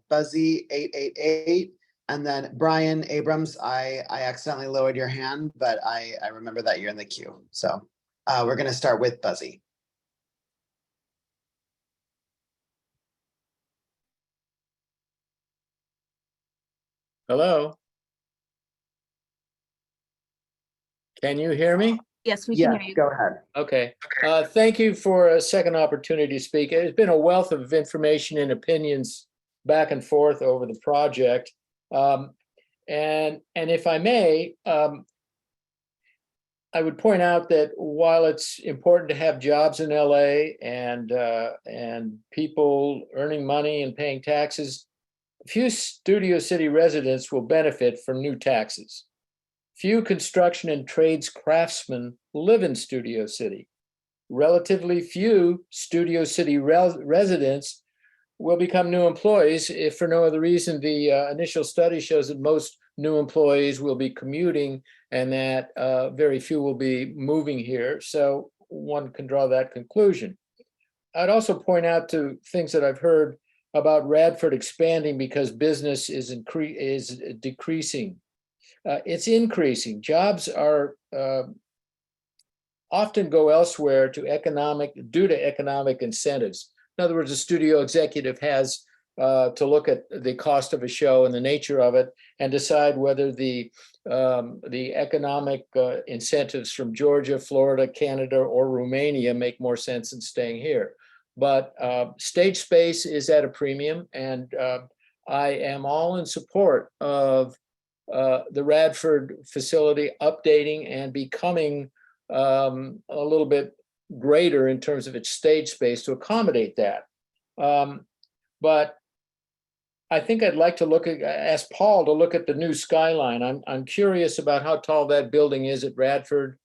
Buzzy 888, and then Brian Abrams. I accidentally lowered your hand, but I remember that you're in the queue. So we're going to start with Buzzy. Hello. Can you hear me? Yes, we can hear you. Go ahead. Okay. Thank you for a second opportunity to speak. There's been a wealth of information and opinions back and forth over the project. And if I may, I would point out that while it's important to have jobs in LA and people earning money and paying taxes, few Studio City residents will benefit from new taxes. Few construction and trades craftsmen live in Studio City. Relatively few Studio City residents will become new employees, if for no other reason. The initial study shows that most new employees will be commuting and that very few will be moving here. So one can draw that conclusion. I'd also point out to things that I've heard about Radford expanding because business is decreasing. It's increasing. Jobs are often go elsewhere due to economic incentives. In other words, a studio executive has to look at the cost of a show and the nature of it and decide whether the economic incentives from Georgia, Florida, Canada, or Romania make more sense than staying here. But stage space is at a premium, and I am all in support of the Radford facility updating and becoming a little bit greater in terms of its stage space to accommodate that. But I think I'd like to ask Paul to look at the new skyline. I'm curious about how tall that building is at Radford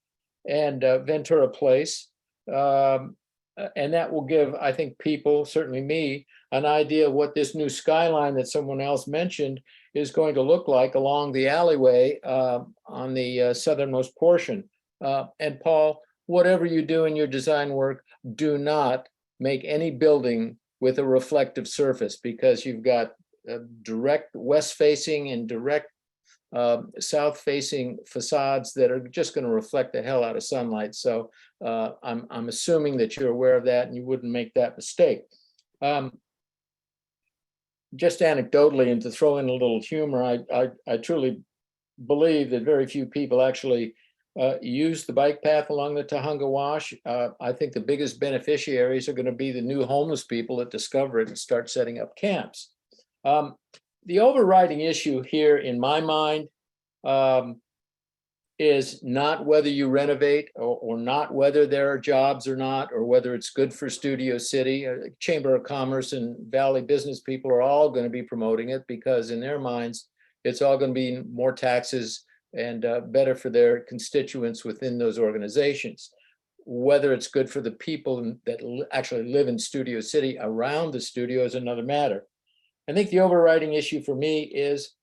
and Ventura Place. And that will give, I think, people, certainly me, an idea of what this new skyline that someone else mentioned is going to look like along the alleyway on the southernmost portion. And Paul, whatever you do in your design work, do not make any building with a reflective surface, because you've got direct west-facing and direct south-facing facades that are just going to reflect the hell out of sunlight. So I'm assuming that you're aware of that and you wouldn't make that mistake. Just anecdotally, and to throw in a little humor, I truly believe that very few people actually use the bike path along the Tujunga Wash. I think the biggest beneficiaries are going to be the new homeless people that discover it and start setting up camps. The overriding issue here, in my mind, is not whether you renovate or not whether there are jobs or not, or whether it's good for Studio City. Chamber of Commerce and Valley business people are all going to be promoting it because in their minds, it's all going to be more taxes and better for their constituents within those organizations. Whether it's good for the people that actually live in Studio City around the studio is another matter. I think the overriding issue for me is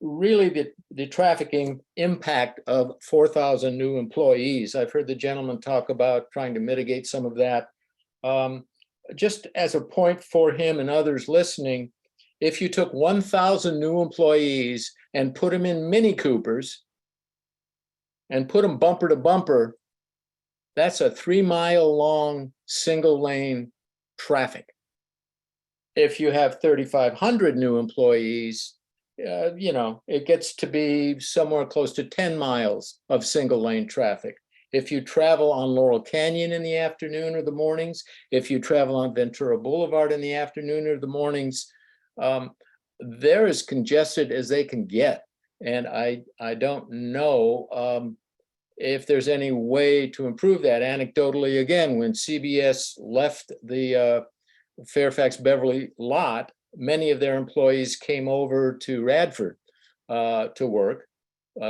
really the trafficking impact of 4,000 new employees. I've heard the gentleman talk about trying to mitigate some of that. Just as a point for him and others listening, if you took 1,000 new employees and put them in Mini Coopers and put them bumper to bumper, that's a 3-mile long single lane traffic. If you have 3,500 new employees, it gets to be somewhere close to 10 miles of single lane traffic. If you travel on Laurel Canyon in the afternoon or the mornings, if you travel on Ventura Boulevard in the afternoon or the mornings, they're as congested as they can get. And I don't know if there's any way to improve that. Anecdotally, again, when CBS left the Fairfax Beverly lot, many of their employees came over to Radford to work,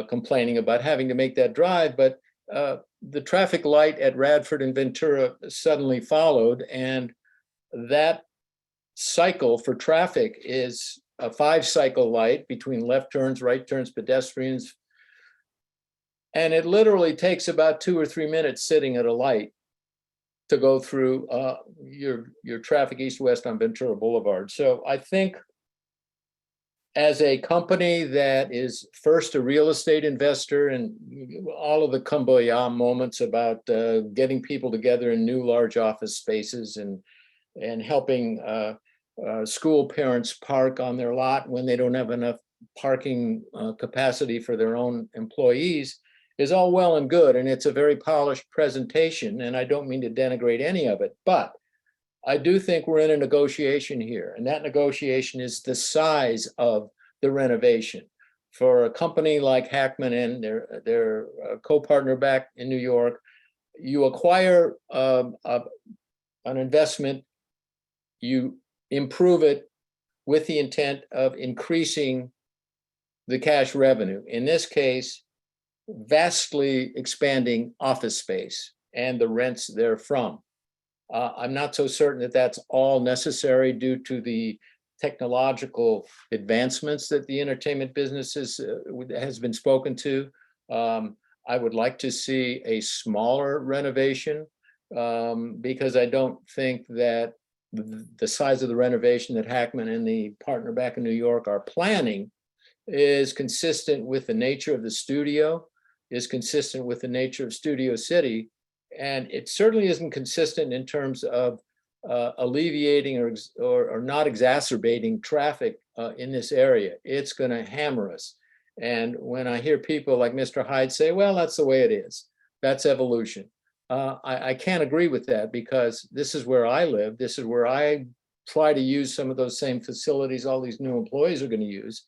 complaining about having to make that drive. But the traffic light at Radford and Ventura suddenly followed, and that cycle for traffic is a 5-cycle light between left turns, right turns, pedestrians. And it literally takes about 2 or 3 minutes sitting at a light to go through your traffic east-west on Ventura Boulevard. So I think as a company that is first a real estate investor, and all of the kumbaya moments about getting people together in new large office spaces and helping school parents park on their lot when they don't have enough parking capacity for their own employees, is all well and good, and it's a very polished presentation, and I don't mean to denigrate any of it, but I do think we're in a negotiation here, and that negotiation is the size of the renovation. For a company like Hackman and their co-partner back in New York, you acquire an investment, you improve it with the intent of increasing the cash revenue. In this case, vastly expanding office space and the rents therefrom. I'm not so certain that that's all necessary due to the technological advancements that the entertainment business has been spoken to. I would like to see a smaller renovation because I don't think that the size of the renovation that Hackman and the partner back in New York are planning is consistent with the nature of the studio, is consistent with the nature of Studio City, and it certainly isn't consistent in terms of alleviating or not exacerbating traffic in this area. It's going to hammer us. And when I hear people like Mr. Hyde say, well, that's the way it is, that's evolution. I can't agree with that, because this is where I live. This is where I try to use some of those same facilities all these new employees are going to use.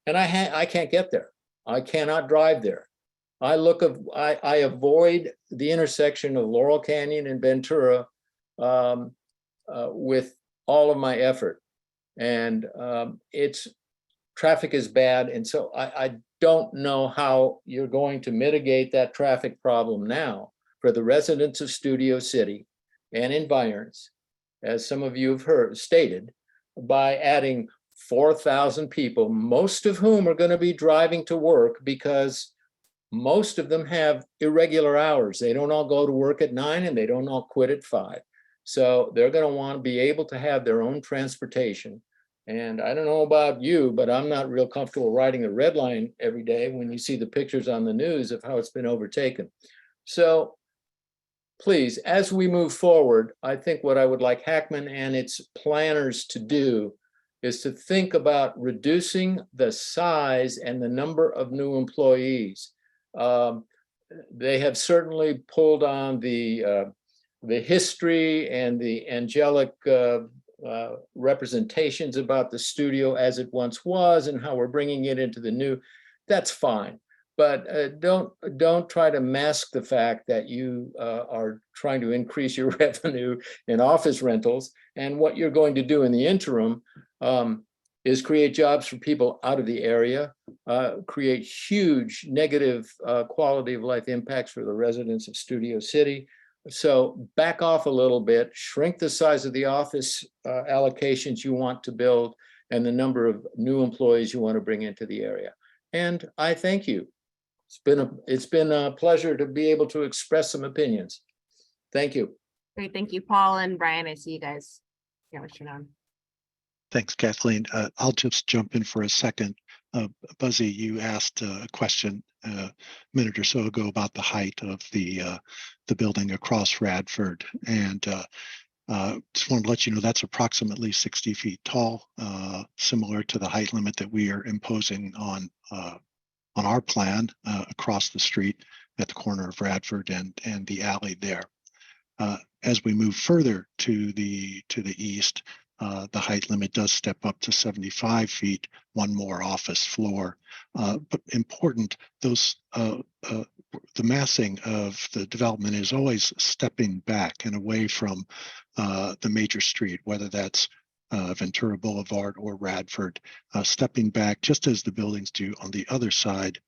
And I can't get there. I cannot drive there. I avoid the intersection of Laurel Canyon and Ventura with all of my effort. And traffic is bad. And so I don't know how you're going to mitigate that traffic problem now for the residents of Studio City and environs, as some of you have stated, by adding 4,000 people, most of whom are going to be driving to work, because most of them have irregular hours. They don't all go to work at 9 and they don't all quit at 5. So they're going to want to be able to have their own transportation. And I don't know about you, but I'm not real comfortable riding the red line every day when you see the pictures on the news of how it's been overtaken. So please, as we move forward, I think what I would like Hackman and its planners to do is to think about reducing the size and the number of new employees. They have certainly pulled on the history and the angelic representations about the studio as it once was and how we're bringing it into the new. That's fine. But don't try to mask the fact that you are trying to increase your revenue in office rentals. And what you're going to do in the interim is create jobs for people out of the area, create huge negative quality of life impacts for the residents of Studio City. So back off a little bit, shrink the size of the office allocations you want to build and the number of new employees you want to bring into the area. and I thank you. It's been a pleasure to be able to express some opinions. Thank you. Great, thank you, Paul and Brian. I see you guys. Yeah, what's your name? Thanks, Kathleen. I'll just jump in for a second. Buzzy, you asked a question a minute or so ago about the height of the building across Radford, and just wanted to let you know that's approximately 60 feet tall, similar to the height limit that we are imposing on our plan across the street at the corner of Radford and the alley there. As we move further to the east, the height limit does step up to 75 feet, one more office floor. But important, the massing of the development is always stepping back and away from the major street, whether that's Ventura Boulevard or Radford, stepping back just as the buildings do on the other side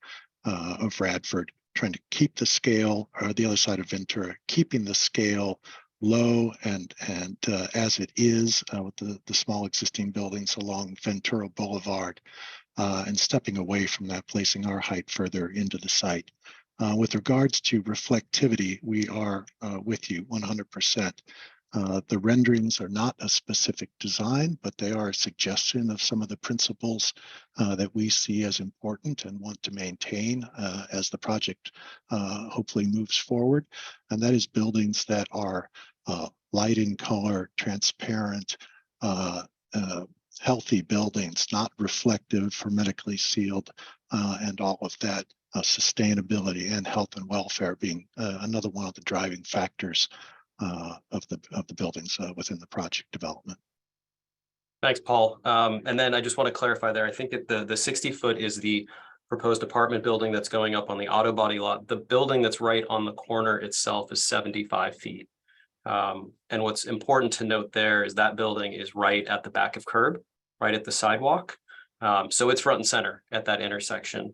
of Radford, trying to keep the scale, or the other side of Ventura, keeping the scale low and as it is with the small existing buildings along Ventura Boulevard, and stepping away from that, placing our height further into the site. With regards to reflectivity, we are with you 100%. The renderings are not a specific design, but they are a suggestion of some of the principles that we see as important and want to maintain as the project hopefully moves forward. And that is buildings that are light in color, transparent, healthy buildings, not reflective, hermetically sealed, and all of that. Sustainability and health and welfare being another one of the driving factors of the buildings within the project development. Thanks, Paul. And then I just want to clarify there. I think that the 60 foot is the proposed apartment building that's going up on the auto body lot. The building that's right on the corner itself is 75 feet. And what's important to note there is that building is right at the back of curb, right at the sidewalk. So it's front and center at that intersection.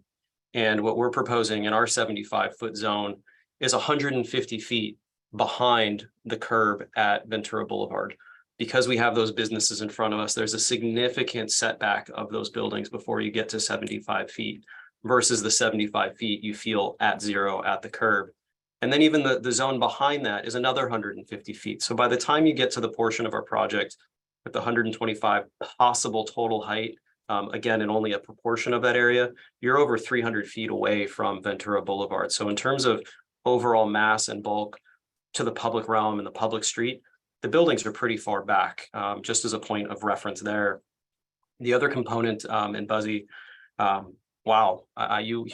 And what we're proposing in our 75-foot zone is 150 feet behind the curb at Ventura Boulevard. Because we have those businesses in front of us, there's a significant setback of those buildings before you get to 75 feet versus the 75 feet you feel at zero at the curb. And then even the zone behind that is another 150 feet. So by the time you get to the portion of our project with the 125 possible total height, again, in only a proportion of that area, you're over 300 feet away from Ventura Boulevard. So in terms of overall mass and bulk to the public realm and the public street, the buildings are pretty far back, just as a point of reference there. The other component, and Buzzy, wow, you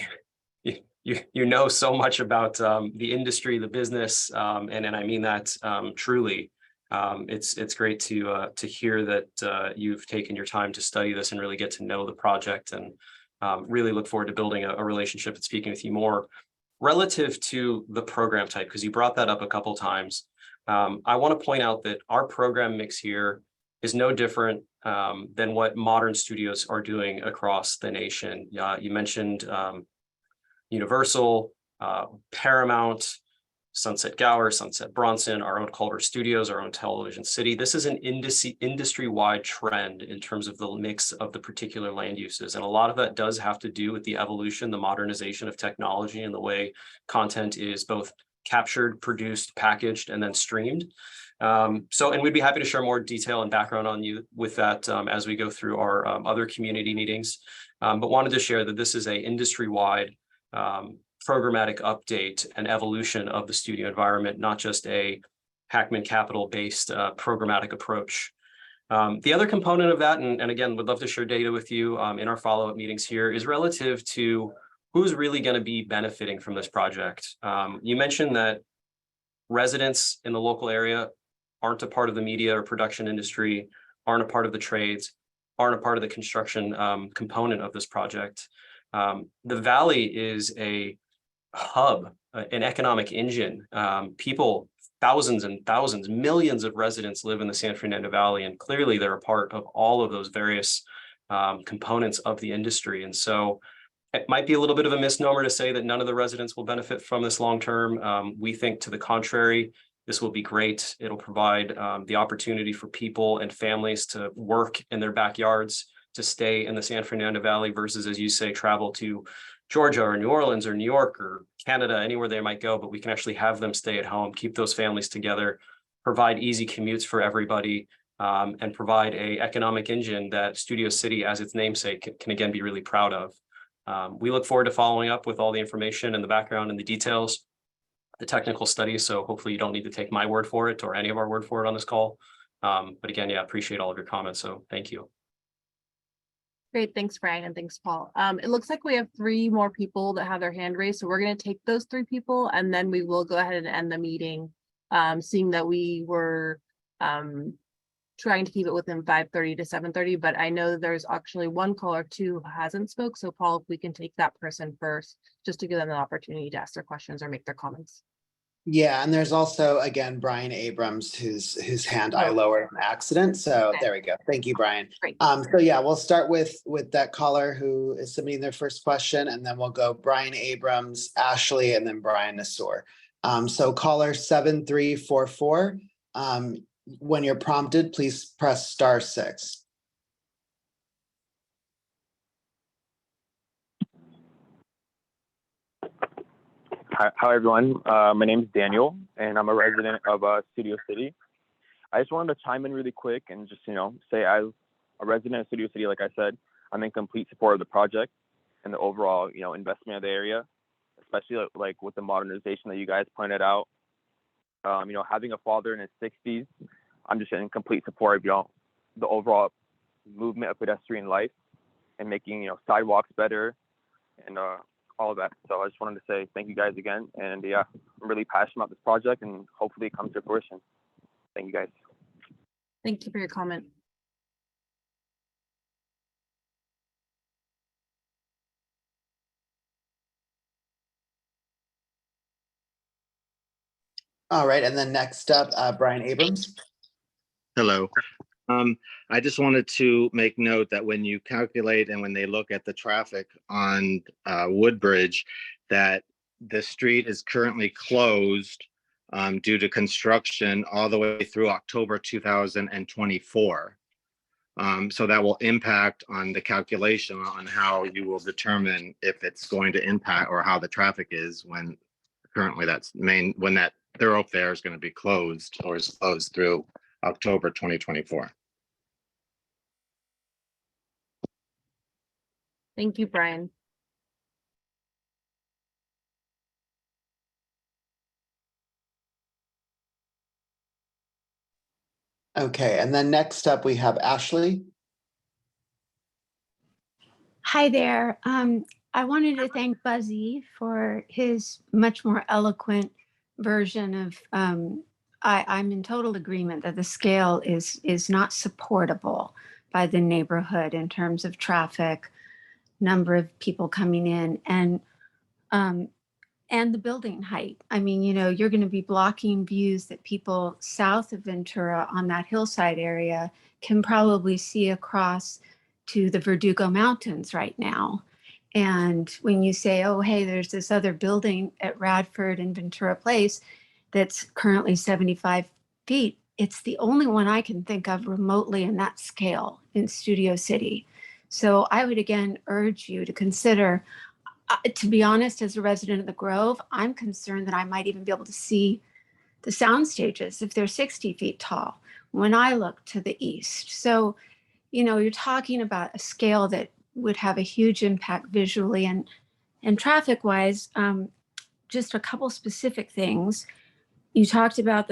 know so much about the industry, the business, and I mean that truly. It's great to hear that you've taken your time to study this and really get to know the project, and really look forward to building a relationship and speaking with you more relative to the program type, because you brought that up a couple times. I want to point out that our program mix here is no different than what modern studios are doing across the nation. You mentioned Universal, Paramount, Sunset Gower, Sunset Bronson, our own Culver Studios, our own Television City. This is an industry-wide trend in terms of the mix of the particular land uses. And a lot of that does have to do with the evolution, the modernization of technology, and the way content is both captured, produced, packaged, and then streamed. And we'd be happy to share more detail and background on you with that as we go through our other community meetings. But wanted to share that this is a industry-wide programmatic update and evolution of the studio environment, not just a Hackman Capital-based programmatic approach. The other component of that, and again, would love to share data with you in our follow-up meetings here, is relative to who's really going to be benefiting from this project. You mentioned that residents in the local area aren't a part of the media or production industry, aren't a part of the trades, aren't a part of the construction component of this project. The Valley is a hub, an economic engine. People, thousands and thousands, millions of residents live in the San Fernando Valley, and clearly they're a part of all of those various components of the industry. And so it might be a little bit of a misnomer to say that none of the residents will benefit from this long term. We think to the contrary, this will be great. It'll provide the opportunity for people and families to work in their backyards, to stay in the San Fernando Valley versus, as you say, travel to Georgia or New Orleans or New York or Canada, anywhere they might go, but we can actually have them stay at home, keep those families together, provide easy commutes for everybody, and provide a economic engine that Studio City, as its namesake, can again be really proud of. We look forward to following up with all the information and the background and the details, the technical studies. So hopefully you don't need to take my word for it or any of our word for it on this call. But again, yeah, appreciate all of your comments. So thank you. Great, thanks, Brian, and thanks, Paul. It looks like we have 3 more people that have their hand raised, so we're going to take those 3 people, and then we will go ahead and end the meeting, seeing that we were trying to keep it within 5:30 to 7:30, but I know there's actually 1 caller too who hasn't spoke, so Paul, if we can take that person first, just to give them an opportunity to ask their questions or make their comments. Yeah, and there's also, again, Brian Abrams, whose hand I lowered on accident. So Okay. there we go. Thank you, Brian. Great. So yeah, we'll start with that caller who is submitting their first question, and then we'll go Brian Abrams, Ashley, and then Brian Nassour. So caller 7344, when you're prompted, please press *6. Hi everyone. My name is Daniel, and I'm a resident of Studio City. I just wanted to chime in really quick and just, say as a resident of Studio City, like I said, I'm in complete support of the project and the overall, investment of the area, especially like with the modernization that you guys pointed out. Having a father in his 60s, I'm just in complete support of, the overall movement of pedestrian life and making, sidewalks better and all of that. So I just wanted to say thank you guys again. And yeah, I'm really passionate about this project and hopefully it comes to fruition. Thank you guys. Thank you for your comment. All right, and then next up, Brian Abrams. Hello. I just wanted to make note that when you calculate and when they look at the traffic on Woodbridge, that the street is currently closed due to construction all the way through October 2024. So that will impact on the calculation on how you will determine if it's going to impact or how the traffic is when currently when that thoroughfare is going to be closed or is closed through October 2024. Thank you, Brian. Okay, and then next up we have Ashley. Hi there. I wanted to thank Buzzy for his much more eloquent version of, I'm in total agreement that the scale is not supportable by the neighborhood in terms of traffic, number of people coming in, and the building height. I mean, you're going to be blocking views that people south of Ventura on that hillside area can probably see across to the Verdugo Mountains right now. And when you say, oh, hey, there's this other building at Radford and Ventura Place that's currently 75 feet, it's the only one I can think of remotely in that scale in Studio City. So I would again urge you to consider, to be honest, as a resident of the Grove, I'm concerned that I might even be able to see the sound stages if they're 60 feet tall when I look to the east. So, you're talking about a scale that would have a huge impact visually and traffic wise. Just a couple specific things. We talked about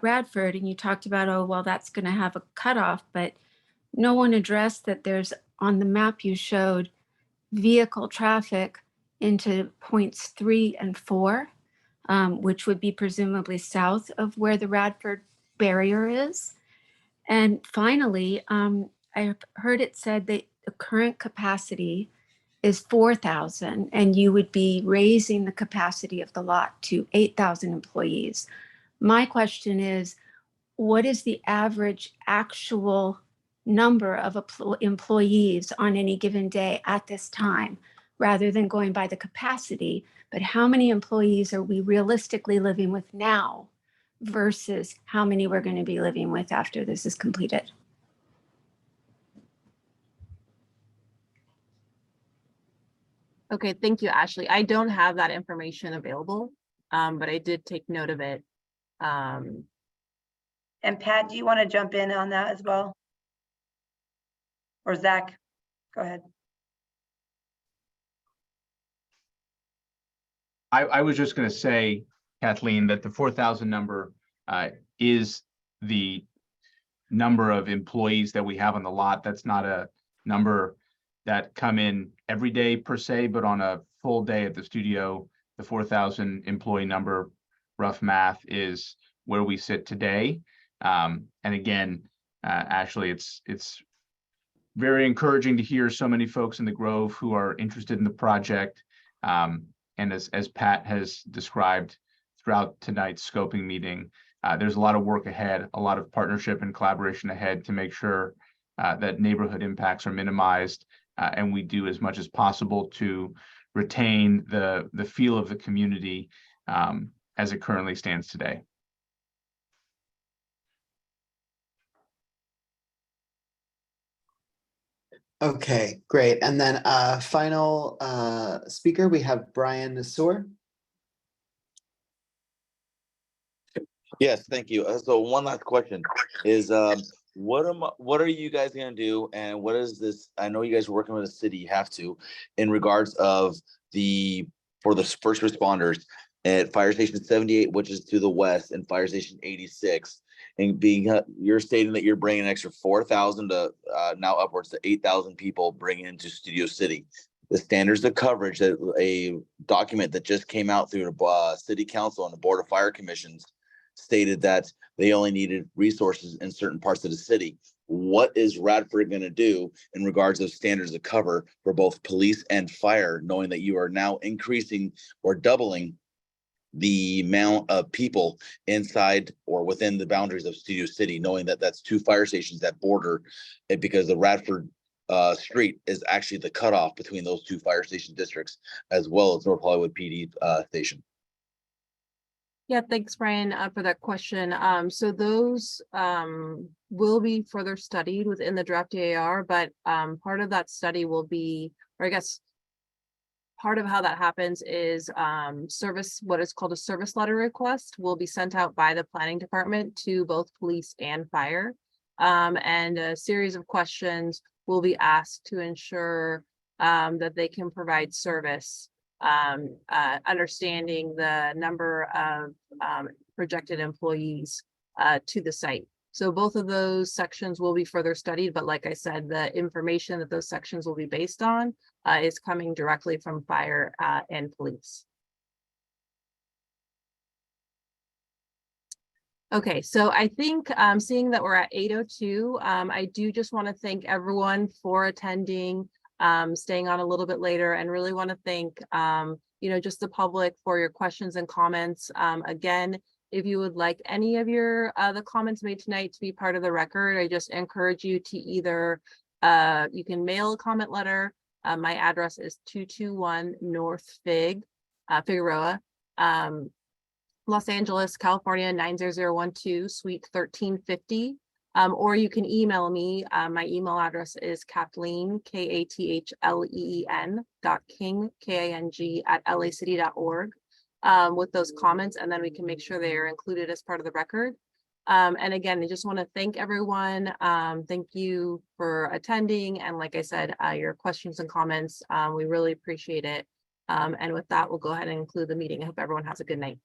Radford, and you talked about, oh, well, that's going to have a cutoff, but no one addressed that there's, on the map you showed, vehicle traffic into points 3 and 4, which would be presumably south of where the Radford barrier is. And finally, I heard it said that the current capacity is 4,000, and you would be raising the capacity of the lot to 8,000 employees. My question is, what is the average actual number of employees on any given day at this time, rather than going by the capacity, but how many employees are we realistically living with now versus how many we're going to be living with after this is completed? Okay, thank you, Ashley. I don't have that information available, but I did take note of it. And Pat, do you want to jump in on that as well? Or Zach, go ahead. I was just going to say, Kathleen, that the 4,000 number is the number of employees that we have on the lot. That's not a number that come in every day per se, but on a full day at the studio, the 4,000 employee number, rough math, is where we sit today. And again, Ashley, it's very encouraging to hear so many folks in the Grove who are interested in the project. And as Pat has described throughout tonight's scoping meeting, there's a lot of work ahead, a lot of partnership and collaboration ahead to make sure that neighborhood impacts are minimized, and we do as much as possible to retain the feel of the community as it currently stands today. Okay, great. And then final speaker, we have Brian Sewer. Yes, thank you. So one last question is, what are you guys gonna do, and what is this? I know you guys are working with the city, you have to, in regards of for the first responders at Fire Station 78, which is to the west, and Fire Station 86, and you're stating that you're bringing an extra 4,000 to now upwards to 8,000 people bringing into Studio City. The standards of coverage, that a document that just came out through the City Council and the Board of Fire Commissions, stated that they only needed resources in certain parts of the city. What is Radford going to do in regards to standards of cover for both police and fire, knowing that you are now increasing or doubling the amount of people inside or within the boundaries of Studio City, knowing that that's 2 fire stations that border it, because the Radford street is actually the cutoff between those 2 fire station districts, as well as North Hollywood PD station? Yeah, thanks, Brian, for that question. So those will be further studied within the draft DAR, but part of that study will be, or I guess part of how that happens is what is called a service letter request will be sent out by the planning department to both police and fire. And a series of questions will be asked to ensure that they can provide service, understanding the number of projected employees to the site. So both of those sections will be further studied, but like I said, the information that those sections will be based on is coming directly from fire and police. Okay, so I think seeing that we're at 8:02, I do just want to thank everyone for attending, staying on a little bit later, and really want to thank just the public for your questions and comments. Again, if you would like any of the comments made tonight to be part of the record, I just encourage you to either you can mail a comment letter. My address is 221 North Figueroa, Los Angeles, California 90012, Suite 1350. Or you can email me. My email address is Kathleen, KATHLEEN.King, KING @lacity.org, with those comments, and then we can make sure they are included as part of the record. And again, I just want to thank everyone. Thank you for attending. And like I said, your questions and comments, we really appreciate it. And with that, we'll go ahead and conclude the meeting. I hope everyone has a good night.